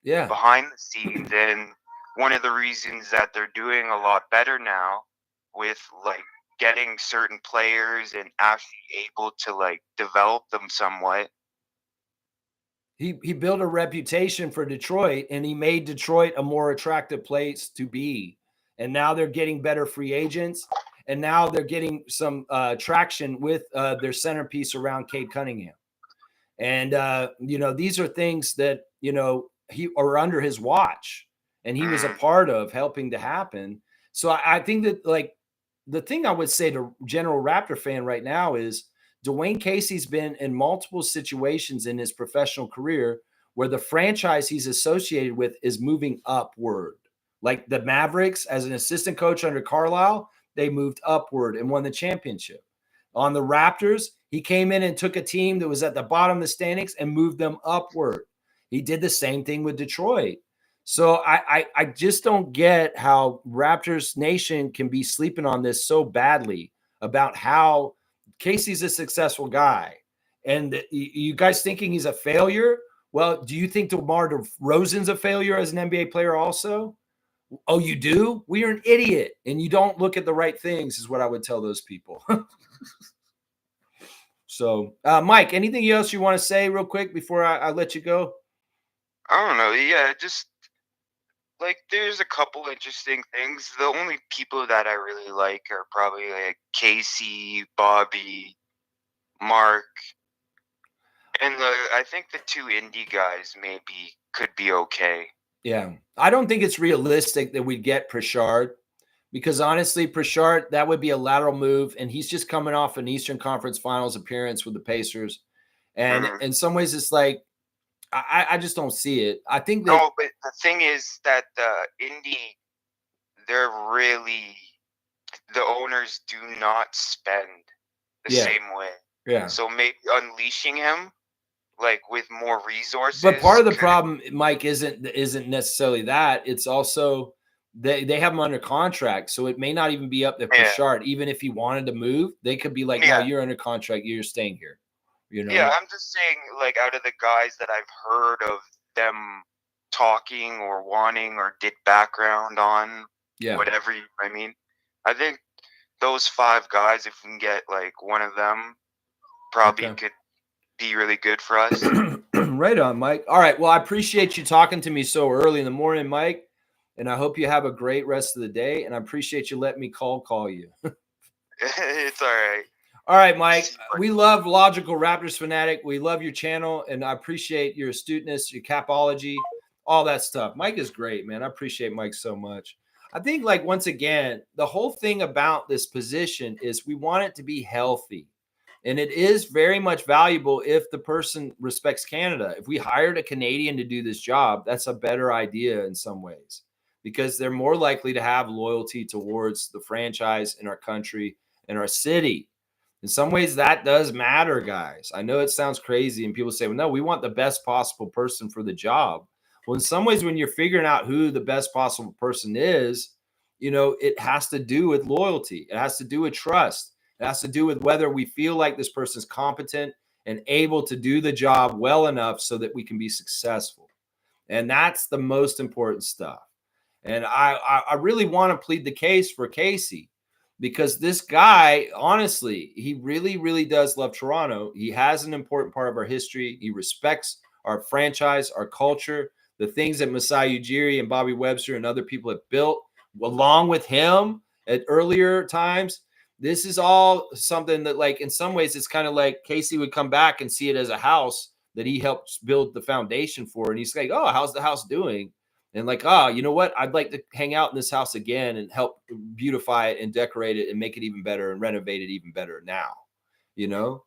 [SPEAKER 3] behind the scenes. And one of the reasons that they're doing a lot better now with like getting certain players and actually able to like develop them somewhat.
[SPEAKER 1] He built a reputation for Detroit, and he made Detroit a more attractive place to be. And now they're getting better free agents, and now they're getting some traction with their centerpiece around Cade Cunningham. And, these are things that, he are under his watch, and he was a part of helping to happen. So I think that, like, the thing I would say to general Raptor fan right now is Dwane Casey's been in multiple situations in his professional career where the franchise he's associated with is moving upward. Like the Mavericks, as an assistant coach under Carlisle, they moved upward and won the championship. On the Raptors, he came in and took a team that was at the bottom of the standings and moved them upward. He did the same thing with Detroit. So I just don't get how Raptors Nation can be sleeping on this so badly about how Casey's a successful guy. And you guys thinking he's a failure? Well, do you think DeMar DeRozan's a failure as an NBA player also? Oh, you do? Well, you're an idiot, and you don't look at the right things is what I would tell those people. So, Mike, anything else you want to say real quick before I let you go?
[SPEAKER 3] I don't know. Yeah, just like there's a couple interesting things. The only people that I really like are probably like Casey, Bobby, Mark, and I think the two indie guys maybe could be okay.
[SPEAKER 1] Yeah, I don't think it's realistic that we'd get Pritchard because honestly, Pritchard, that would be a lateral move, and he's just coming off an Eastern Conference Finals appearance with the Pacers. And in some ways, it's like, I just don't see it. I think that.
[SPEAKER 3] No, but the thing is that the indie, they're really, the owners do not spend the same way.
[SPEAKER 1] Yeah.
[SPEAKER 3] So maybe unleashing him, like with more resources.
[SPEAKER 1] But part of the problem, Mike, isn't necessarily that. It's also they have him under contract, so it may not even be up to Pritchard. Even if he wanted to move, they could be like, "No, you're under contract. You're staying here." You know?
[SPEAKER 3] Yeah, I'm just saying, like, out of the guys that I've heard of them talking or wanting or did background on, whatever. I mean, I think those 5 guys, if we can get like one of them, probably could be really good for us.
[SPEAKER 1] Right on, Mike. All right. Well, I appreciate you talking to me so early in the morning, Mike. And I hope you have a great rest of the day. And I appreciate you letting me call you.
[SPEAKER 3] It's all right.
[SPEAKER 1] All right, Mike. We love Logical Raptors Fanatic. We love your channel, and I appreciate your astuteness, your capology, all that stuff. Mike is great, man. I appreciate Mike so much. I think, like, once again, the whole thing about this position is we want it to be healthy. And it is very much valuable if the person respects Canada. If we hired a Canadian to do this job, that's a better idea in some ways because they're more likely to have loyalty towards the franchise in our country and our city. In some ways, that does matter, guys. I know it sounds crazy, and people say, well, no, we want the best possible person for the job. Well, in some ways, when you're figuring out who the best possible person is, you know, it has to do with loyalty. It has to do with trust. It has to do with whether we feel like this person's competent and able to do the job well enough so that we can be successful. And that's the most important stuff. And I really want to plead the case for Casey. Because this guy, honestly, he really, really does love Toronto. He has an important part of our history. He respects our franchise, our culture, the things that Masai Ujiri and Bobby Webster and other people have built along with him at earlier times. This is all something that, like, in some ways, it's kind of like Casey would come back and see it as a house that he helped build the foundation for. And he's like, oh, how's the house doing? And like, you know what? I'd like to hang out in this house again and help beautify it and decorate it and make it even better and renovate it even better now, you know?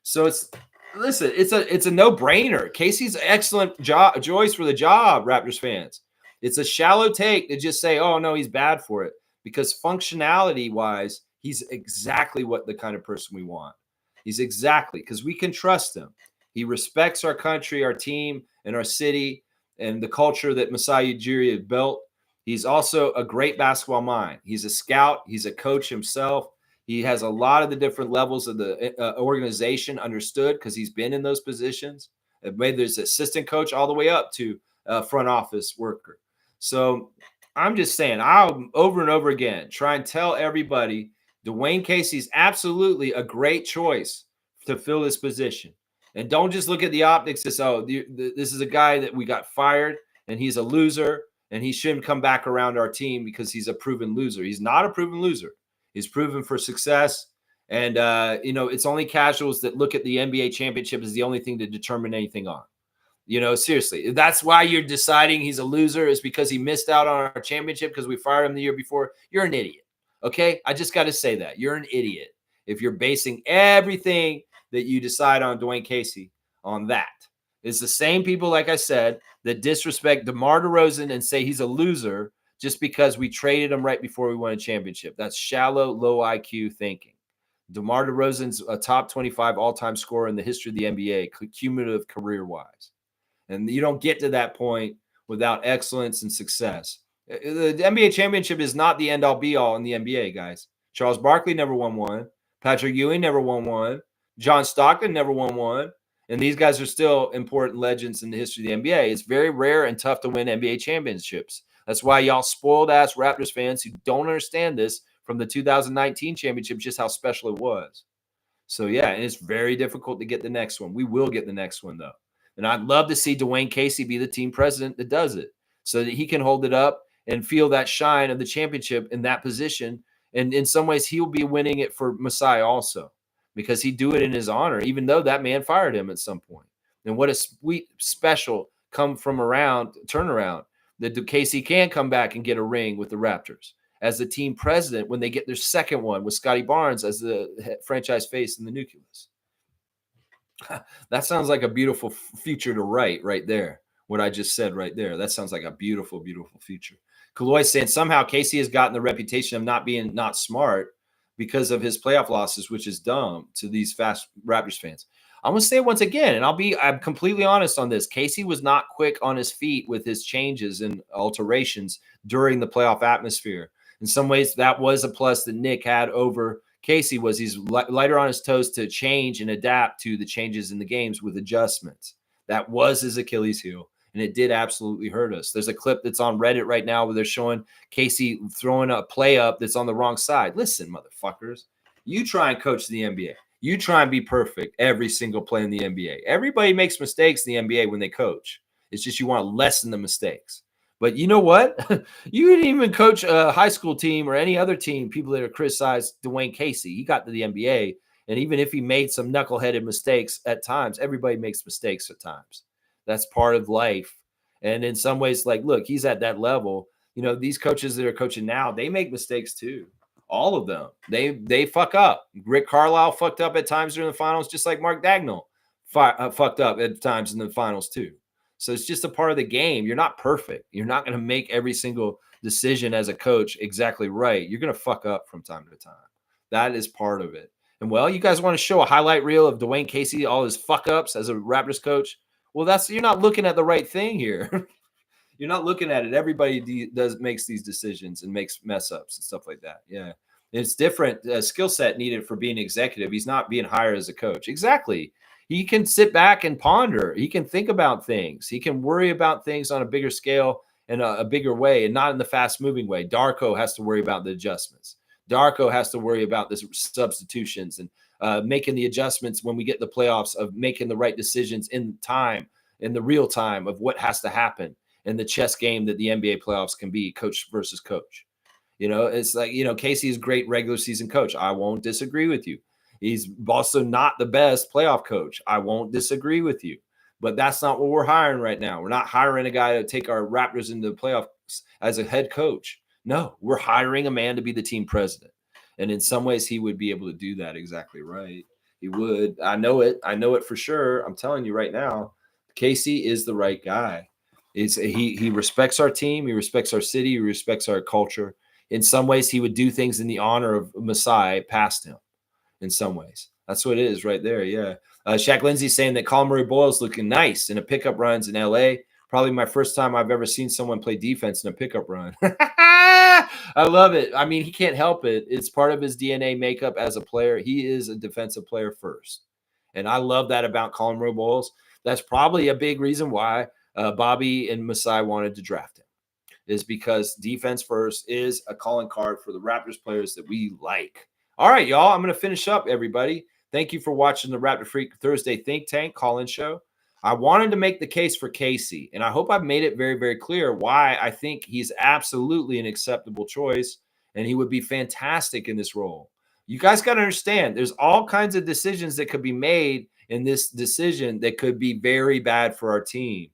[SPEAKER 1] So it's a no-brainer. Casey's an excellent choice for the job, Raptors fans. It's a shallow take to just say, oh, no, he's bad for it. Because functionality-wise, he's exactly what the kind of person we want. He's exactly, because we can trust him. He respects our country, our team, and our city, and the culture that Masai Ujiri has built. He's also a great basketball mind. He's a scout. He's a coach himself. He has a lot of the different levels of the organization understood because he's been in those positions. Maybe there's assistant coach all the way up to front office worker. So I'm just saying, I'll over and over again try and tell everybody Dwane Casey's absolutely a great choice to fill this position. And don't just look at the optics as, oh, this is a guy that we got fired and he's a loser and he shouldn't come back around our team because he's a proven loser. He's not a proven loser. He's proven for success. And, you know, it's only casuals that look at the NBA championship as the only thing to determine anything on. You know, seriously, that's why you're deciding he's a loser is because he missed out on our championship because we fired him the year before. You're an idiot. Okay, I just got to say that. You're an idiot if you're basing everything that you decide on Dwane Casey on that. It's the same people, like I said, that disrespect DeMar DeRozan and say he's a loser just because we traded him right before we won a championship. That's shallow, low IQ thinking. DeMar DeRozan's a top 25 all-time scorer in the history of the NBA, cumulative career-wise. And you don't get to that point without excellence and success. The NBA championship is not the end-all be-all in the NBA, guys. Charles Barkley never won one. Patrick Ewing never won one. John Stockton never won one. And these guys are still important legends in the history of the NBA. It's very rare and tough to win NBA championships. That's why y'all spoiled-ass Raptors fans who don't understand this from the 2019 championship, just how special it was. So, yeah, and it's very difficult to get the next one. We will get the next one, though. And I'd love to see Dwane Casey be the team president that does it so that he can hold it up and feel that shine of the championship in that position. And in some ways, he'll be winning it for Masai also because he'd do it in his honor, even though that man fired him at some point. And what a sweet, special turnaround that Casey can come back and get a ring with the Raptors as the team president when they get their second one with Scotty Barnes as the franchise face in the nucleus. That sounds like a beautiful future to write right there. What I just said right there. That sounds like a beautiful, beautiful future. Kaloy saying somehow Casey has gotten the reputation of not smart because of his playoff losses, which is dumb to these fast Raptors fans. I'm going to say it once again, and I'm completely honest on this. Casey was not quick on his feet with his changes and alterations during the playoff atmosphere. In some ways, that was a plus that Nick had over Casey was he's lighter on his toes to change and adapt to the changes in the games with adjustments. That was his Achilles heel, and it did absolutely hurt us. There's a clip that's on Reddit right now where they're showing Casey throwing a play up that's on the wrong side. Listen, motherfuckers, you try and coach the NBA. You try and be perfect every single play in the NBA. Everybody makes mistakes in the NBA when they coach. It's just you want to lessen the mistakes. But you know what? You didn't even coach a high school team or any other team, people that are criticized Dwane Casey. He got to the NBA, and even if he made some knuckleheaded mistakes at times, everybody makes mistakes at times. That's part of life. And in some ways, like, look, he's at that level. You know, these coaches that are coaching now, they make mistakes too. All of them. They fuck up. Rick Carlisle fucked up at times during the finals, just like Mark Dagnall fucked up at times in the finals too. So it's just a part of the game. You're not perfect. You're not going to make every single decision as a coach exactly right. You're going to fuck up from time to time. That is part of it. And, well, you guys want to show a highlight reel of Dwane Casey, all his fuck ups as a Raptors coach? Well, you're not looking at the right thing here. You're not looking at it. Everybody makes these decisions and makes mess ups and stuff like that. Yeah. It's different skill set needed for being executive. He's not being hired as a coach. Exactly. He can sit back and ponder. He can think about things. He can worry about things on a bigger scale and a bigger way and not in the fast moving way. Darko has to worry about the adjustments. Darko has to worry about the substitutions and making the adjustments when we get the playoffs of making the right decisions in time, in the real time of what has to happen in the chess game that the NBA playoffs can be, coach versus coach. You know, it's like, you know, Casey's a great regular season coach. I won't disagree with you. He's also not the best playoff coach. I won't disagree with you. But that's not what we're hiring right now. We're not hiring a guy to take our Raptors into the playoffs as a head coach. No, we're hiring a man to be the team president. And in some ways, he would be able to do that exactly right. He would. I know it. I know it for sure. I'm telling you right now, Casey is the right guy. He respects our team. He respects our city. He respects our culture. In some ways, he would do things in the honor of Masai past him. In some ways, that's what it is right there. Yeah. Shaq Lindsay saying that Colin Murray Boyle's looking nice in a pickup runs in LA. Probably my first time I've ever seen someone play defense in a pickup run. I love it. I mean, he can't help it. It's part of his DNA makeup as a player. He is a defensive player first. And I love that about Colin Murray Boyles. That's probably a big reason why Bobby and Masai wanted to draft him, is because defense first is a calling card for the Raptors players that we like. All right, y'all, I'm going to finish up, everybody. Thank you for watching the Raptor Freak Thursday Think Tank call-in show. I wanted to make the case for Casey, and I hope I've made it very, very clear why I think he's absolutely an acceptable choice, and he would be fantastic in this role. You guys got to understand, there's all kinds of decisions that could be made in this decision that could be very bad for our team.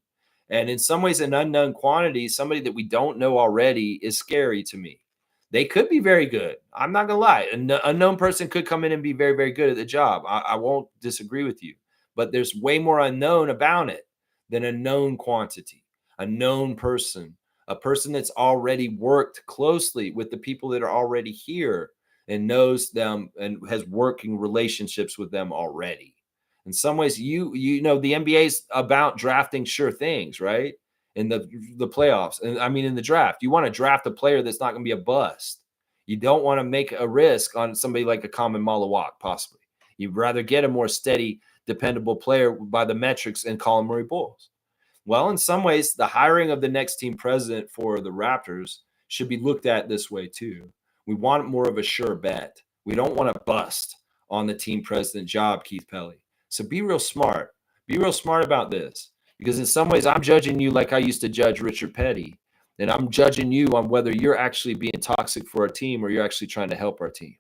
[SPEAKER 1] And in some ways, an unknown quantity, somebody that we don't know already, is scary to me. They could be very good. I'm not going to lie. An unknown person could come in and be very, very good at the job. I won't disagree with you. But there's way more unknown about it than a known quantity, a known person, a person that's already worked closely with the people that are already here and knows them and has working relationships with them already. In some ways, you know, the NBA is about drafting sure things, right? In the playoffs. And I mean, in the draft, you want to draft a player that's not going to be a bust. You don't want to make a risk on somebody like a Common Malawak, possibly. You'd rather get a more steady, dependable player by the metrics and Colin Murray Bulls. Well, in some ways, the hiring of the next team president for the Raptors should be looked at this way too. We want more of a sure bet. We don't want to bust on the team president job, Keith Pelly. So be real smart. Be real smart about this. Because in some ways, I'm judging you like I used to judge Richard Petty. And I'm judging you on whether you're actually being toxic for our team or you're actually trying to help our team.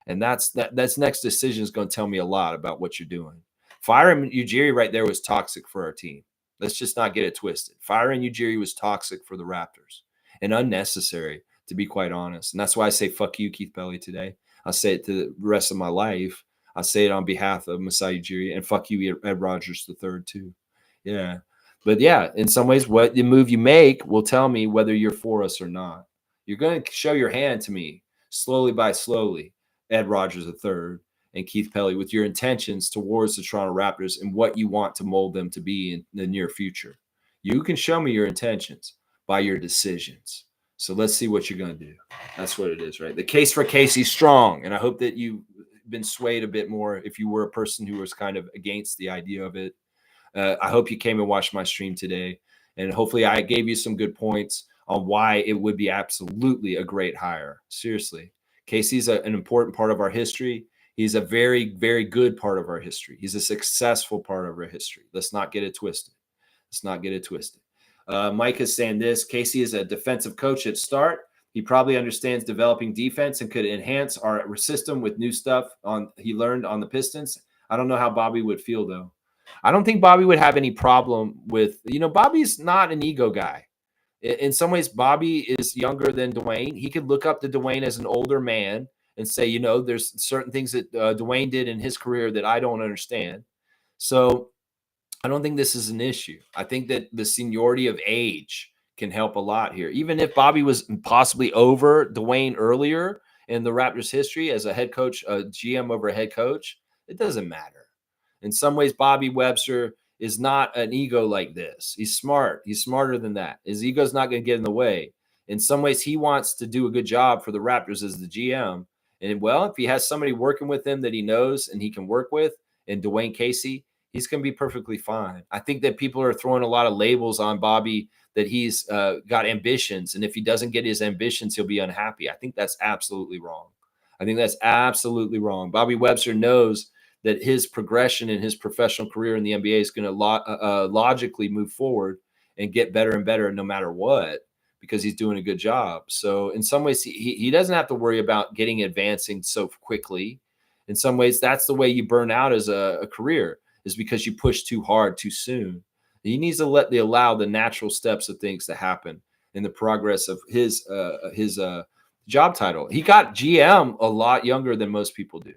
[SPEAKER 1] And that's next decision is going to tell me a lot about what you're doing. Firing Ujiri right there was toxic for our team. Let's just not get it twisted. Firing Ujiri was toxic for the Raptors and unnecessary, to be quite honest. And that's why I say fuck you, Keith Pelly, today. I'll say it to the rest of my life. I say it on behalf of Masai Ujiri, and fuck you, Ed Rogers III, too. Yeah. But yeah, in some ways, what the move you make will tell me whether you're for us or not. You're going to show your hand to me slowly by slowly, Ed Rogers III and Keith Pelly, with your intentions towards the Toronto Raptors and what you want to mold them to be in the near future. You can show me your intentions by your decisions. So let's see what you're going to do. That's what it is, right? The case for Casey's strong, and I hope that you've been swayed a bit more if you were a person who was kind of against the idea of it. I hope you came and watched my stream today, and hopefully I gave you some good points on why it would be absolutely a great hire. Seriously, Casey's an important part of our history. He's a very, very good part of our history. He's a successful part of our history. Let's not get it twisted. Let's not get it twisted. Mike is saying this. Casey is a defensive coach at start. He probably understands developing defense and could enhance our system with new stuff he learned on the Pistons. I don't know how Bobby would feel, though. I don't think Bobby would have any problem with, Bobby's not an ego guy. In some ways, Bobby is younger than Dwane. He could look up to Dwane as an older man and say, there's certain things that Dwane did in his career that I don't understand. So I don't think this is an issue. I think that the seniority of age can help a lot here. Even if Bobby was possibly over Dwane earlier in the Raptors history as a head coach, a GM over a head coach, it doesn't matter. In some ways, Bobby Webster is not an ego like this. He's smart. He's smarter than that. His ego's not going to get in the way. In some ways, he wants to do a good job for the Raptors as the GM. And, well, if he has somebody working with him that he knows and he can work with, and Dwane Casey, he's going to be perfectly fine. I think that people are throwing a lot of labels on Bobby that he's got ambitions. And if he doesn't get his ambitions, he'll be unhappy. I think that's absolutely wrong. Bobby Webster knows that his progression in his professional career in the NBA is going to logically move forward and get better and better no matter what, because he's doing a good job. So in some ways, he doesn't have to worry about advancing so quickly. In some ways, that's the way you burn out as a career, is because you push too hard too soon. He needs to allow the natural steps of things to happen in the progress of his job title. He got GM a lot younger than most people do.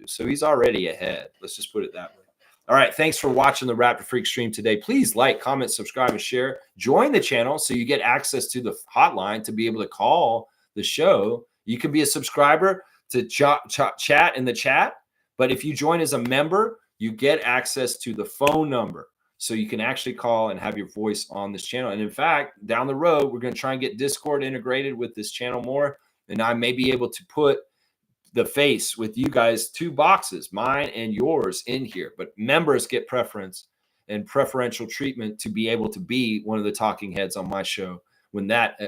[SPEAKER 1] So he's already ahead. Let's just put it that way. All right. Thanks for watching the Raptor Freak stream today. Please like, comment, subscribe, and share. Join the channel so you get access to the hotline to be able to call the show. You can be a subscriber to chat in the chat. But if you join as a member, you get access to the phone number. So you can actually call and have your voice on this channel. And in fact, down the road, we're going to try and get Discord integrated with this channel more. And I may be able to put the face with you guys, 2 boxes, mine and yours, in here. But members get preference and preferential treatment to be able to be one of the talking heads on my show when that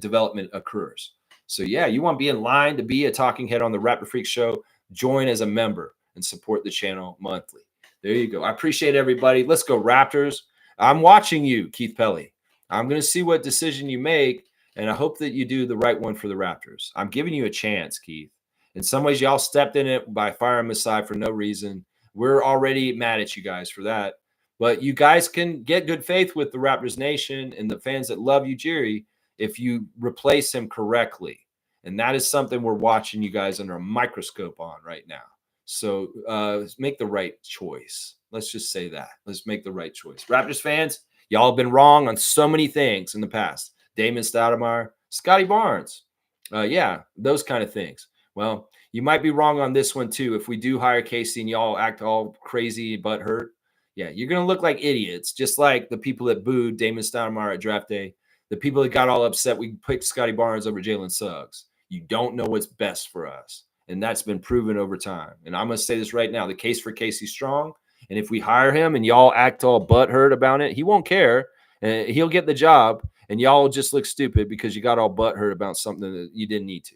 [SPEAKER 1] development occurs. So yeah, you want to be in line to be a talking head on the Raptor Freak show, join as a member and support the channel monthly. There you go. I appreciate everybody. Let's go Raptors. I'm watching you, Keith Pelly. I'm going to see what decision you make. And I hope that you do the right one for the Raptors. I'm giving you a chance, Keith. In some ways, y'all stepped in it by firing Masai for no reason. We're already mad at you guys for that. But you guys can get good faith with the Raptors Nation and the fans that love you, Jerry, if you replace him correctly. And that is something we're watching you guys under a microscope on right now. So make the right choice. Let's just say that. Let's make the right choice. Raptors fans, y'all have been wrong on so many things in the past. Damon Stoudemire, Scotty Barnes. Yeah, those kind of things. Well, you might be wrong on this one too. If we do hire Casey and y'all act all crazy but hurt, yeah, you're going to look like idiots, just like the people that booed Damon Stoudemire at draft day, the people that got all upset we picked Scotty Barnes over Jalen Suggs. You don't know what's best for us. And that's been proven over time. And I'm going to say this right now. The case for Casey's strong. And if we hire him and y'all act all butthurt about it, he won't care. He'll get the job. And y'all just look stupid because you got all butthurt about something that you didn't need to.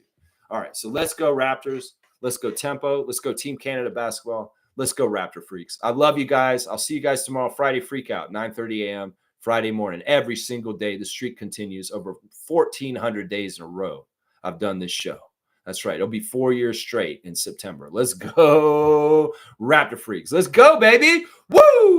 [SPEAKER 1] All right. So let's go Raptors. Let's go Tempo. Let's go Team Canada basketball. Let's go Raptor Freaks. I love you guys. I'll see you guys tomorrow, Friday Freakout, 9:30 a.m. Friday morning. Every single day, the streak continues over 1,400 days in a row. I've done this show. That's right. It'll be 4 years straight in September. Let's go, Raptor Freaks. Let's go, baby. Woo!